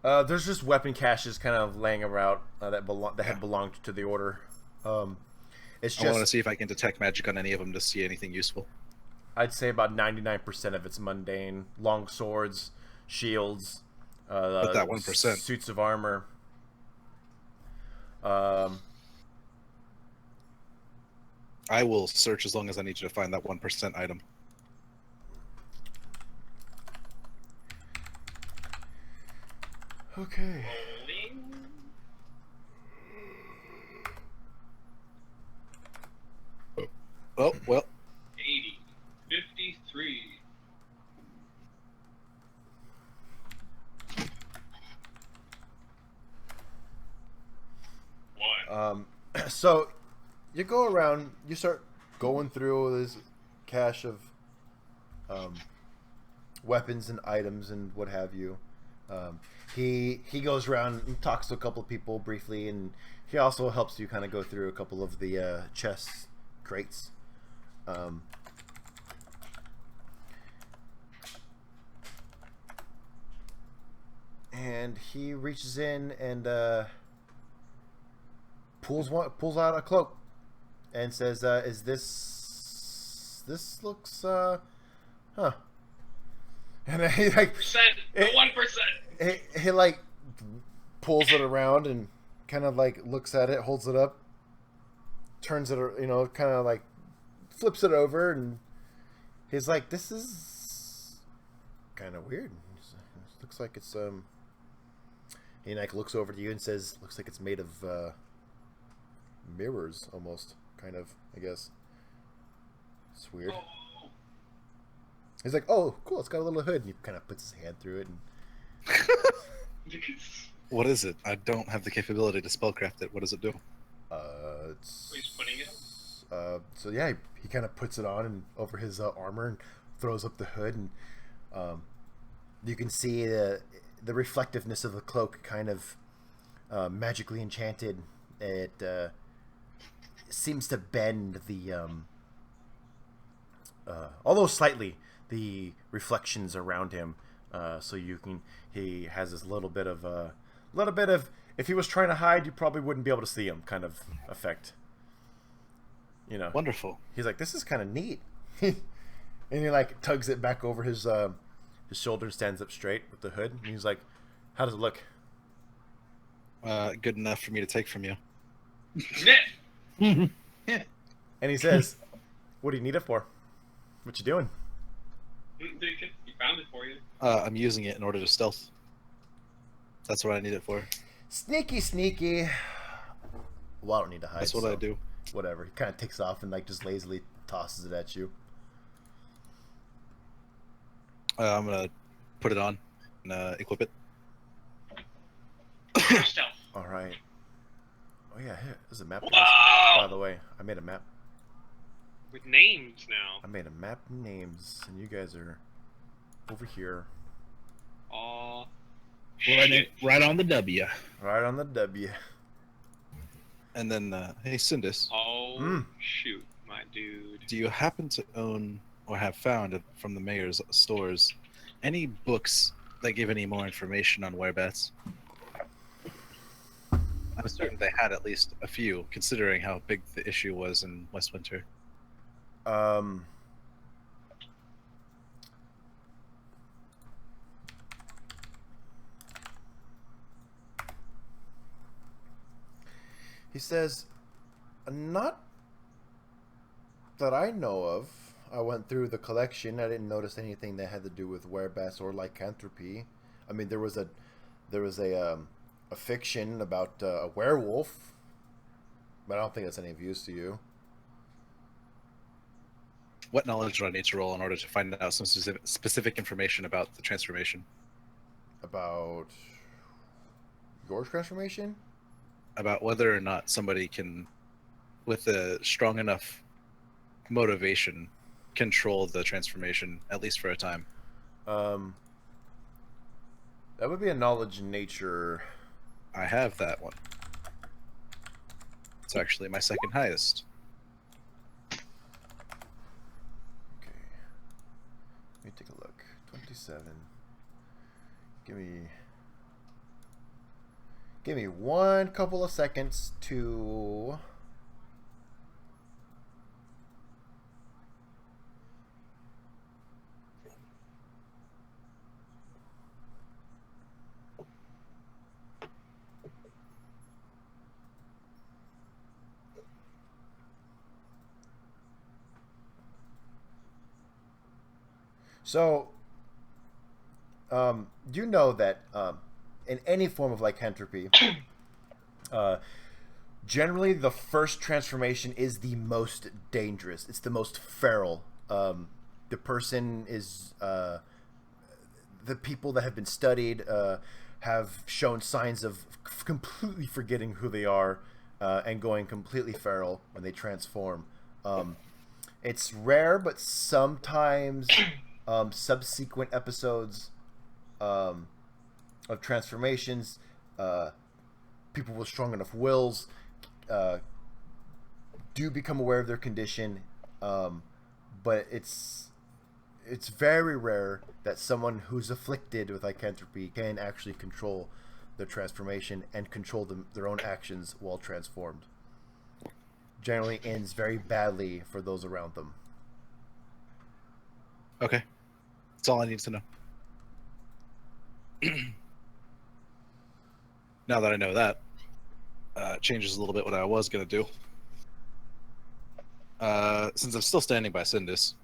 There's just weapon caches kind of laying around that had belonged to the order. It's I want to just see if I can detect magic on any of them to see anything useful. I'd say about 99% of it's mundane. Long swords, shields, But that 1%. suits of armor. I will search as long as I need you to find that 1% item. Okay. Rolling. Oh, well, 80. 53. One. So you go around, you start going through this cache of weapons and items and what have you. He goes around and talks to a couple of people briefly, and he also helps you kind of go through a couple of the chest crates. And he reaches in and pulls out a cloak and says, "Is this looks huh?" And he like Percent. The 1%. he like pulls it around and kind of like looks at it, holds it up, turns it, kind of like flips it over, and he's like, "This is kind of weird. It looks like it's He like looks over to you and says, "Looks like it's made of mirrors, almost, kind of. I guess it's weird." Oh. He's like, "Oh, cool! It's got a little hood," and he kind of puts his hand through it. And what is it? I don't have the capability to spellcraft it. What does it do? It's He's putting it. So yeah, he kind of puts it on and over his armor and throws up the hood, and you can see the reflectiveness of the cloak kind of magically enchanted. It seems to bend the although slightly, the reflections around him, so he has this little bit of if he was trying to hide, you probably wouldn't be able to see him kind of effect. Wonderful. He's like, "This is kind of neat," and he like tugs it back over his shoulder and stands up straight with the hood. And he's like, "How does it look?" Good enough for me to take from you. And he says, "What do you need it for? What you doing?" He found it for you. I'm using it in order to stealth. That's what I need it for. Sneaky. Well, I don't need to hide. That's what I do. Whatever. He kind of takes off and like just lazily tosses it at you. I'm gonna put it on and equip it. Stealth. All right. Oh yeah, here, there's a map. Wow. By the way, I made a map. With names now. I made a map and names, and you guys are over here. Aw. Right on the W. Right on the W. And then, hey, Sindus, Oh, shoot, my dude. do you happen to own or have found from the mayor's stores any books that give any more information on werebats? I'm certain they had at least a few, considering how big the issue was in Westwinter. He says, "Not that I know of. I went through the collection. I didn't notice anything that had to do with werebats or lycanthropy. I mean, there was a fiction about a werewolf, but I don't think that's any of use to you." What knowledge do I need to roll in order to find out some specific information about the transformation? About your transformation? About whether or not somebody can, with a strong enough motivation, control the transformation, at least for a time. That would be a knowledge in nature. I have that one. It's actually my second highest. Okay. Let me take a look. 27. Give me one couple of seconds to So, you know that in any form of lycanthropy, uh, generally the first transformation is the most dangerous. It's the most feral. The person is the people that have been studied have shown signs of completely forgetting who they are and going completely feral when they transform. It's rare, but sometimes subsequent episodes of transformations, people with strong enough wills do become aware of their condition, but it's very rare that someone who's afflicted with lycanthropy can actually control their transformation and control their own actions while transformed. Generally ends very badly for those around them. Okay. That's all I need to know. Now that I know that, it changes a little bit what I was going to do. Since I'm still standing by Sindus,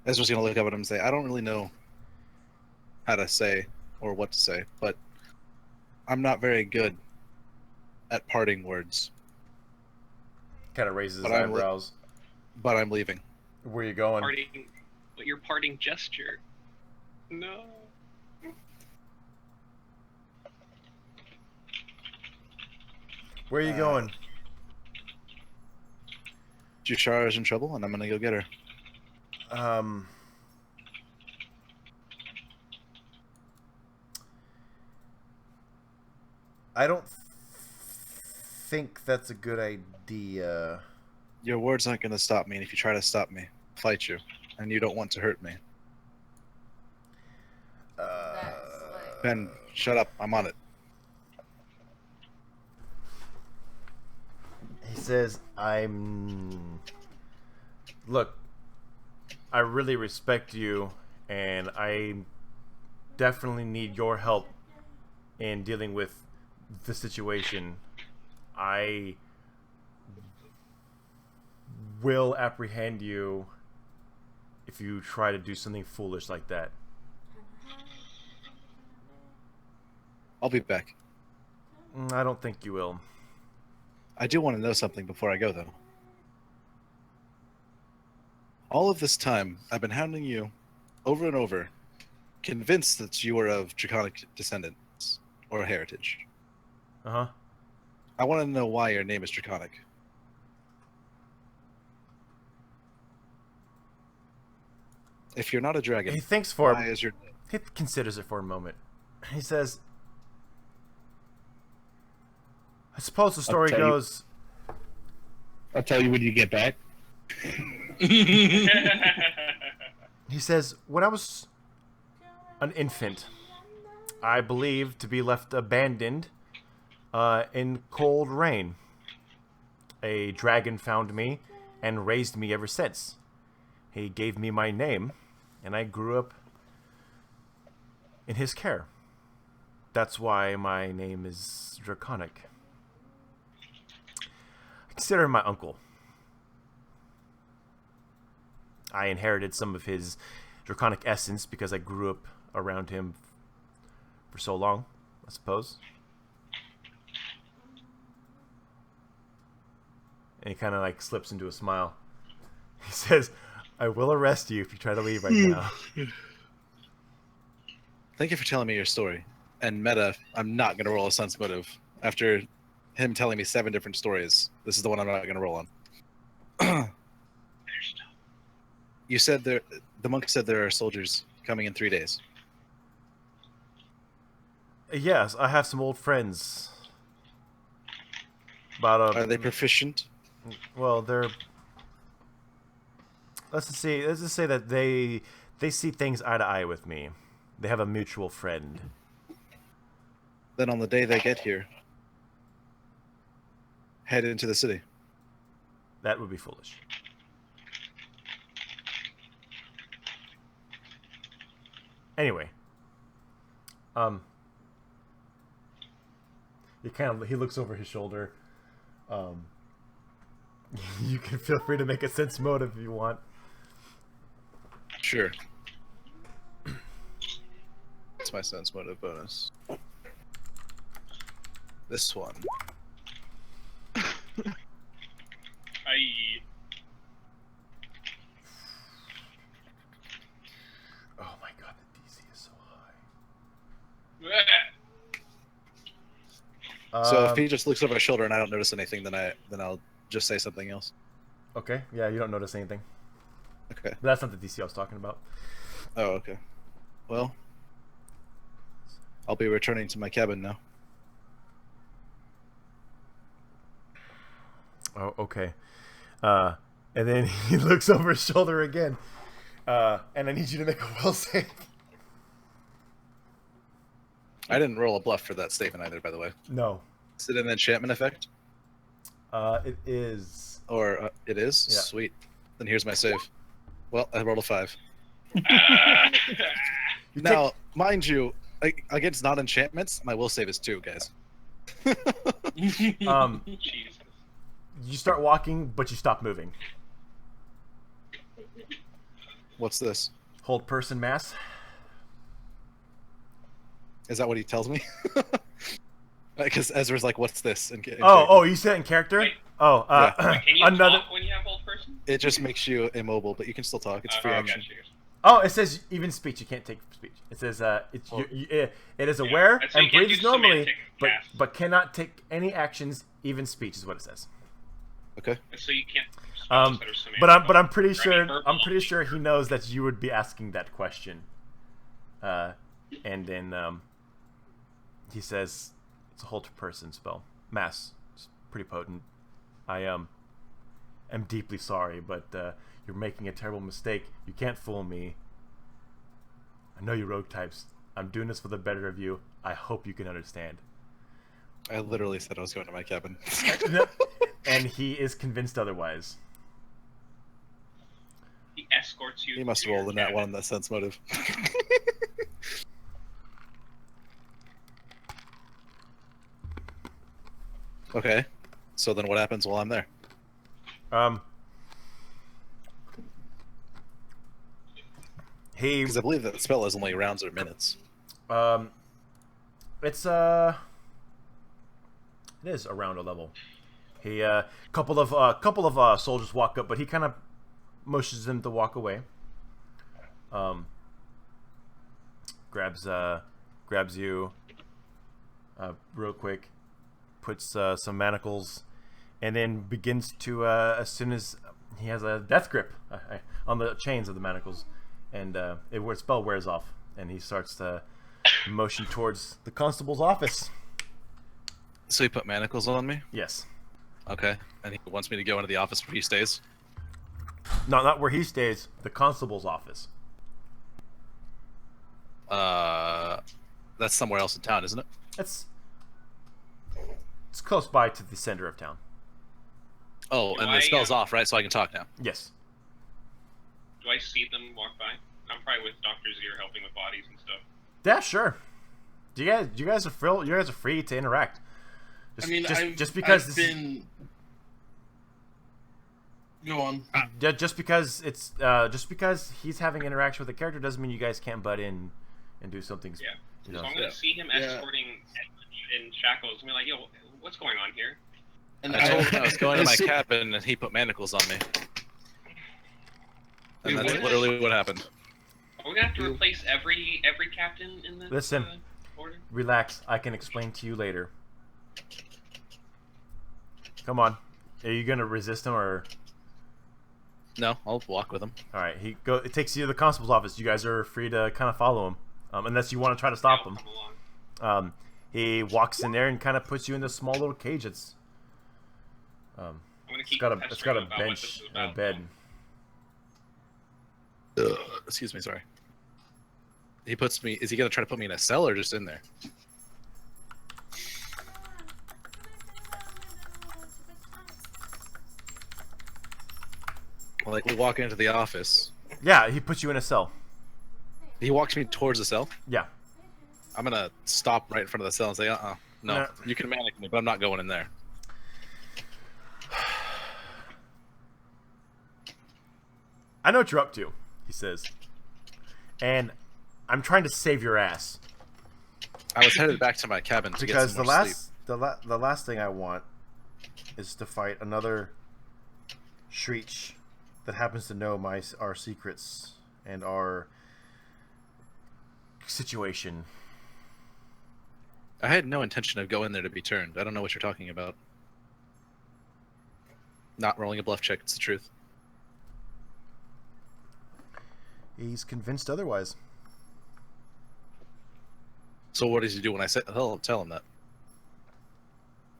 Ezra's going to look up at him and say, I don't really know how to say or what to say, but I'm not very good at parting words. Kind of raises his But eyebrows. But I'm leaving. Where are you going? But your parting gesture. No. Where are you going? Jushara's in trouble, and I'm gonna go get her. I don't think that's a good idea. Your words aren't gonna stop me, and if you try to stop me, I'll fight you, and you don't want to hurt me. Ben, shut up. I'm on it. He says, Look, I really respect you, and I definitely need your help in dealing with the situation. I will apprehend you if you try to do something foolish like that. I'll be back. I don't think you will. I do want to know something before I go, though. All of this time, I've been hounding you over and over, convinced that you are of draconic descendants or heritage. Uh-huh. I want to know why your name is draconic. If you're not a dragon, He thinks for why is your... He considers it for a moment. He says, I suppose the story goes... I'll tell you when you get back. He says, when I was an infant, I believed to be left abandoned in cold rain. A dragon found me and raised me ever since. He gave me my name, and I grew up in his care. That's why my name is Draconic. I consider him my uncle. I inherited some of his draconic essence because I grew up around him for so long, I suppose. And he kind of like slips into a smile. He says, I will arrest you if you try to leave right now. Thank you for telling me your story. And meta, I'm not going to roll a sense motive. After him telling me 7 different stories, this is the one I'm not going to roll on. You said the monk said there are soldiers coming in 3 days. Yes, I have some old friends. Are they proficient? Well, they're... Let's just say that they see things eye to eye with me. They have a mutual friend. Then on the day they get here, head into the city. That would be foolish. Anyway, he looks over his shoulder, You can feel free to make a sense motive if you want. Sure. That's my sense motive bonus. This one. Oh my god, the DC is so high. So if he just looks over my shoulder and I don't notice anything, then I'll just say something else. Okay, yeah, you don't notice anything. Okay. But that's not the DC I was talking about. Oh, okay. Well, I'll be returning to my cabin now. Oh, okay. And then he looks over his shoulder again. And I need you to make a will save. I didn't roll a bluff for that statement either, by the way. No. Is it an enchantment effect? It is. Or it is? Yeah. Sweet. Then here's my save. Well, I rolled a 5. Now, mind you, against non-enchantments, my will save is 2, guys. Jesus. You start walking, but you stop moving. What's this? Hold person mass. Is that what he tells me? Because Ezra's like, "What's this?" Oh, you said it in character? Wait. Oh, Yeah. Can you another. talk when you have hold person? It just makes you immobile, but you can still talk. It's free action. Gotcha. Oh, it says even speech. You can't take speech. It says it is aware So you and can't breathes do normally, semantic but cast. cannot take any actions. Even speech is what it says. Okay. So you can't. But I'm pretty sure he knows that you would be asking that question. And then he says it's a hold person spell. Mass. It's pretty potent. I am deeply sorry, but you're making a terrible mistake. You can't fool me. I know you rogue types. I'm doing this for the better of you. I hope you can understand. I literally said I was going to my cabin. And he is convinced otherwise. He escorts you. He must to have your rolled in that cabin. one in that sense motive. Okay. So then what happens while I'm there? He Because I believe that spell is only rounds or minutes. it's it is around a level. He couple of soldiers walk up, but he kind of motions them to walk away. Grabs you real quick, puts some manacles, and then begins to as soon as he has a death grip on the chains of the manacles, and spell wears off, and he starts to motion towards the constable's office. So he put manacles on me? Yes. Okay. And he wants me to go into the office where he stays? Not where he stays. The constable's office. That's somewhere else in town, isn't it? It's close by to the center of town. Oh, and the spell's off, right? So I can talk now. Yes. Do I see them walk by? I'm probably with Dr. Zier helping with bodies and stuff. Yeah, sure. You guys are free to interact. Just because I've been. Go on. just because he's having interaction with a character doesn't mean you guys can't butt in and do something. Yeah. You know. So I'm gonna see him escorting in shackles and be like, "Yo, what's going on here?" And I told him I was going to my I see- cabin, and he put manacles on me. And Wait, that's what? literally what happened. Are we gonna have to replace every captain in this Listen. order? Relax. I can explain to you later. Come on. Are you gonna resist him or? No, I'll walk with him. All right. It takes you to the constable's office. You guys are free to kind of follow him, unless you want to try to stop him. Come along. He walks in there and kind of puts you in this small little cage. It's I'm gonna keep it's got a pestering about what this bench is and a about. bed. Excuse me, sorry. He puts me. Is he gonna try to put me in a cell or just in there? Like we walk into the office. Yeah, he puts you in a cell. He walks me towards the cell. Yeah. I'm gonna stop right in front of the cell and say, no, No. you can manic me, but I'm not going in there. I know what you're up to, he says. And I'm trying to save your ass. I was headed back to my cabin to Because get some more sleep. the last thing I want is to fight another Shreech that happens to know our secrets and our situation. I had no intention of going there to be turned. I don't know what you're talking about. Not rolling a bluff check, it's the truth. He's convinced otherwise. So what does he do when I say, tell him that?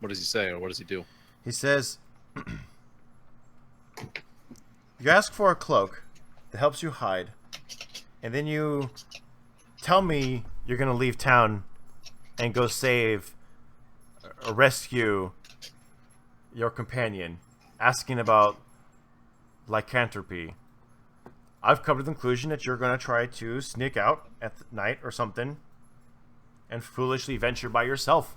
What does he say, or what does he do? He says, you ask for a cloak that helps you hide, and then you tell me you're going to leave town and go save or rescue your companion, asking about lycanthropy. I've come to the conclusion that you're going to try to sneak out at night or something and foolishly venture by yourself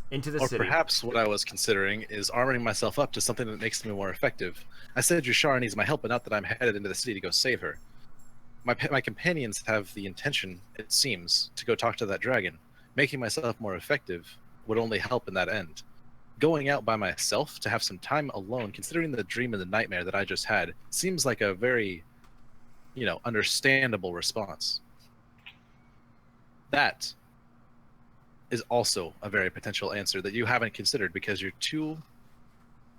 into the Or city. perhaps what I was considering is arming myself up to something that makes me more effective. I said Yushara needs my help, but not that I'm headed into the city to go save her. My companions have the intention, it seems, to go talk to that dragon. Making myself more effective would only help in that end. Going out by myself to have some time alone, considering the dream and the nightmare that I just had, seems like a very, understandable response. That is also a very potential answer that you haven't considered because you're too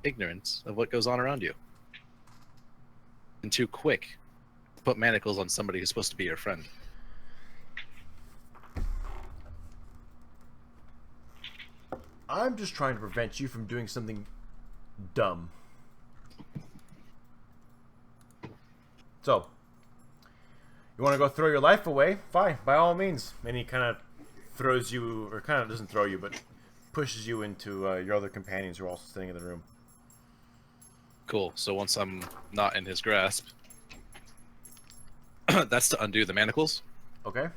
ignorant of what goes on around you. And too quick to put manacles on somebody who's supposed to be your friend. I'm just trying to prevent you from doing something dumb. So, you want to go throw your life away? Fine, by all means. And he kind of throws you, or kind of doesn't throw you, but pushes you into your other companions who are also staying in the room. Cool. So once I'm not in his grasp, that's to undo the manacles. Okay.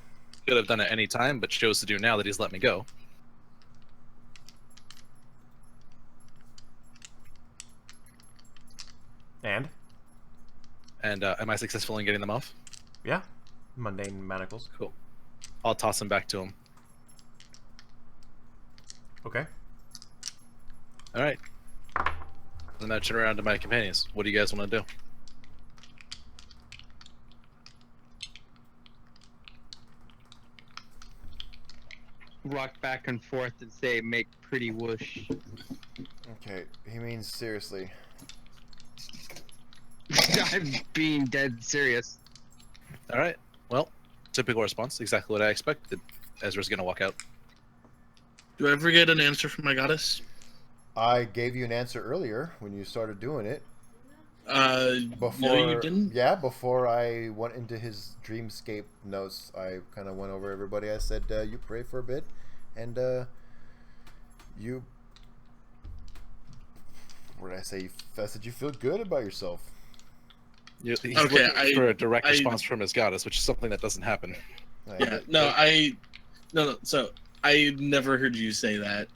Could have done it any time, but chose to do now that he's let me go. And? And am I successful in getting them off? Yeah. Mundane manacles. Cool. I'll toss them back to him. Okay. All right. Then I turn around to my companions. What do you guys want to do? Rock back and forth and say, make pretty whoosh. Okay, he means seriously. I'm being dead serious. All right. Well, typical response. Exactly what I expected. Ezra's gonna walk out. Do I ever get an answer from my goddess? I gave you an answer earlier when you started doing it. Before, no, you didn't. Yeah, before I went into his dreamscape notes, I kind of went over everybody. I said, you pray for a bit, and you... What did I say? I said you feel good about yourself. He's Okay, looking for a direct response from his goddess, which is something that doesn't happen. Yeah, no. So I never heard you say that.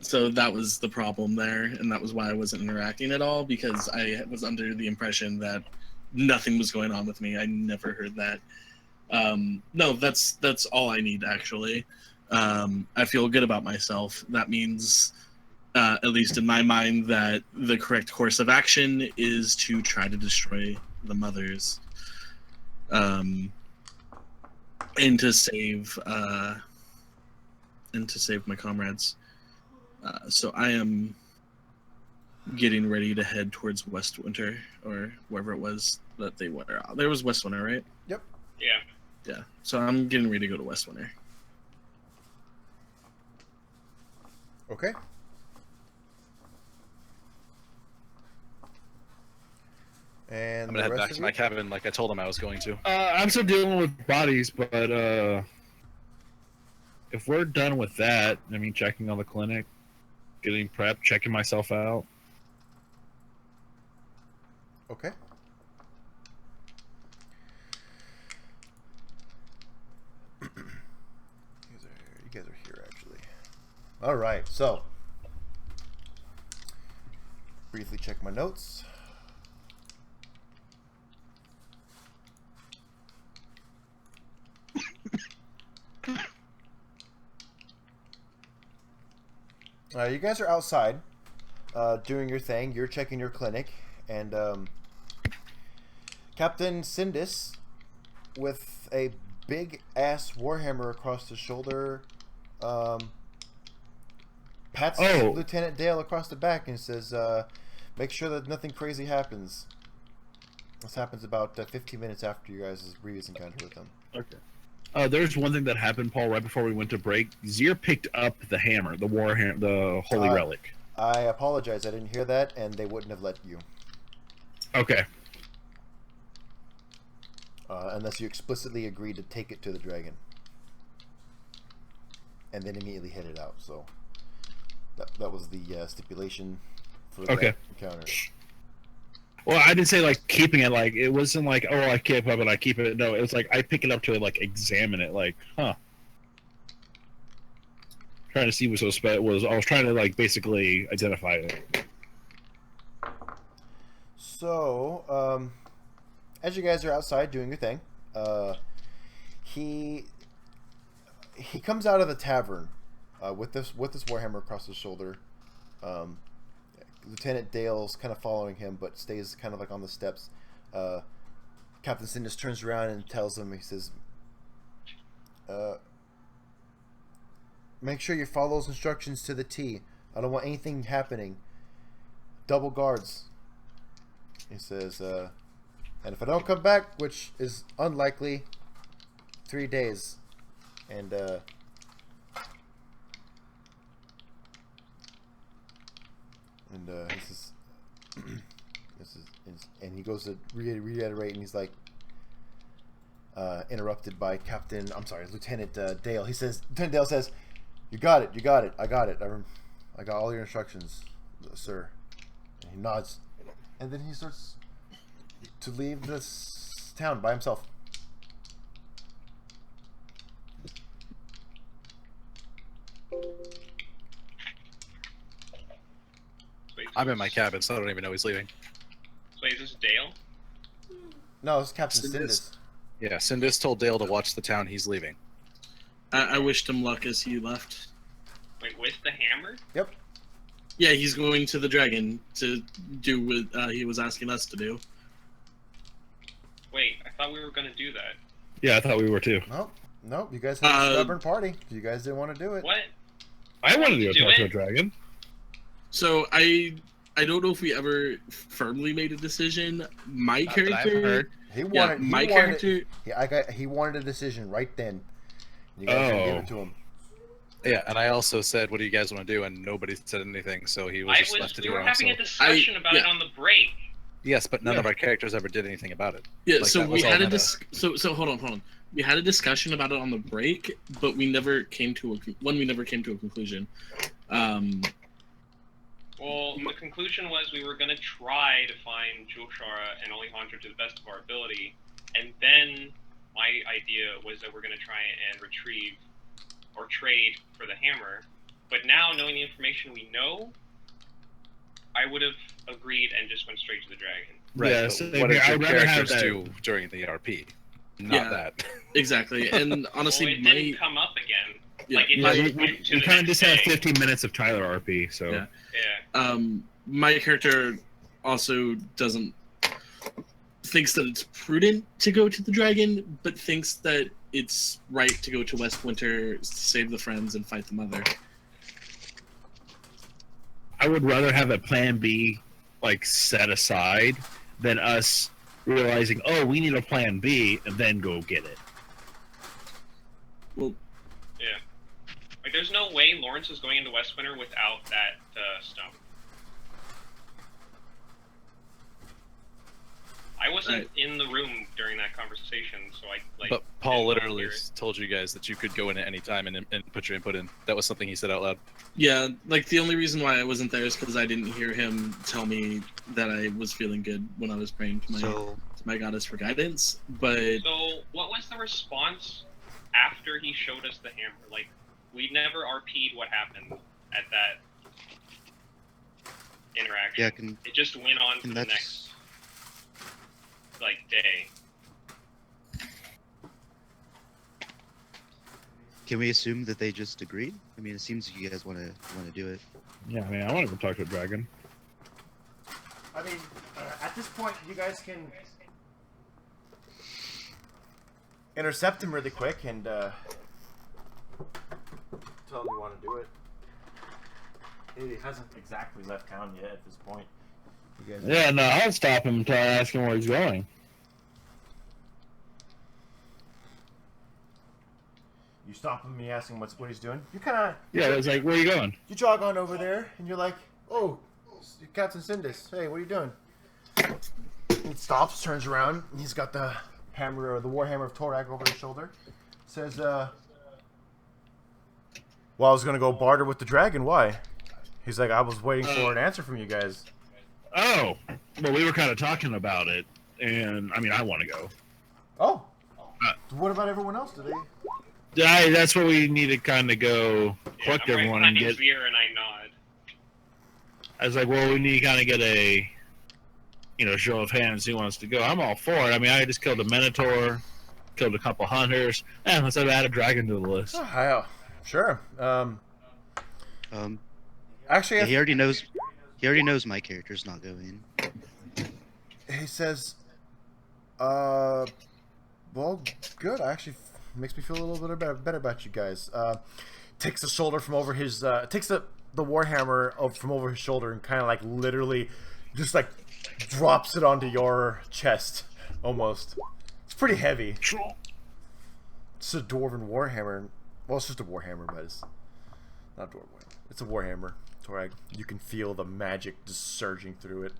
So that was the problem there, and that was why I wasn't interacting at all, because I was under the impression that nothing was going on with me. I never heard that. No, that's all I need, actually. I feel good about myself. That means, at least in my mind, that the correct course of action is to try to destroy the mothers, and to save my comrades. So I am getting ready to head towards Westwinter, or wherever it was that they were. There was Westwinter, right? Yep. Yeah. Yeah. So I'm getting ready to go to Westwinter. Okay. And I'm gonna head back to my cabin like I told him I was going to. I'm still dealing with bodies, but if we're done with that, I mean, checking on the clinic, getting prepped, checking myself out. Okay. You guys are here, actually. All right, so briefly check my notes. You guys are outside, doing your thing. You're checking your clinic, and Captain Sindis, with a big ass warhammer across his shoulder, pats Lieutenant Dale across the back and says, "Make sure that nothing crazy happens." This happens about 15 minutes after you guys' previous encounter with them. Okay. There's one thing that happened, Paul, right before we went to break. Zier picked up the hammer, the warhammer, the holy relic. I apologize. I didn't hear that, and they wouldn't have let you. Okay. Unless you explicitly agreed to take it to the dragon. And then immediately hit it out. So that was the stipulation for that encounter. Well, I didn't say like keeping it. Like it wasn't like, oh, I keep it up and I keep it. No, it was like I pick it up to like examine it. Like, trying to see what so was. I was trying to like basically identify it. So, as you guys are outside doing your thing, he comes out of the tavern with this warhammer across his shoulder. Lieutenant Dale's kind of following him, but stays kind of like on the steps. Captain Sindis turns around and tells him, he says, "Make sure you follow those instructions to the T. I don't want anything happening. Double guards." He says, "And if I don't come back, which is unlikely, 3 days." And and he goes to reiterate, and he's like, interrupted by Lieutenant Dale. He says, Lieutenant Dale says, "You got it. I got it. I got all your instructions, sir." And he nods, and then he starts to leave this town by himself. I'm in my cabin, so I don't even know he's leaving. Wait, is this Dale? No, it's Captain Sindis. Yeah, Sindis told Dale to watch the town he's leaving. I wished him luck as he left. Wait, with the hammer? Yep. Yeah, he's going to the dragon to do what he was asking us to do. Wait, I thought we were going to do that. Yeah, I thought we were too. Nope. You guys had a stubborn party. You guys didn't want to do it. What? I wanted to go talk to a dragon. So I don't know if we ever firmly made a decision. My character, he wanted he wanted a decision right then. You guys didn't give it to him. Yeah, and I also said, "What do you guys want to do?" And nobody said anything, so he was just left to do We were it having a discussion about it on the break. Yes, but none of our characters ever did anything about it. Yeah, Like, so that we was all had a meta. so hold on. We had a discussion about it on the break, but we never came to a conclusion. Well, the conclusion was we were going to try to find Julshara and Alejandro to the best of our ability, and then my idea was that we're going to try and retrieve or trade for the hammer. But now, knowing the information we know, I would have agreed and just went straight to the dragon. Right. Yeah, but so what did your characters that. do during the RP? Not that. Exactly, and honestly, Well, it didn't come up again. Yeah, Like, it Yeah, just went to we the kind of next just had day. 15 minutes of Tyler RP, so. Yeah. Yeah. My character also thinks that it's prudent to go to the dragon, but thinks that it's right to go to Westwinter, save the friends, and fight the mother. I would rather have a plan B, like, set aside than us realizing, oh, we need a plan B, and then go get it. Well, Yeah. Like, there's no way Lawrence is going into Westwinter without that stone. I wasn't in the room during that conversation, so I But Paul didn't literally hear it. told you guys that you could go in at any time and put your input in. That was something he said out loud. yeah, like the only reason why I wasn't there is because I didn't hear him tell me that I was feeling good when I was praying to my goddess for guidance. But So, what was the response after he showed us the hammer? Like, we never RP'd what happened at that interaction. Yeah, it just went on to the that's next, day. Can we assume that they just agreed? I mean, it seems like you guys want to do it. Yeah, I mean, I want to go talk to a dragon. I mean, at this point, you guys can intercept him really quick and tell him you want to do it. He hasn't exactly left town yet at this point. You guys Yeah, no, I'll stop him until I ask him where he's going. You stop him and you ask him what he's doing. You kind of Yeah, it's like, where are you going? you jog on over there and you're like, oh, Captain Sindis, hey, what are you doing? He stops, turns around, and he's got the hammer or the warhammer of Torag over his shoulder. Says, well, I was gonna go barter with the dragon. Why? He's like, I was waiting for an answer from you guys. Oh, well, we were kind of talking about it, and I mean, I want to go. Oh, what about everyone else? Do they? That's where we need to kind of go collect I'm everyone right and behind get. Xvier and I nod. I was like, well, we need to kind of get a, show of hands. Who wants to go? I'm all for it. I mean, I just killed a Minotaur, killed a couple hunters, and let's add a dragon to the list. Oh, sure. Actually, Yeah, he already knows. He already knows my character's not going. he says, well, good. Actually, makes me feel a little bit better about you guys. Takes the shoulder from over his, takes the warhammer from over his shoulder and kind of like literally just like drops it onto your chest almost. It's pretty heavy. It's a dwarven warhammer. Well, it's just a warhammer, but it's not dwarven. It's a warhammer. Torag. You can feel the magic just surging through it.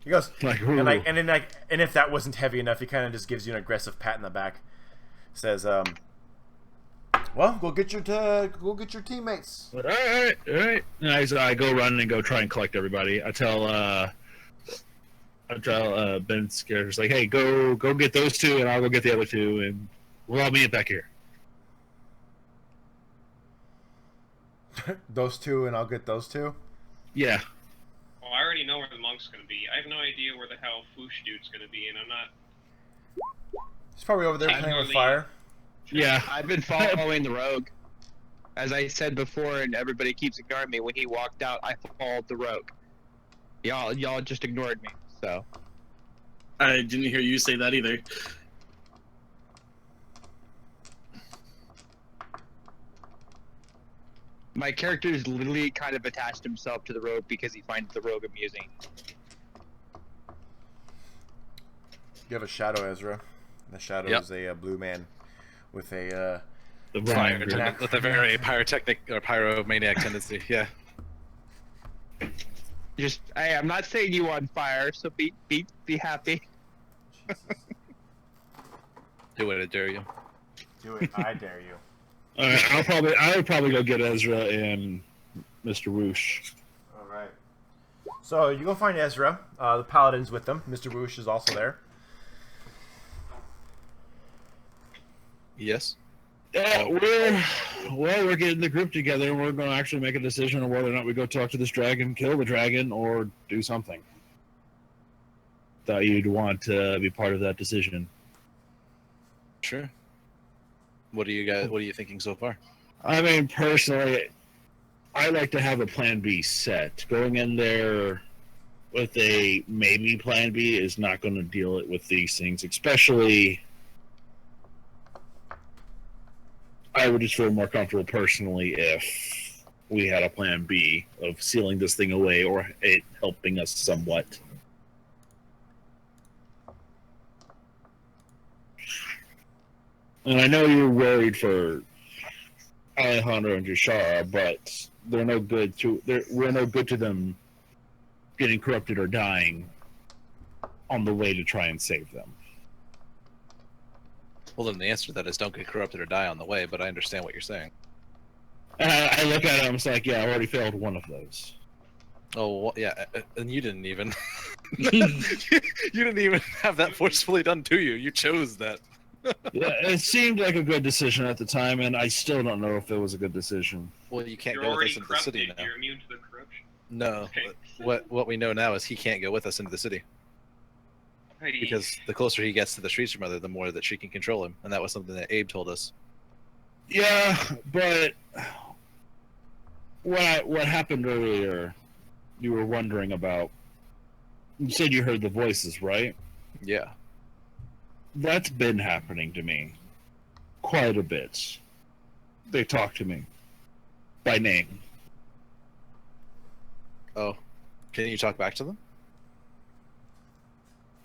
He goes, and if that wasn't heavy enough, he kind of just gives you an aggressive pat in the back. Says, well, go get your teammates. All right. And I go run and go try and collect everybody. I tell Ben Scares like, hey, go get those two, and I'll go get the other two, and we'll all meet back here. Those two, and I'll get those two. Yeah. Well, I already know where the monk's gonna be. I have no idea where the hell Foosh dude's gonna be, and I'm not. He's probably over there playing with fire. Yeah. I've been following the rogue. As I said before, and everybody keeps ignoring me, when he walked out, I followed the rogue. Y'all just ignored me, so. I didn't hear you say that either. My character is literally kind of attached himself to the rogue because he finds the rogue amusing. You have a shadow, Ezra. The shadow is a blue man with a with a very pyrotechnic or pyromaniac tendency. Yeah. Just, hey, I'm not saying you on fire, so be happy. Do it, I dare you. Do it, I dare you. All right, I would probably go get Ezra and Mr. Whoosh. All right. So you go find Ezra. The paladin's with them. Mr. Whoosh is also there. Yes. Yeah, we're getting the group together, and we're going to actually make a decision on whether or not we go talk to this dragon, kill the dragon, or do something. Thought you'd want to be part of that decision. Sure. What are you thinking so far? I mean, personally, I like to have a plan B set. Going in there with a maybe plan B is not going to deal with these things, especially. I would just feel more comfortable personally if we had a plan B of sealing this thing away or it helping us somewhat. And I know you're worried for Alejandro and Jashara, but we're no good to them getting corrupted or dying on the way to try and save them. Well, then the answer to that is don't get corrupted or die on the way, but I understand what you're saying. I look at him, it's like, yeah, I already failed one of those. Oh, well, yeah, and you didn't even... you didn't even have that forcefully done to you. You chose that. Yeah, it seemed like a good decision at the time, and I still don't know if it was a good decision. Well, you can't You're go with already us into the corrupted. city now. You're immune to the corruption. No, what we know now is he can't go with us into the city. Because the closer he gets to the Streets Mother, the more that she can control him, and that was something that Abe told us. Yeah, but what happened earlier? You were wondering about. You said you heard the voices, right? Yeah. That's been happening to me quite a bit. They talk to me by name. Oh, can you talk back to them?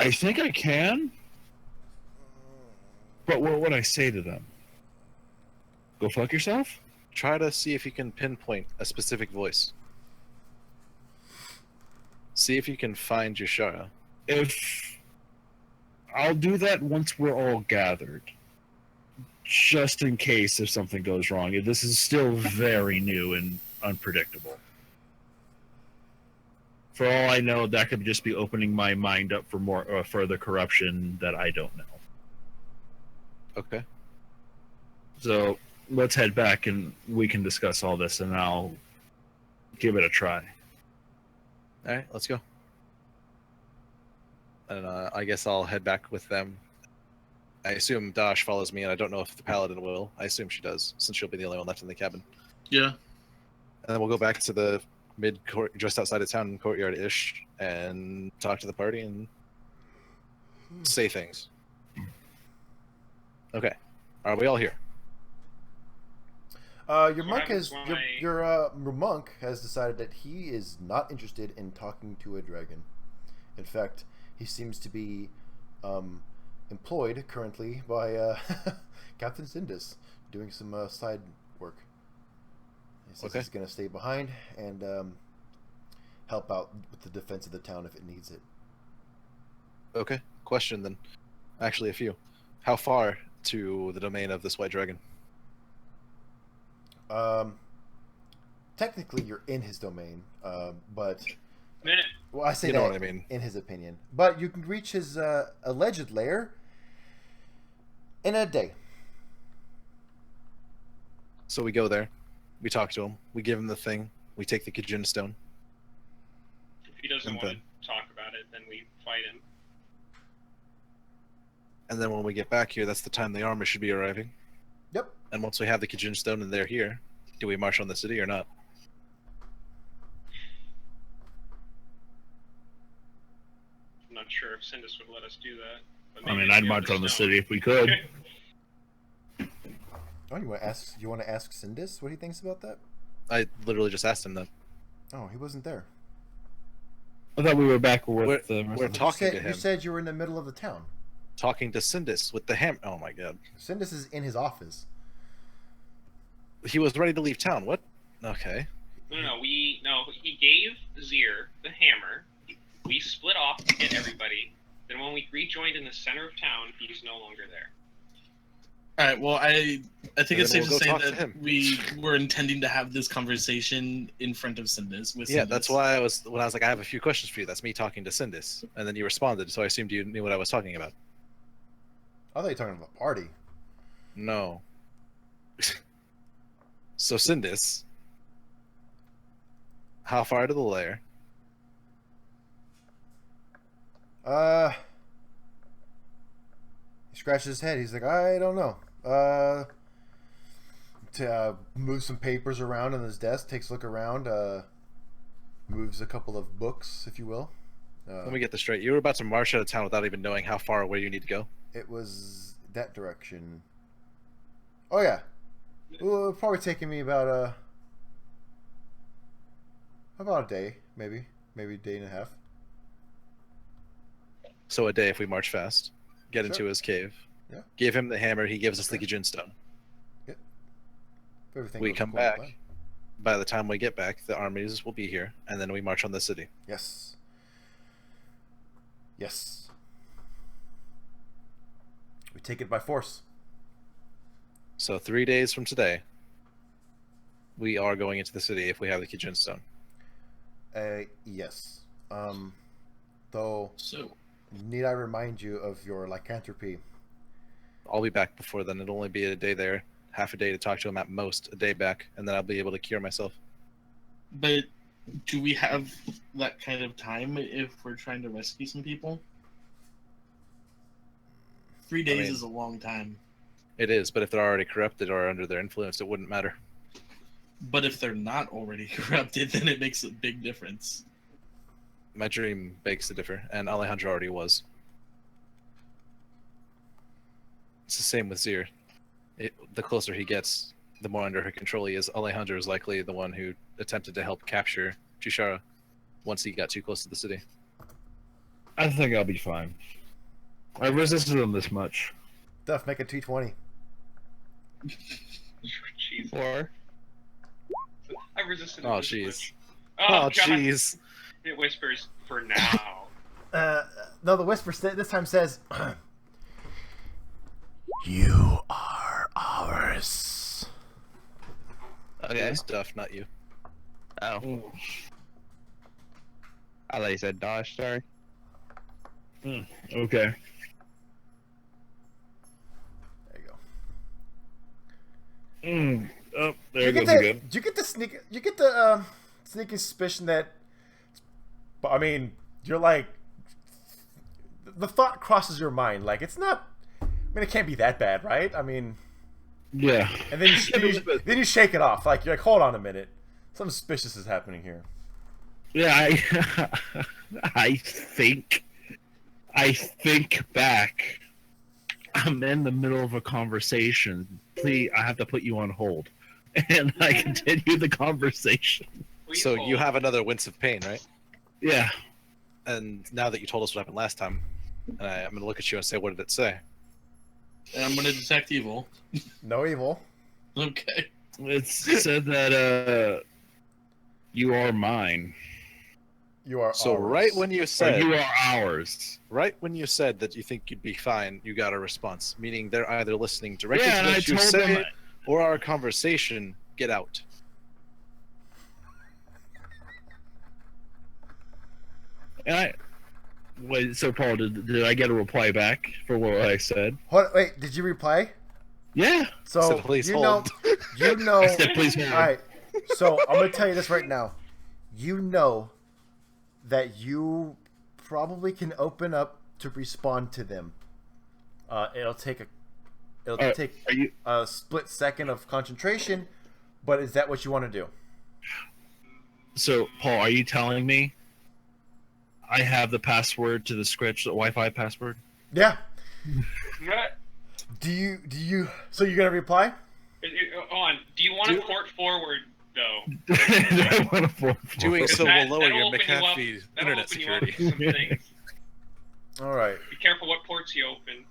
I think I can, but what would I say to them? Go fuck yourself? Try to see if you can pinpoint a specific voice. See if you can find Yushara. If I'll do that once we're all gathered, just in case if something goes wrong. This is still very new and unpredictable. For all I know, that could just be opening my mind up for more further corruption that I don't know. Okay. So let's head back and we can discuss all this, and I'll give it a try. All right, let's go. And I guess I'll head back with them. I assume Dash follows me, and I don't know if the Paladin will. I assume she does, since she'll be the only one left in the cabin. Yeah. And then we'll go back to the mid-court, just outside of town courtyard-ish, and talk to the party and say things. Okay. Are we all here? Your What monk happens has when your monk has decided that he is not interested in talking to a dragon. In fact, he seems to be employed currently by Captain Sindus, doing some side work. He says Okay. he's going to stay behind and help out with the defense of the town if it needs it. Okay. Question then. Actually, a few. How far to the domain of this white dragon? Technically, you're in his domain, but Minute. well, I say You that know what I mean. in his opinion. But you can reach his alleged lair in a day. So we go there. We talk to him. We give him the thing. We take the Kijin stone. If he doesn't And want to talk about it, then we fight him. And then when we get back here, that's the time the armor should be arriving. Yep. And once we have the Kijin stone and they're here, do we march on the city or not? I'm not sure if Sindus would let us do that. But I maybe mean, if I'd we have march on the stone. city if we could. Oh, you want to ask? You want to ask Sindus what he thinks about that? I literally just asked him that. Oh, he wasn't there. I thought we were back with the rest We're of the- talking to You him. said you were in the middle of the town. Talking to Sindus with the hammer. Oh my god. Sindus is in his office. He was ready to leave town. What? Okay. No. He gave Zir the hammer. We split off to get everybody. Then when we rejoined in the center of town, he's no longer there. All right. Well, I think And it's then safe we'll to go say talk to that him. we were intending to have this conversation in front of Sindus. With Yeah, Sindus. that's why when I was like, I have a few questions for you. That's me talking to Sindus, and then you responded, so I assumed you knew what I was talking about. I thought you were talking about party. No. So Sindus, how far to the lair? He scratches his head. He's like, I don't know. Moves some papers around on his desk, takes a look around, moves a couple of books, if you will. Let me get this straight. You were about to march out of town without even knowing how far away you need to go. It was that direction. Oh yeah, well, probably taking me about a day, maybe a day and a half. So a day if we march fast. Get Sure. into his cave. Yeah. Give him the hammer. He gives us the Okay. Kijin stone. If everything We goes come according to back. plan. By the time we get back, the armies will be here, and then we march on the city. Yes. Yes. We take it by force. So 3 days from today, we are going into the city if we have the Kijin stone. Yes. Though, So need I remind you of your lycanthropy? I'll be back before then. It'll only be a day there, half a day to talk to him at most, a day back, and then I'll be able to cure myself. But do we have that kind of time if we're trying to rescue some people? 3 days mean- is a long time. It is, but if they're already corrupted or under their influence, it wouldn't matter. But if they're not already corrupted, then it makes a big difference. My dream begs to differ, and Alejandro already was. It's the same with Zir. The closer he gets, the more under her control he is. Alejandro is likely the one who attempted to help capture Chishara once he got too close to the city. I think I'll be fine. I resisted him this much. Duff, make a T20. Jeez. 4. I resisted. Oh, it this jeez. much. Oh, God. jeez. It whispers for now. No, the whisper this time says, "You are ours." Okay. Stuff, not you. Oh. I thought you said Dosh, sorry. Okay. There you go. Oh, there You goes get again. the, you get the sneak. You get the sneaky suspicion that. But I mean, you're like. The thought crosses your mind, like it's not. I mean, it can't be that bad, right? I mean. Yeah. And then then you shake it off, like you're like, hold on a minute, something suspicious is happening here. Yeah, I think back. I'm in the middle of a conversation. Please, I have to put you on hold. And I continue the conversation. So you have another wince of pain, right? Yeah. And now that you told us what happened last time, I'm going to look at you and say, what did it say? And I'm gonna detect evil. No evil. Okay. It said that you are mine. You are So ours. right when you Or said, you are ours. right when you said that you think you'd be fine, you got a response, meaning they're either listening directly Yeah, to and I what you told say them. or our conversation. Get out. And wait. So Paul, did I get a reply back for what I said? Wait, did you reply? Yeah. So So please you hold. know. I said, please hold. All right. So I'm gonna tell you this right now. You know that you probably can open up to respond to them. It'll take Are you? a split second of concentration, but is that what you want to do? So Paul, are you telling me I have the password to the Scratch, the Wi-Fi password? Yeah. Yeah. Do you? So you're gonna reply? On. Do you want to port forward though? I want to Doing so That- will lower that'll your open you up- McAfee that'll internet open you up security. to some things. All right. Be careful what ports you open.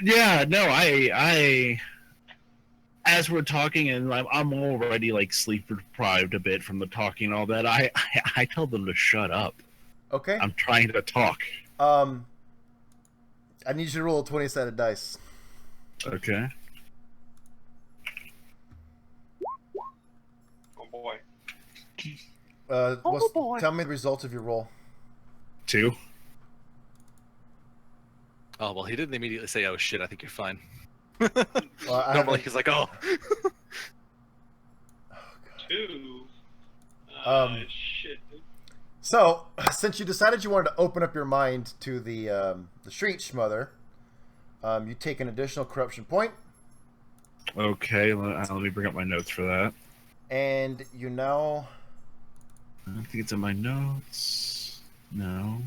Yeah, no, I as we're talking and I'm already like sleep deprived a bit from the talking and all that. I tell them to shut up. Okay. I'm trying to talk. I need you to roll a 20-sided dice. Okay. Oh boy. Tell me the result of your roll. 2. Oh, well, he didn't immediately say, oh shit, I think you're fine. Well, I Normally haven't- he's like, oh. 2. Shit. So, since you decided you wanted to open up your mind to the street schmother, you take an additional corruption point, Okay, let me bring up my notes for that. and you now I think it's in my notes. No.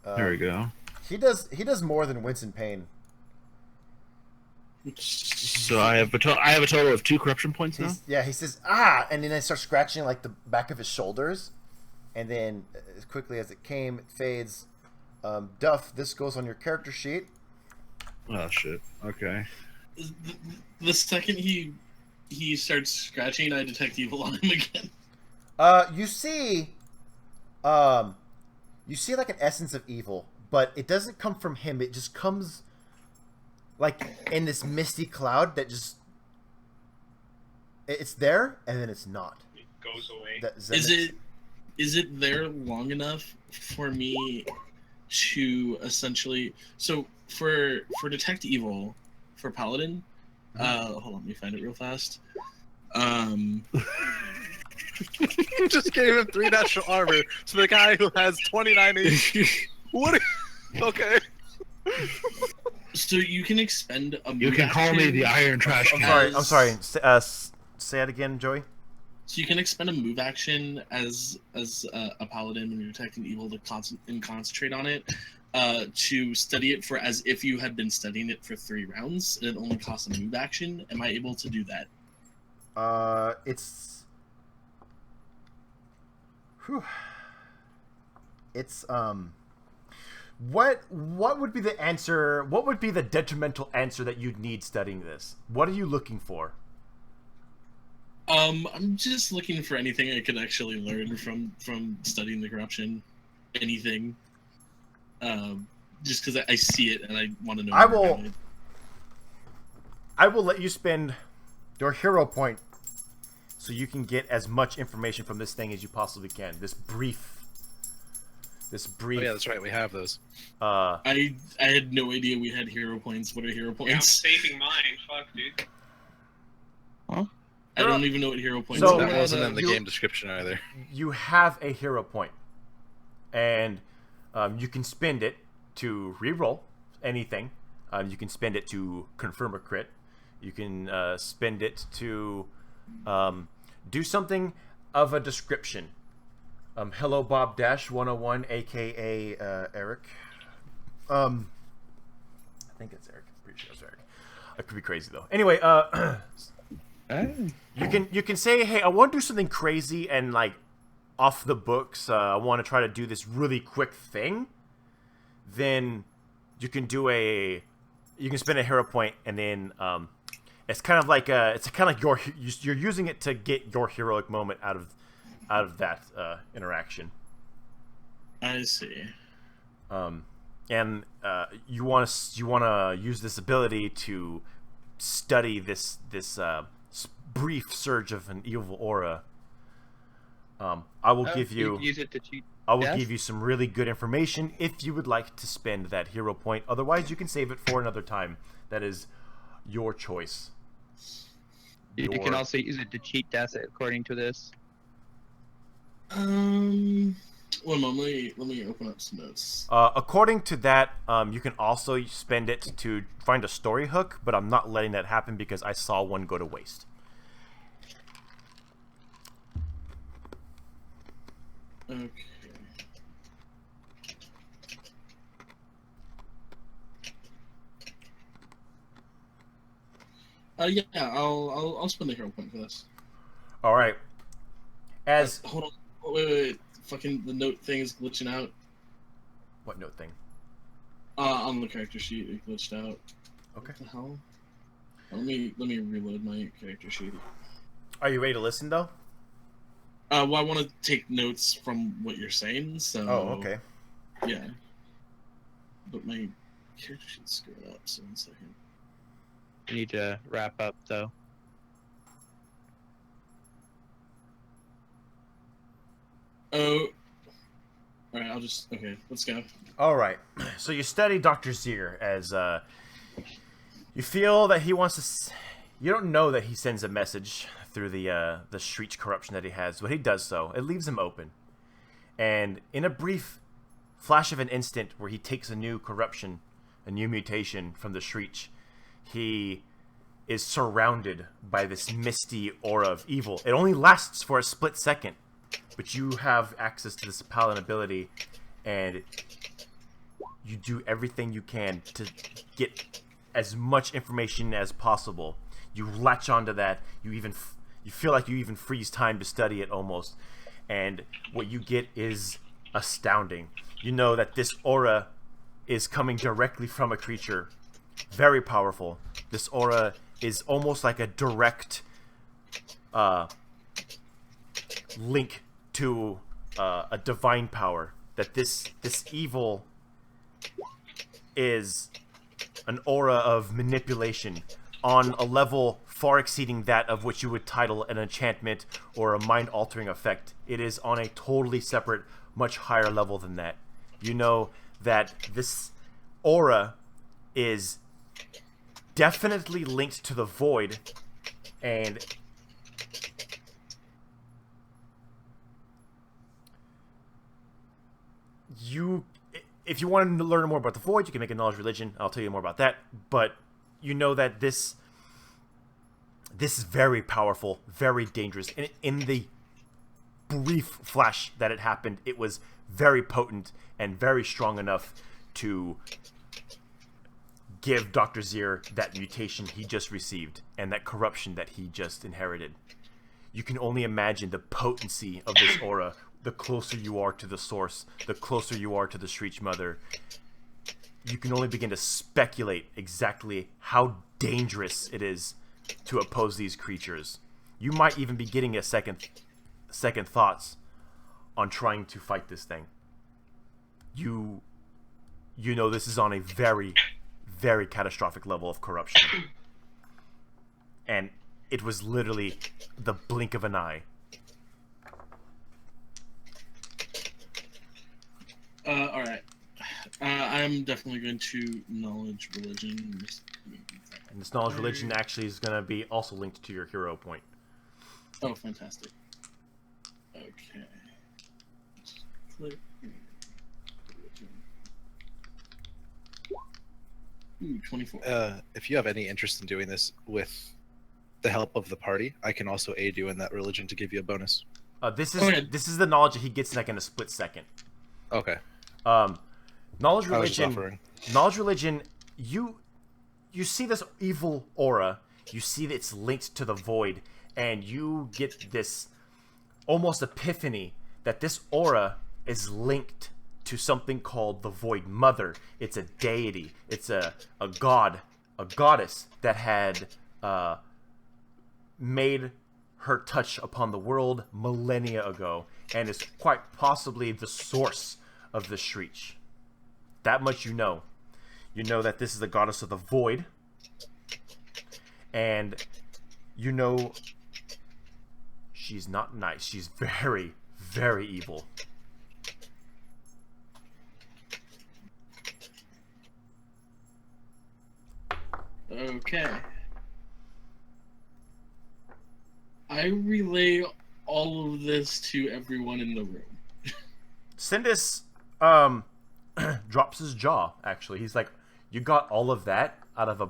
There we go. He does more than wince and pain. So I have a total of 2 corruption points now. He says ah, and then I start scratching like the back of his shoulders, and then as quickly as it came, it fades. Duff, this goes on your character sheet. Oh shit. Okay. The second he starts scratching, I detect evil on him again. You see like an essence of evil, but it doesn't come from him. It just comes like in this misty cloud that just it's there and then it's not. It goes away. Is it there long enough for me to essentially for detect evil for paladin? Hold on, let me find it real fast. You just gave him 3 natural armor to the guy who has 29 HP. What? Okay. So you can expend a. You can call me the Iron Trash I'm Can. sorry. I'm sorry. Say it again, Joey. So you can expend a move action as a paladin when you're attacking evil to concentrate on it, to study it for as if you had been studying it for 3 rounds. And it only costs a move action. Am I able to do that? It's. Whew. It's What would be the answer? What would be the detrimental answer that you'd need studying this? What are you looking for? I'm just looking for anything I could actually learn from studying the corruption. Anything. Just because I see it and I want to know. I will let you spend your hero point so you can get as much information from this thing as you possibly can. This brief. Oh yeah, that's right. We have those. I had no idea we had hero points. What are hero Yeah, I'm points? saving mine. Fuck, dude. I don't even know what hero points So- are. That wasn't in the you- game description either. You have a hero point, and you can spend it to reroll anything. You can spend it to confirm a crit. You can spend it to do something of a description. Hello, Bob Dash 101, aka Eric. I think it's Eric. I'm pretty sure it's Eric. I could be crazy though. Anyway, you can say, hey, I want to do something crazy and like off the books. I want to try to do this really quick thing. Then you can spend a hero point, and then it's kind of like you're using it to get your heroic moment out of that interaction. I see. And you want to use this ability to study this brief surge of an evil aura. I will give you. Use it to cheat. I will death? give you some really good information if you would like to spend that hero point. Otherwise, you can save it for another time. That is your choice. You can also use it to cheat death according to this. One moment. Let me open up some notes. According to that, you can also spend it to find a story hook, but I'm not letting that happen because I saw one go to waste. Okay. Yeah, I'll spend the hero point for this. All right. As Hold on. Wait. Fucking the note thing is glitching out. what note thing? On the character sheet, it glitched out. Okay. What the hell? Let me reload my character sheet. Are you ready to listen though? Well, I want to take notes from what you're saying. So. Oh, okay. Yeah. But my character sheet's screwed up. So 1 second. You need to wrap up though. Oh. Alright, okay, let's go. All right. So you study Dr. Zier as you feel that he wants to. You don't know that he sends a message through the Shriek corruption that he has. When he does so, it leaves him open. And in a brief flash of an instant where he takes a new corruption, a new mutation from the Shriek, he is surrounded by this misty aura of evil. It only lasts for a split second, but you have access to this paladin ability, and you do everything you can to get as much information as possible. You latch onto that. You feel like you even freeze time to study it almost, and what you get is astounding. You know that this aura is coming directly from a creature, very powerful. This aura is almost like a direct link to a divine power. That this evil is an aura of manipulation on a level far exceeding that of which you would title an enchantment or a mind-altering effect. It is on a totally separate, much higher level than that. You know that this aura is definitely linked to the void, and if you want to learn more about the Void, you can make a knowledge religion. I'll tell you more about that. But you know that this is very powerful, very dangerous. And in the brief flash that it happened, it was very potent and very strong enough to give Dr. Zier that mutation he just received and that corruption that he just inherited. You can only imagine the potency of this aura. The closer you are to the source, the closer you are to the Shriek Mother. You can only begin to speculate exactly how dangerous it is to oppose these creatures. You might even be getting a second thoughts on trying to fight this thing. You know this is on a very, very catastrophic level of corruption. And it was literally the blink of an eye. Alright. I'm definitely going to knowledge religion. And this knowledge religion actually is going to be also linked to your hero point. Oh, fantastic. Okay. Click. Ooh, 24. If you have any interest in doing this with the help of the party, I can also aid you in that religion to give you a bonus. This is the knowledge that he gets like in a split second. Okay. Knowledge I was just religion. offering. Knowledge religion. You see this evil aura. You see that it's linked to the void, and you get this almost epiphany that this aura is linked to something called the Void Mother. It's a deity. It's a god, a goddess that had made her touch upon the world millennia ago, and is quite possibly the source of the Shriek. That much you know. You know that this is the goddess of the void, and you know she's not nice. She's very, very evil. Okay. I relay all of this to everyone in the room. Sindis drops his jaw, actually. He's like, you got all of that out of a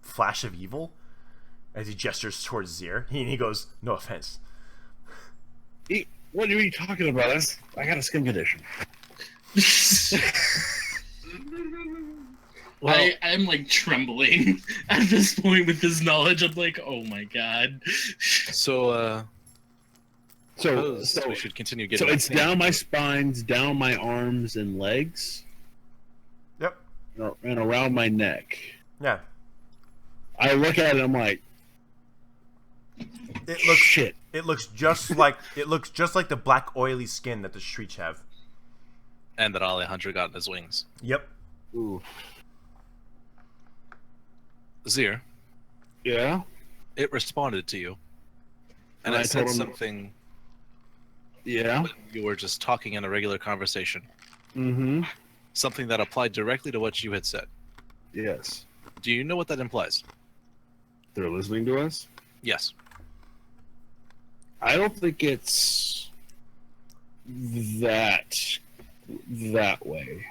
flash of evil? As he gestures towards Zier. He goes, no offense. What are you talking about? I got a skin condition. Well, I'm like trembling at this point with this knowledge. I'm like, oh my god. So So we should continue So getting. it's down my spines, down my arms and legs, Yep. and around my neck. Yeah. I look at it, I'm like, It looks shit. It looks just like the black oily skin that the Shriek have. And that Alejandro got in his wings. Yep. Ooh. Zier, Yeah? it responded to you. And I it said told him- something Yeah? when you were just talking in a regular conversation. Mm-hmm. Something that applied directly to what you had said. Yes. Do you know what that implies? They're listening to us? Yes. I don't think it's that way.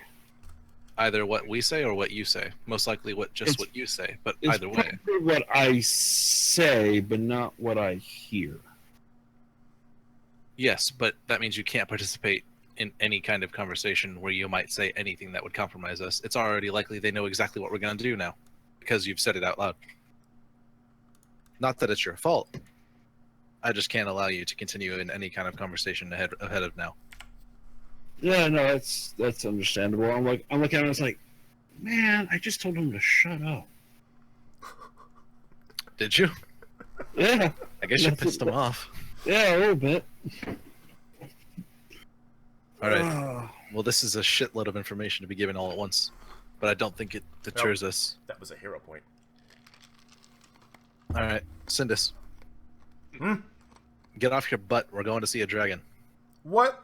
Either what we say or what you say. Most likely what you say, but It's either way. probably what I say, but not what I hear. Yes, but that means you can't participate in any kind of conversation where you might say anything that would compromise us. It's already likely they know exactly what we're going to do now, because you've said it out loud. Not that it's your fault. I just can't allow you to continue in any kind of conversation ahead of now. Yeah, no, that's understandable. I'm looking at him, it's like, man, I just told him to shut up. Did you? Yeah. I guess you pissed them off. Yeah, a little bit. All right. Well, this is a shitload of information to be given all at once, but I don't think it deters us. That was a hero point. All right, Sindis. Get off your butt. We're going to see a dragon. What?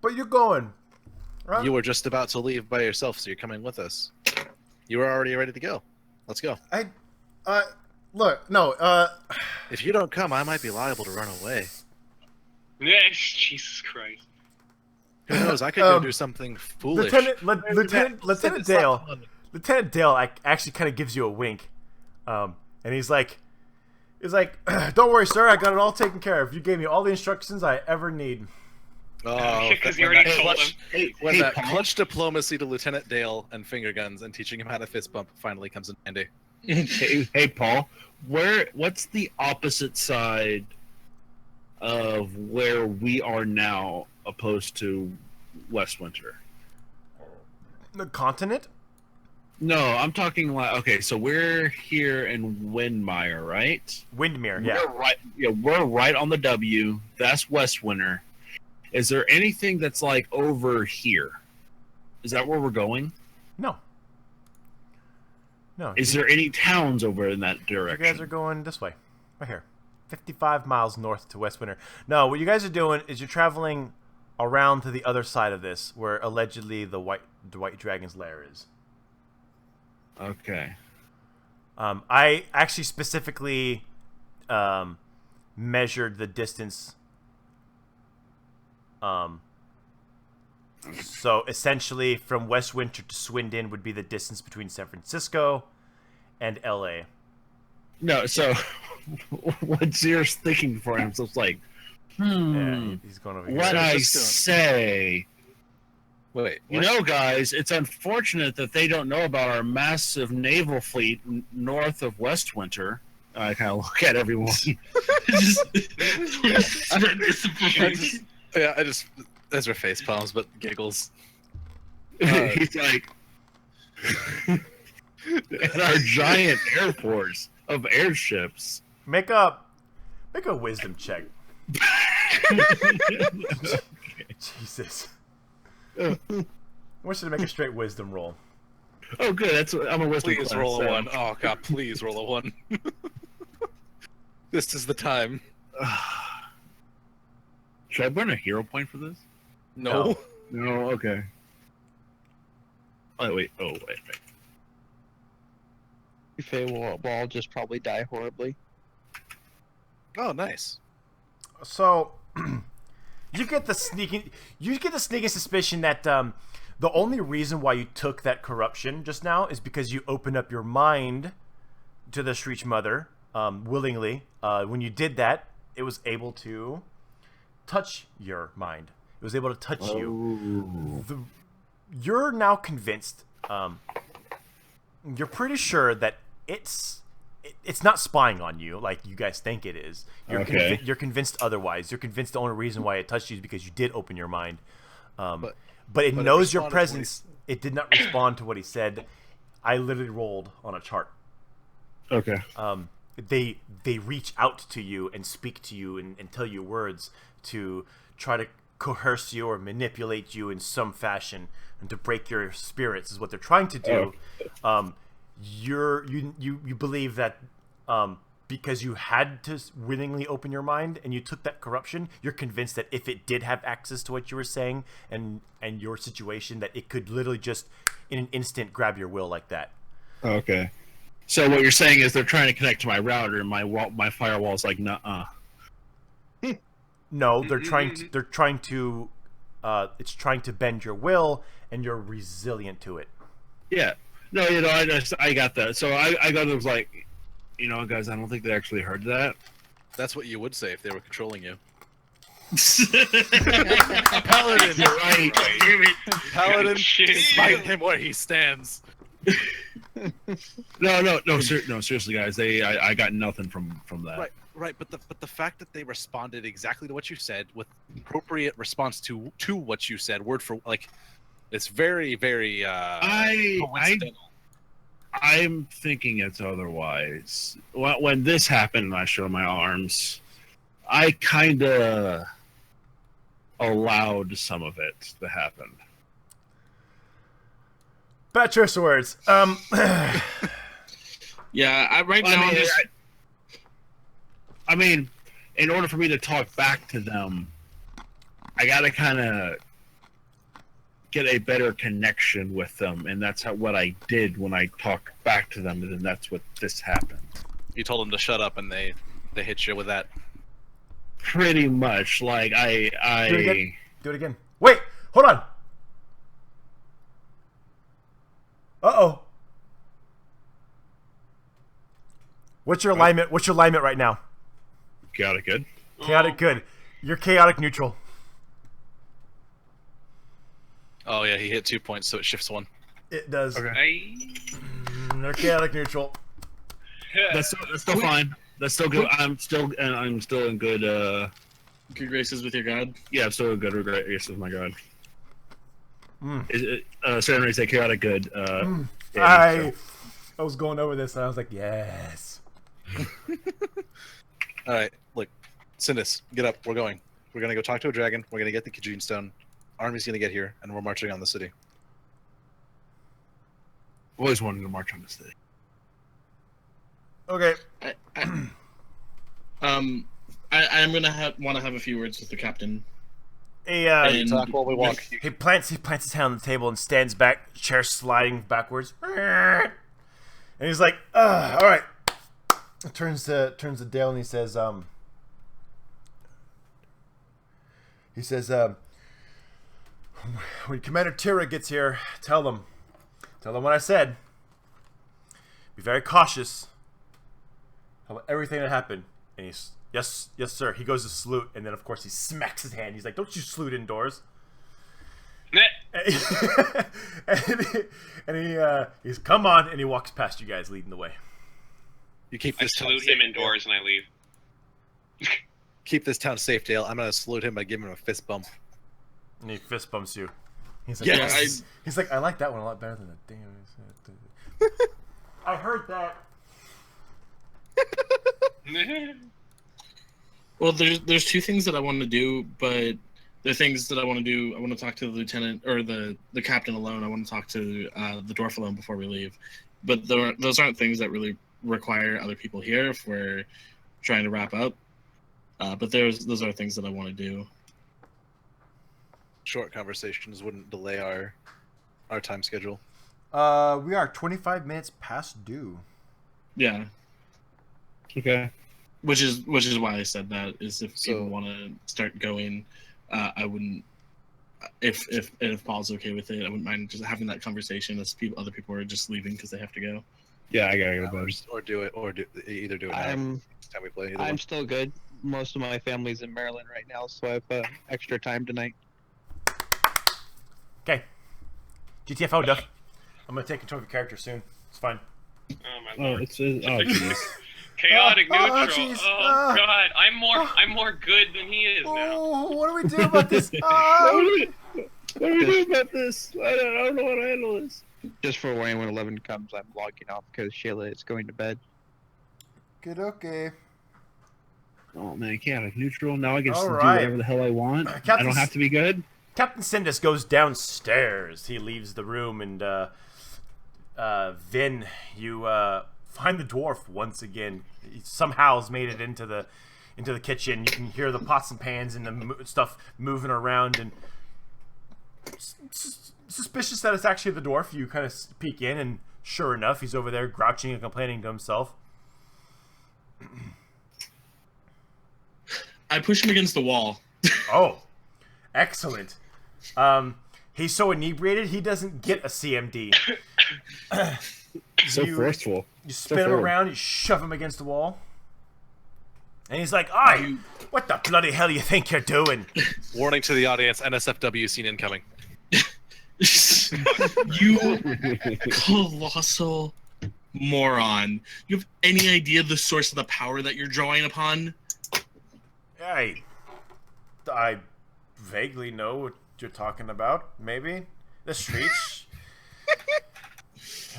But you're going. Right? You were just about to leave by yourself, so you're coming with us. You were already ready to go. Let's go. Look, no, If you don't come, I might be liable to run away. Yes, Jesus Christ. Who knows? I could go do something foolish. Lieutenant Dale actually kind of gives you a wink, and he's like, "Don't worry, sir. I got it all taken care of. You gave me all the instructions I ever need." Oh, Because you already told him. When that clutch diplomacy to Lieutenant Dale and finger guns and teaching him how to fist bump finally comes in handy. Hey, Paul, what's the opposite side of where we are now opposed to Westwinter? The continent? No, I'm talking like, okay, so we're here in Windmire, right? Windmere, yeah. We're right on the W. That's Westwinter. Is there anything that's like over here? Is that where we're going? No. Is there any towns over in that direction? You guys are going this way, right here, 55 miles north to Westwinter. No, what you guys are doing is you're traveling around to the other side of this, where allegedly the white dragon's lair is. Okay. I actually specifically measured the distance. So essentially, from Westwinter to Swindon would be the distance between San Francisco and LA. No, so what Zero's thinking for him, so it's like, Yeah, he's going over here. what I say? Wait, You know, guys, it's unfortunate that they don't know about our massive naval fleet north of Westwinter. I kind of look at everyone. Yeah, those are face palms, but giggles. He's like, and our giant air force of airships. Make a wisdom check. Jesus. I want you to make a straight wisdom roll. Oh, good. I'm a wisdom. Please class, roll so. a 1. Oh god, please roll a 1. This is the time. Should I burn a hero point for this? No. No. Okay. Oh wait. Faye will all just probably die horribly. Oh, nice. So, you get the sneaking suspicion that the only reason why you took that corruption just now is because you opened up your mind to the Shreech Mother willingly. When you did that, it was able to touch your mind. It was able to touch you. You're now convinced. You're pretty sure that it's not spying on you like you guys think it is. You're convinced otherwise. You're convinced the only reason why it touched you is because you did open your mind. But it knows your presence. It did not respond to what he said. I literally rolled on a chart. Okay. They reach out to you and speak to you and tell you words to try to coerce you or manipulate you in some fashion and to break your spirits is what they're trying to do. You believe that because you had to willingly open your mind and you took that corruption, you're convinced that if it did have access to what you were saying and your situation, that it could literally just in an instant grab your will like that. Okay. So what you're saying is they're trying to connect to my router, and my firewall is like, nuh-uh. No, they're trying to it's trying to bend your will, and you're resilient to it. Yeah. No, I got that. So I got it was like, guys, I don't think they actually heard that. That's what you would say if they were controlling you. Paladin, you're right. Paladin, smite him where he stands. No, seriously, guys. I got nothing from that. Right, but the fact that they responded exactly to what you said with appropriate response to what you said, word for like, it's very, very coincidental. I'm thinking it's otherwise. When this happened and I showed my arms, I kind of allowed some of it to happen. Bad choice of words. Yeah, I mean, in order for me to talk back to them, I gotta kind of get a better connection with them, and that's what I did when I talked back to them, and then that's what this happened. You told them to shut up, and they hit you with that. Pretty much, like Do it again. Wait. Hold on. Uh-oh. What's your alignment? What's your alignment right now? Chaotic good. Chaotic good. You're chaotic neutral. Oh yeah, he hit 2 points, so it shifts 1. It does. Okay. You're chaotic neutral. That's still fine. That's still good. I'm still in good. Good graces with your god. Yeah, I'm still in good graces with my god. Mm. Certain race say chaotic good. I was going over this and I was like, yes. All right, look, Sindus, get up. We're going. We're gonna go talk to a dragon. We're gonna get the Kajun Stone. Army's gonna get here, and we're marching on the city. Always wanted to march on the city. Okay. I'm gonna want to have a few words with the captain. He Talk while we walk. he plants his hand on the table and stands back, chair sliding backwards. And he's like, all right. Turns to Dale and he says, when Commander Iitera gets here, tell them what I said. Be very cautious about everything that happened. And he's, yes, sir. He goes to salute, and then of course he smacks his hand. He's like, don't you salute indoors. and he's come on, and he walks past you guys, leading the way. You keep I this town salute safe, him indoors and I leave. Keep this town safe, Dale. I'm gonna salute him by giving him a fist bump. And he fist bumps you. He's like, Yes. He's like, I like that one a lot better than the damn. I heard that. Well, there's two things that I want to do, but the things that I want to do, I want to talk to the lieutenant or the captain alone. I want to talk to the dwarf alone before we leave. But those aren't things that really require other people here if we're trying to wrap up. But those are things that I want to do. Short conversations wouldn't delay our time schedule. We are 25 minutes past due. Yeah, Okay. which is why I said that. Is if people want to start going, I wouldn't. If Paul's okay with it, I wouldn't mind just having that conversation as other people are just leaving because they have to go. Yeah, I gotta go to bed. Or do it, either do it now. I'm Next time we play. Either I'm one. still good. Most of my family's in Maryland right now, so I have extra time tonight. Okay. GTFO, Duff. I'm gonna take control of your character soon. It's fine. Oh my Oh, lord. it's jeez. Chaotic Oh, neutral. jeez. Oh god, I'm more good than he is now. Oh, what do we do about this? What do we do about this? I don't know how to handle this. Just for warning, when 11 comes, I'm logging off because Shayla is going to bed. Good, okay. Oh man, chaotic neutral. Now I get to All do right. whatever the hell I want. I Captain don't have to be good. Captain Sindus goes downstairs. He leaves the room, and Vin, you find the dwarf once again. He somehow has made it into the kitchen. You can hear the pots and pans and the stuff moving around, and suspicious that it's actually the dwarf. You kind of peek in, and sure enough, he's over there grouching and complaining to himself. I push him against the wall. Oh, excellent. He's so inebriated he doesn't get a CMD. So forceful. You spin him around, you shove him against the wall, and he's like, "Aye, what the bloody hell you think you're doing?" Warning to the audience: NSFW scene incoming. You colossal moron. You have any idea the source of the power that you're drawing upon? I vaguely know what you're talking about. Maybe the streets.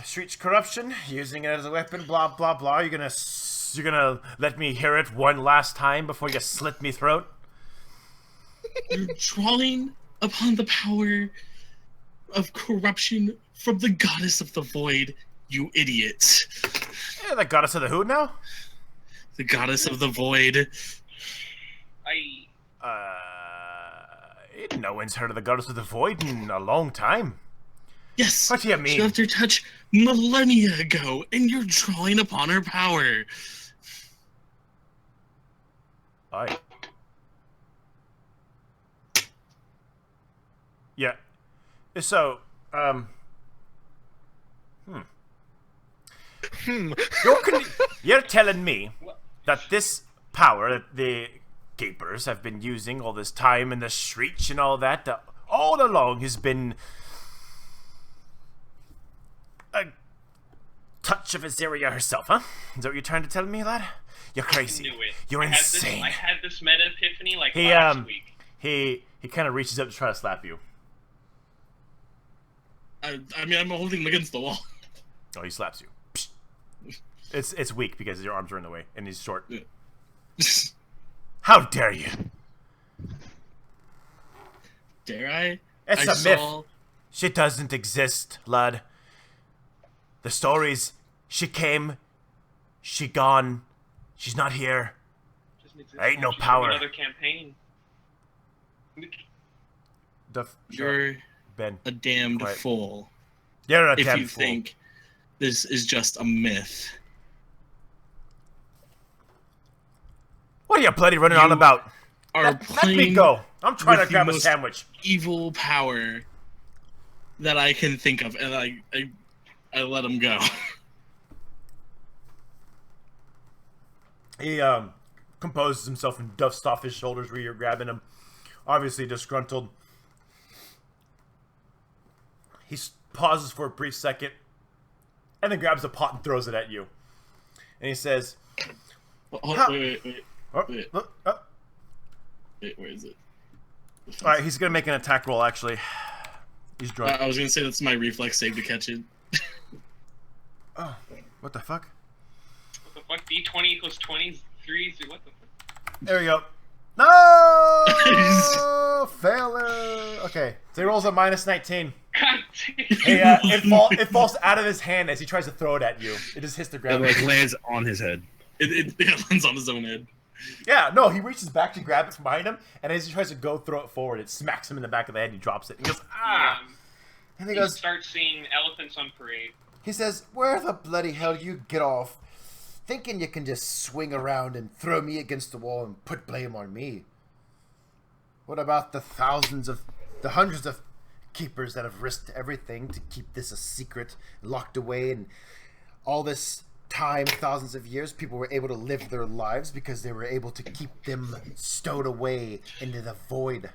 Streets corruption, using it as a weapon, blah blah blah. You're gonna let me hear it one last time before you slit me throat? You're drawing upon the power of corruption from the goddess of the void, you idiot. Yeah, the goddess of the who now? The goddess of the void. No one's heard of the goddess of the void in a long time. Yes. What do you mean? She left her touch millennia ago, and you're drawing upon her power. Aye. Yeah. So, you're telling me that this power that the Gapers have been using all this time in the streets and all that, all along has been a touch of Iitera herself, huh? Is that what you're trying to tell me, lad? You're crazy. Knew it. You're insane. I had this meta epiphany like last week. He kind of reaches up to try to slap you. I mean, I'm holding him against the wall. Oh, he slaps you. Psh. It's weak because your arms are in the way and he's short. Yeah. How dare you? Dare I? It's I a saw... myth. She doesn't exist, lad. The stories, she came, she gone, she's not here. Doesn't exist. Ain't no She's power. doing another campaign. You're Ben. a damned Quiet. fool You're a if damn you fool. think this is just a myth. What are you bloody running on You about? Are Let me playing go. I'm trying to with the grab a most sandwich. evil power that I can think of, and I let him go. He composes himself and dusts off his shoulders where you're grabbing him. Obviously disgruntled. He pauses for a brief second and then grabs a pot and throws it at you. And he says, Wait, oh, Wait. look, wait, where is it? Alright, he's going to make an attack roll, actually. He's drunk. I was gonna say that's my reflex save to catch it. Oh, what the fuck? What the fuck? D20 equals 23? What the fuck? There we go. No! Failure! Okay, so he rolls a minus 19. God damn. Hey, it falls out of his hand as he tries to throw it at you. It just hits the It ground. like lands on his head. It lands on his own head. Yeah, no, he reaches back to grab it from behind him, and as he tries to go throw it forward, it smacks him in the back of the head and he drops it. He goes, ah! And he You goes, start seeing elephants on parade. he says, where the bloody hell you get off thinking you can just swing around and throw me against the wall and put blame on me? What about the hundreds of keepers that have risked everything to keep this a secret, locked away, and all this time, thousands of years, people were able to live their lives because they were able to keep them stowed away into the void.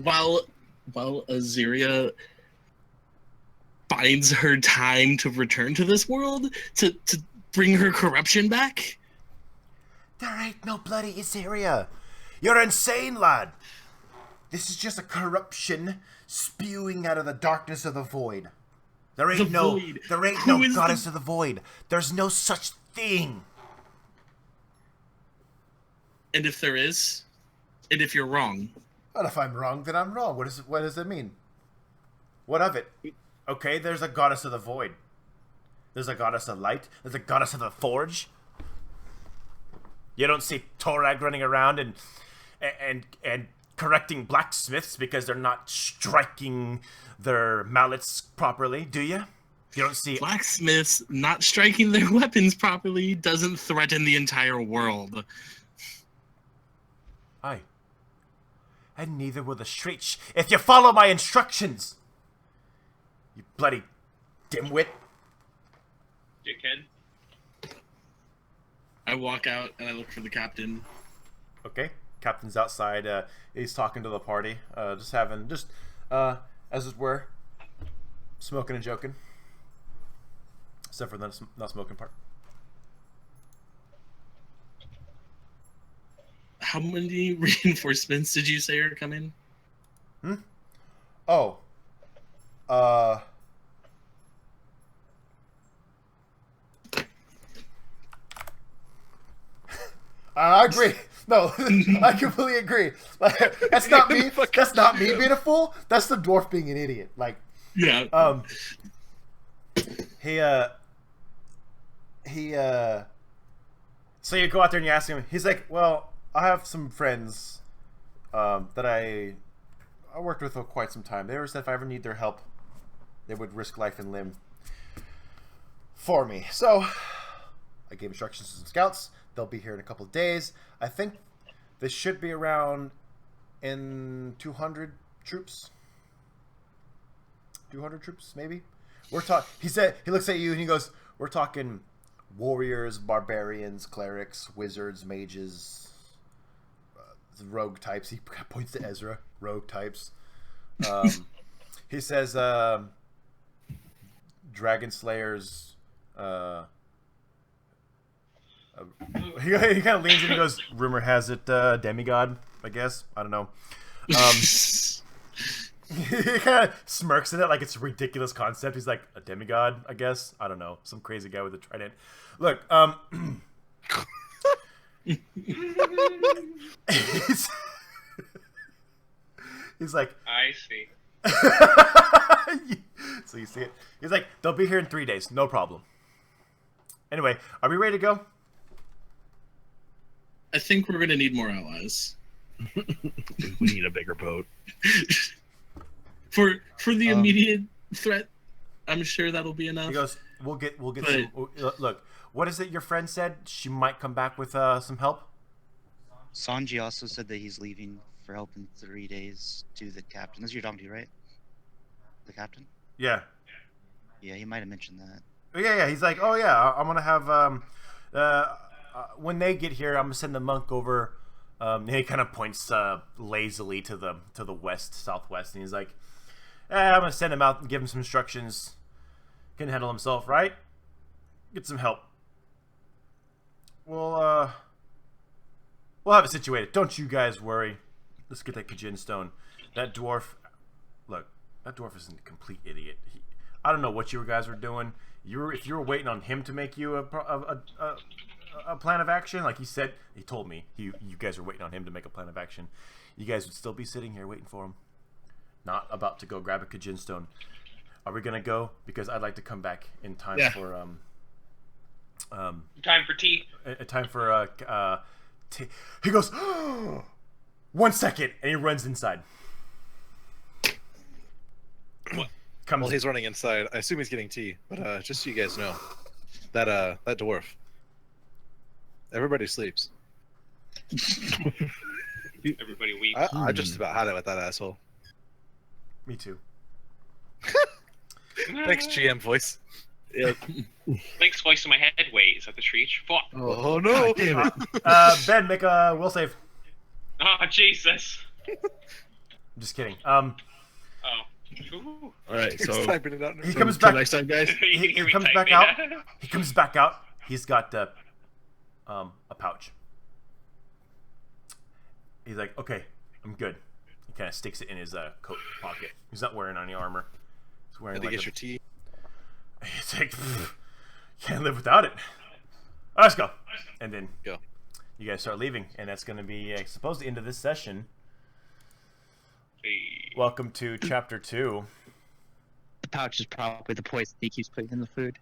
While Aziria finds her time to return to this world to bring her corruption back. There ain't no bloody Iitera. You're insane, lad. This is just a corruption spewing out of the darkness of the void. There ain't The no void. Who is goddess of the void. There's no such thing. And if there is, and if you're wrong, Well, if I'm wrong, then I'm wrong. What does it mean? What of it? Okay, there's a goddess of the void. There's a goddess of light. There's a goddess of the forge. You don't see Torag running around and correcting blacksmiths because they're not striking their mallets properly, do you? You don't see blacksmiths not striking their weapons properly doesn't threaten the entire world. Aye. And neither will the Shreech if you follow my instructions. You bloody dimwit. Dickhead. I walk out and I look for the captain. Okay. Captain's outside. He's talking to the party. Just as it were, smoking and joking. Except for the not smoking part. How many reinforcements did you say are coming? Oh. I agree. No, I completely agree. Like, that's not me. That's not me being a fool. That's the dwarf being an idiot. Like, Yeah. So you go out there and you ask him. He's like, "Well, I have some friends that I worked with for quite some time. They ever said if I ever need their help, they would risk life and limb for me. So I gave instructions to some scouts. They'll be here in a couple of days. I think they should be around in 200 troops. 200 troops, maybe. He said he looks at you and he goes, "We're talking warriors, barbarians, clerics, wizards, mages, rogue types." He points to Ezra. Rogue types. He says, "Dragon slayers." He kind of leans and he goes, "Rumor has it, demigod. I guess. I don't know." He kind of smirks at it like it's a ridiculous concept. He's like, "A demigod, I guess. I don't know. Some crazy guy with a trident." Look, he's like, I see. So you see it. He's like, "They'll be here in 3 days. No problem." Anyway, are we ready to go? I think we're gonna need more allies. We need a bigger boat. For the immediate threat, I'm sure that'll be enough. He goes, "We'll get But- some." Look, what is it your friend said? She might come back with some help. Sanji also said that he's leaving for help in 3 days to the captain. This is your talking to, right? The captain? Yeah. Yeah, he might have mentioned that. Yeah. He's like, "Oh yeah, I'm gonna have when they get here, I'm gonna send the monk over." And he kind of points lazily to the west, southwest, and he's like, "I'm gonna send him out and give him some instructions. Can handle himself, right? Get some help. We'll have it situated. Don't you guys worry. Let's get that Kajin stone. That dwarf, look, that dwarf is a complete idiot. I don't know what you guys were doing. If you were waiting on him to make you a plan of action, like he said, he told me you guys were waiting on him to make a plan of action. You guys would still be sitting here waiting for him, not about to go grab a Kajin stone. Are we gonna go? Because I'd like to come back in time for Time for tea. time for He goes, 1 second, and he runs inside. Well, he's running inside. I assume he's getting tea, but just so you guys know, that dwarf. Everybody sleeps. Everybody weeps. I just about had it with that asshole. Me too. Thanks, GM voice. Yeah. Thanks, voice in my head. Wait, is that the Shreech? Fuck. Oh no! Damn it. Ben, make a will save. Oh, Jesus. I'm just kidding. Oh. Ooh. All right, so Typing it out. He comes till back. next time, guys. You can He hear me comes back typing. out. He comes back out. He's got a pouch. He's like, "Okay, I'm good." He kind of sticks it in his coat pocket. He's not wearing any armor. He's wearing Did he like get your tea? It's like, can't live without it. All right, let's go. And then Go. you guys start leaving, and that's going to be, I suppose, the end of this session. Hey. Welcome to Chapter 2. The pouch is probably the poison he keeps putting in the food.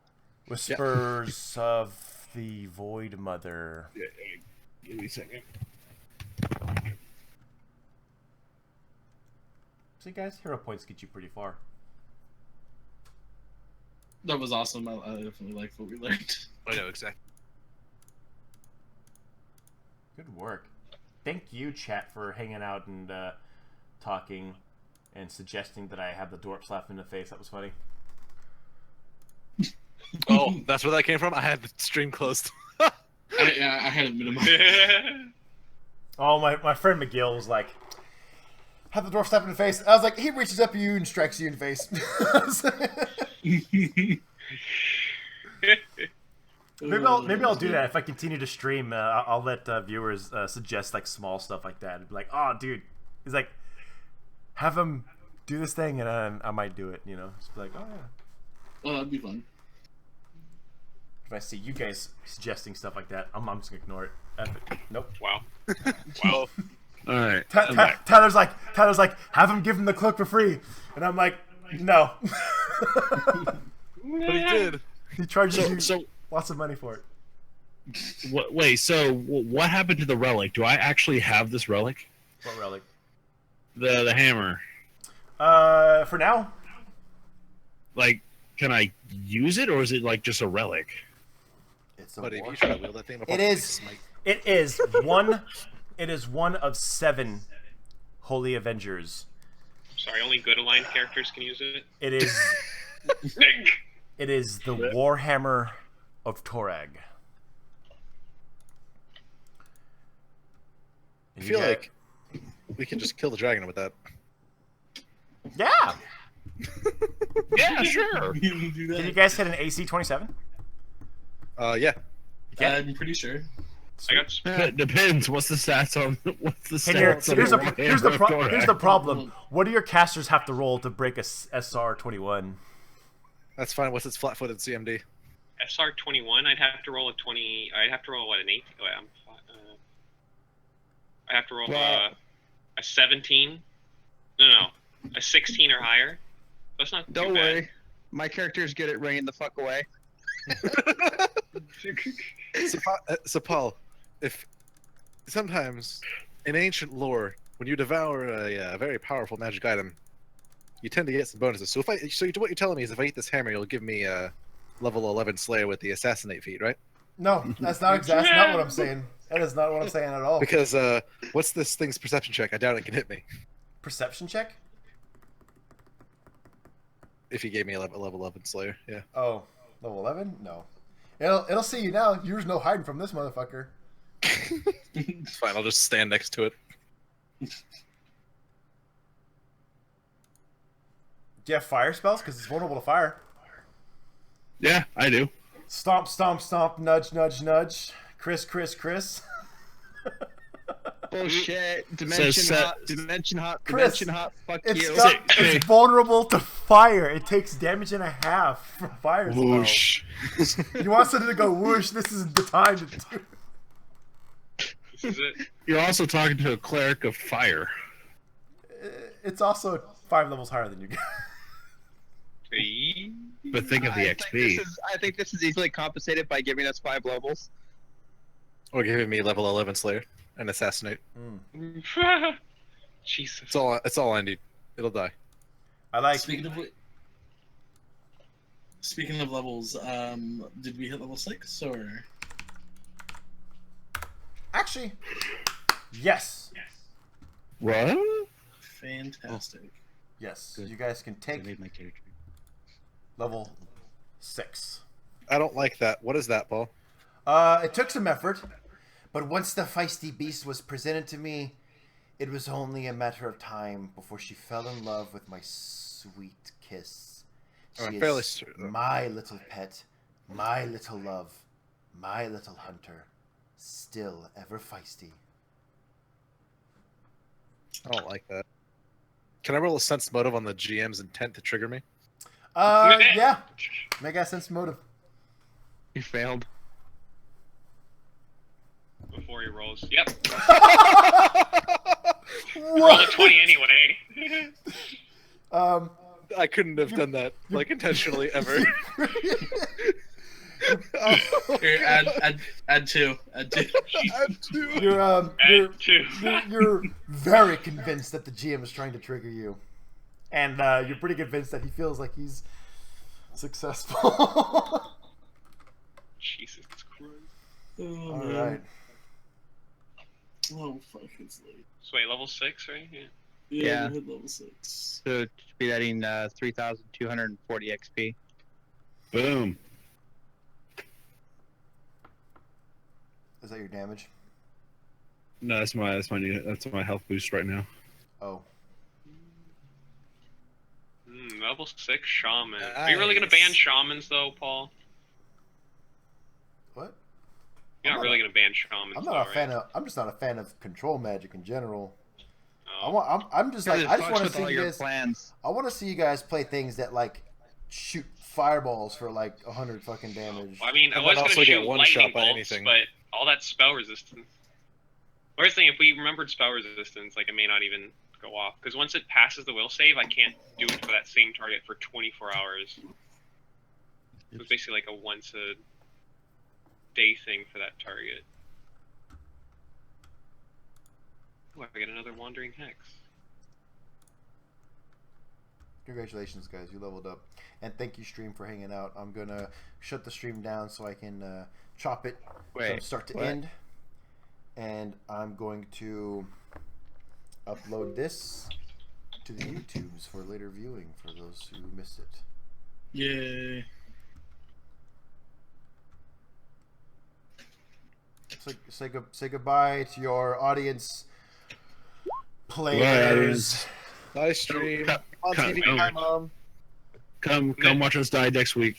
Whispers of the Void Mother. Yeah, give me a second. See, guys, hero points get you pretty far. That was awesome. I definitely like what we learned. I know exactly. Good work. Thank you, chat, for hanging out and talking and suggesting that I have the dwarf slap in the face. That was funny. Oh, that's where that came from. I had the stream closed. I had it minimized. Oh, my friend McGill was like, have the dwarf slap in the face. I was like, he reaches up to you and strikes you in the face. Maybe I'll do that if I continue to stream. I'll let viewers suggest like small stuff like that. Be like, "Oh, dude," he's like, have him do this thing, and I might do it. You know, just be like, "Oh yeah." Well, that'd be fun. If I see you guys suggesting stuff like that, I'm just gonna ignore it. F it. Nope. Wow. Wow. All right. I'm back. Tyler's like, have him give him the cloak for free, and I'm like, no. But he did. He charges you So lots of money for it. wait. So what happened to the relic? Do I actually have this relic? What relic? The hammer. For now. Like, can I use it, or is it like just a relic? It's a But if war- you try to wield that thing, it'll It probably is. smite. It is one. It is one of 7 Holy Avengers. Sorry, only good aligned characters can use it. It is Sick. it is the Warhammer of Torag. I feel like we can just kill the dragon with that. Yeah. Yeah, sure. You can do that. Can you guys hit an AC 27? Yeah. I'm pretty sure. I got It depends. What's the stats on? What's the And here, stats on here's the Warhammer here's the Thorax? problem. What do your casters have to roll to break a SR 21? That's fine. What's its flat-footed CMD? SR 21. I'd have to roll a 20. I'd have to roll what, an 8? Oh, I have to roll a 17. No, a 16 or higher. That's not Don't too bad. worry. My character's good at ringing the fuck away. So Paul, if sometimes in ancient lore, when you devour a very powerful magic item, you tend to get some bonuses. So what you're telling me is if I eat this hammer, you'll give me a level 11 Slayer with the assassinate feat, right? No, that's not exactly not what I'm saying. That is not what I'm saying at all. Because what's this thing's perception check? I doubt it can hit me. Perception check? If you gave me a level 11 Slayer, yeah. Oh, level 11? No. It'll see you now. There's no hiding from this motherfucker. It's fine. I'll just stand next to it. Do you have fire spells? Because it's vulnerable to fire. Yeah, I do. Stomp, stomp, stomp, nudge, nudge, nudge. Chris, Chris, Chris. Bullshit. Dimension set- hot. Dimension hot. Chris, Dimension hot. Fuck It's, you. it's vulnerable to fire. It takes damage and a half from fire spells. Whoosh. You want something to go whoosh, this is the time to do This is it. You're also talking to a cleric of fire. it. It's also 5 levels higher than you guys. Hey. But think of the XP. I think this is easily compensated by giving us 5 levels. Or giving me level 11 Slayer and assassinate. Jesus. It's all I need. It'll die. I like Speaking of levels, did we hit level 6 or? Actually, yes. What? Fantastic. Yes. Good. You guys can I take made my character. level 6. I don't like that. What is that, Paul? It took some effort, but once the feisty beast was presented to me, it was only a matter of time before she fell in love with my sweet kiss. Oh, I'm She fairly is certain. my little pet, my little love, my little hunter, still ever feisty. I don't like that. Can I roll a sense motive on the GM's intent to trigger me? Yeah. Make a sense motive. You failed. Before he rolls. Yep. Roll a 20 anyway. I couldn't have done that like intentionally ever. Here, add 2. Add 2. You're very convinced that the GM is trying to trigger you, and you're pretty convinced that he feels like he's successful. Jesus Christ. Oh, All man. right. Oh fuck, it's late. So wait, level 6, right? Yeah. Yeah, Yeah. we hit level 6. So to be adding 3,240 XP. Boom. Is that your damage? No, that's my health boost right now. Oh. Level 6 shaman. Are you really gonna ban Nice. shamans though, Paul? What? You're I'm not not really a- gonna ban shamans. I'm though, not a right? fan of. I'm just not a fan of control magic in general. Oh. I'm just like I just want to see all you your guys. plans. I want to see you guys play things that like shoot fireballs for like 100 fucking damage. Well, I mean, I And was then gonna also get shoot one lightning shot by bolts, anything. but all that spell resistance. Worst thing, if we remembered spell resistance, like it may not even go off because once it passes the will save, I can't do it for that same target for 24 hours. So it's basically like a once a day thing for that target. Oh, I get another wandering hex. Congratulations, guys! You leveled up, and thank you, stream, for hanging out. I'm gonna shut the stream down so I can chop it from Wait, start to what? end, and I'm going to upload this to the YouTubes for later viewing for those who missed it. Yay. Say goodbye to your audience, Goodbye, players. Nice stream. Cut- On cut TV, over. hi, Mom. Come watch us die next week.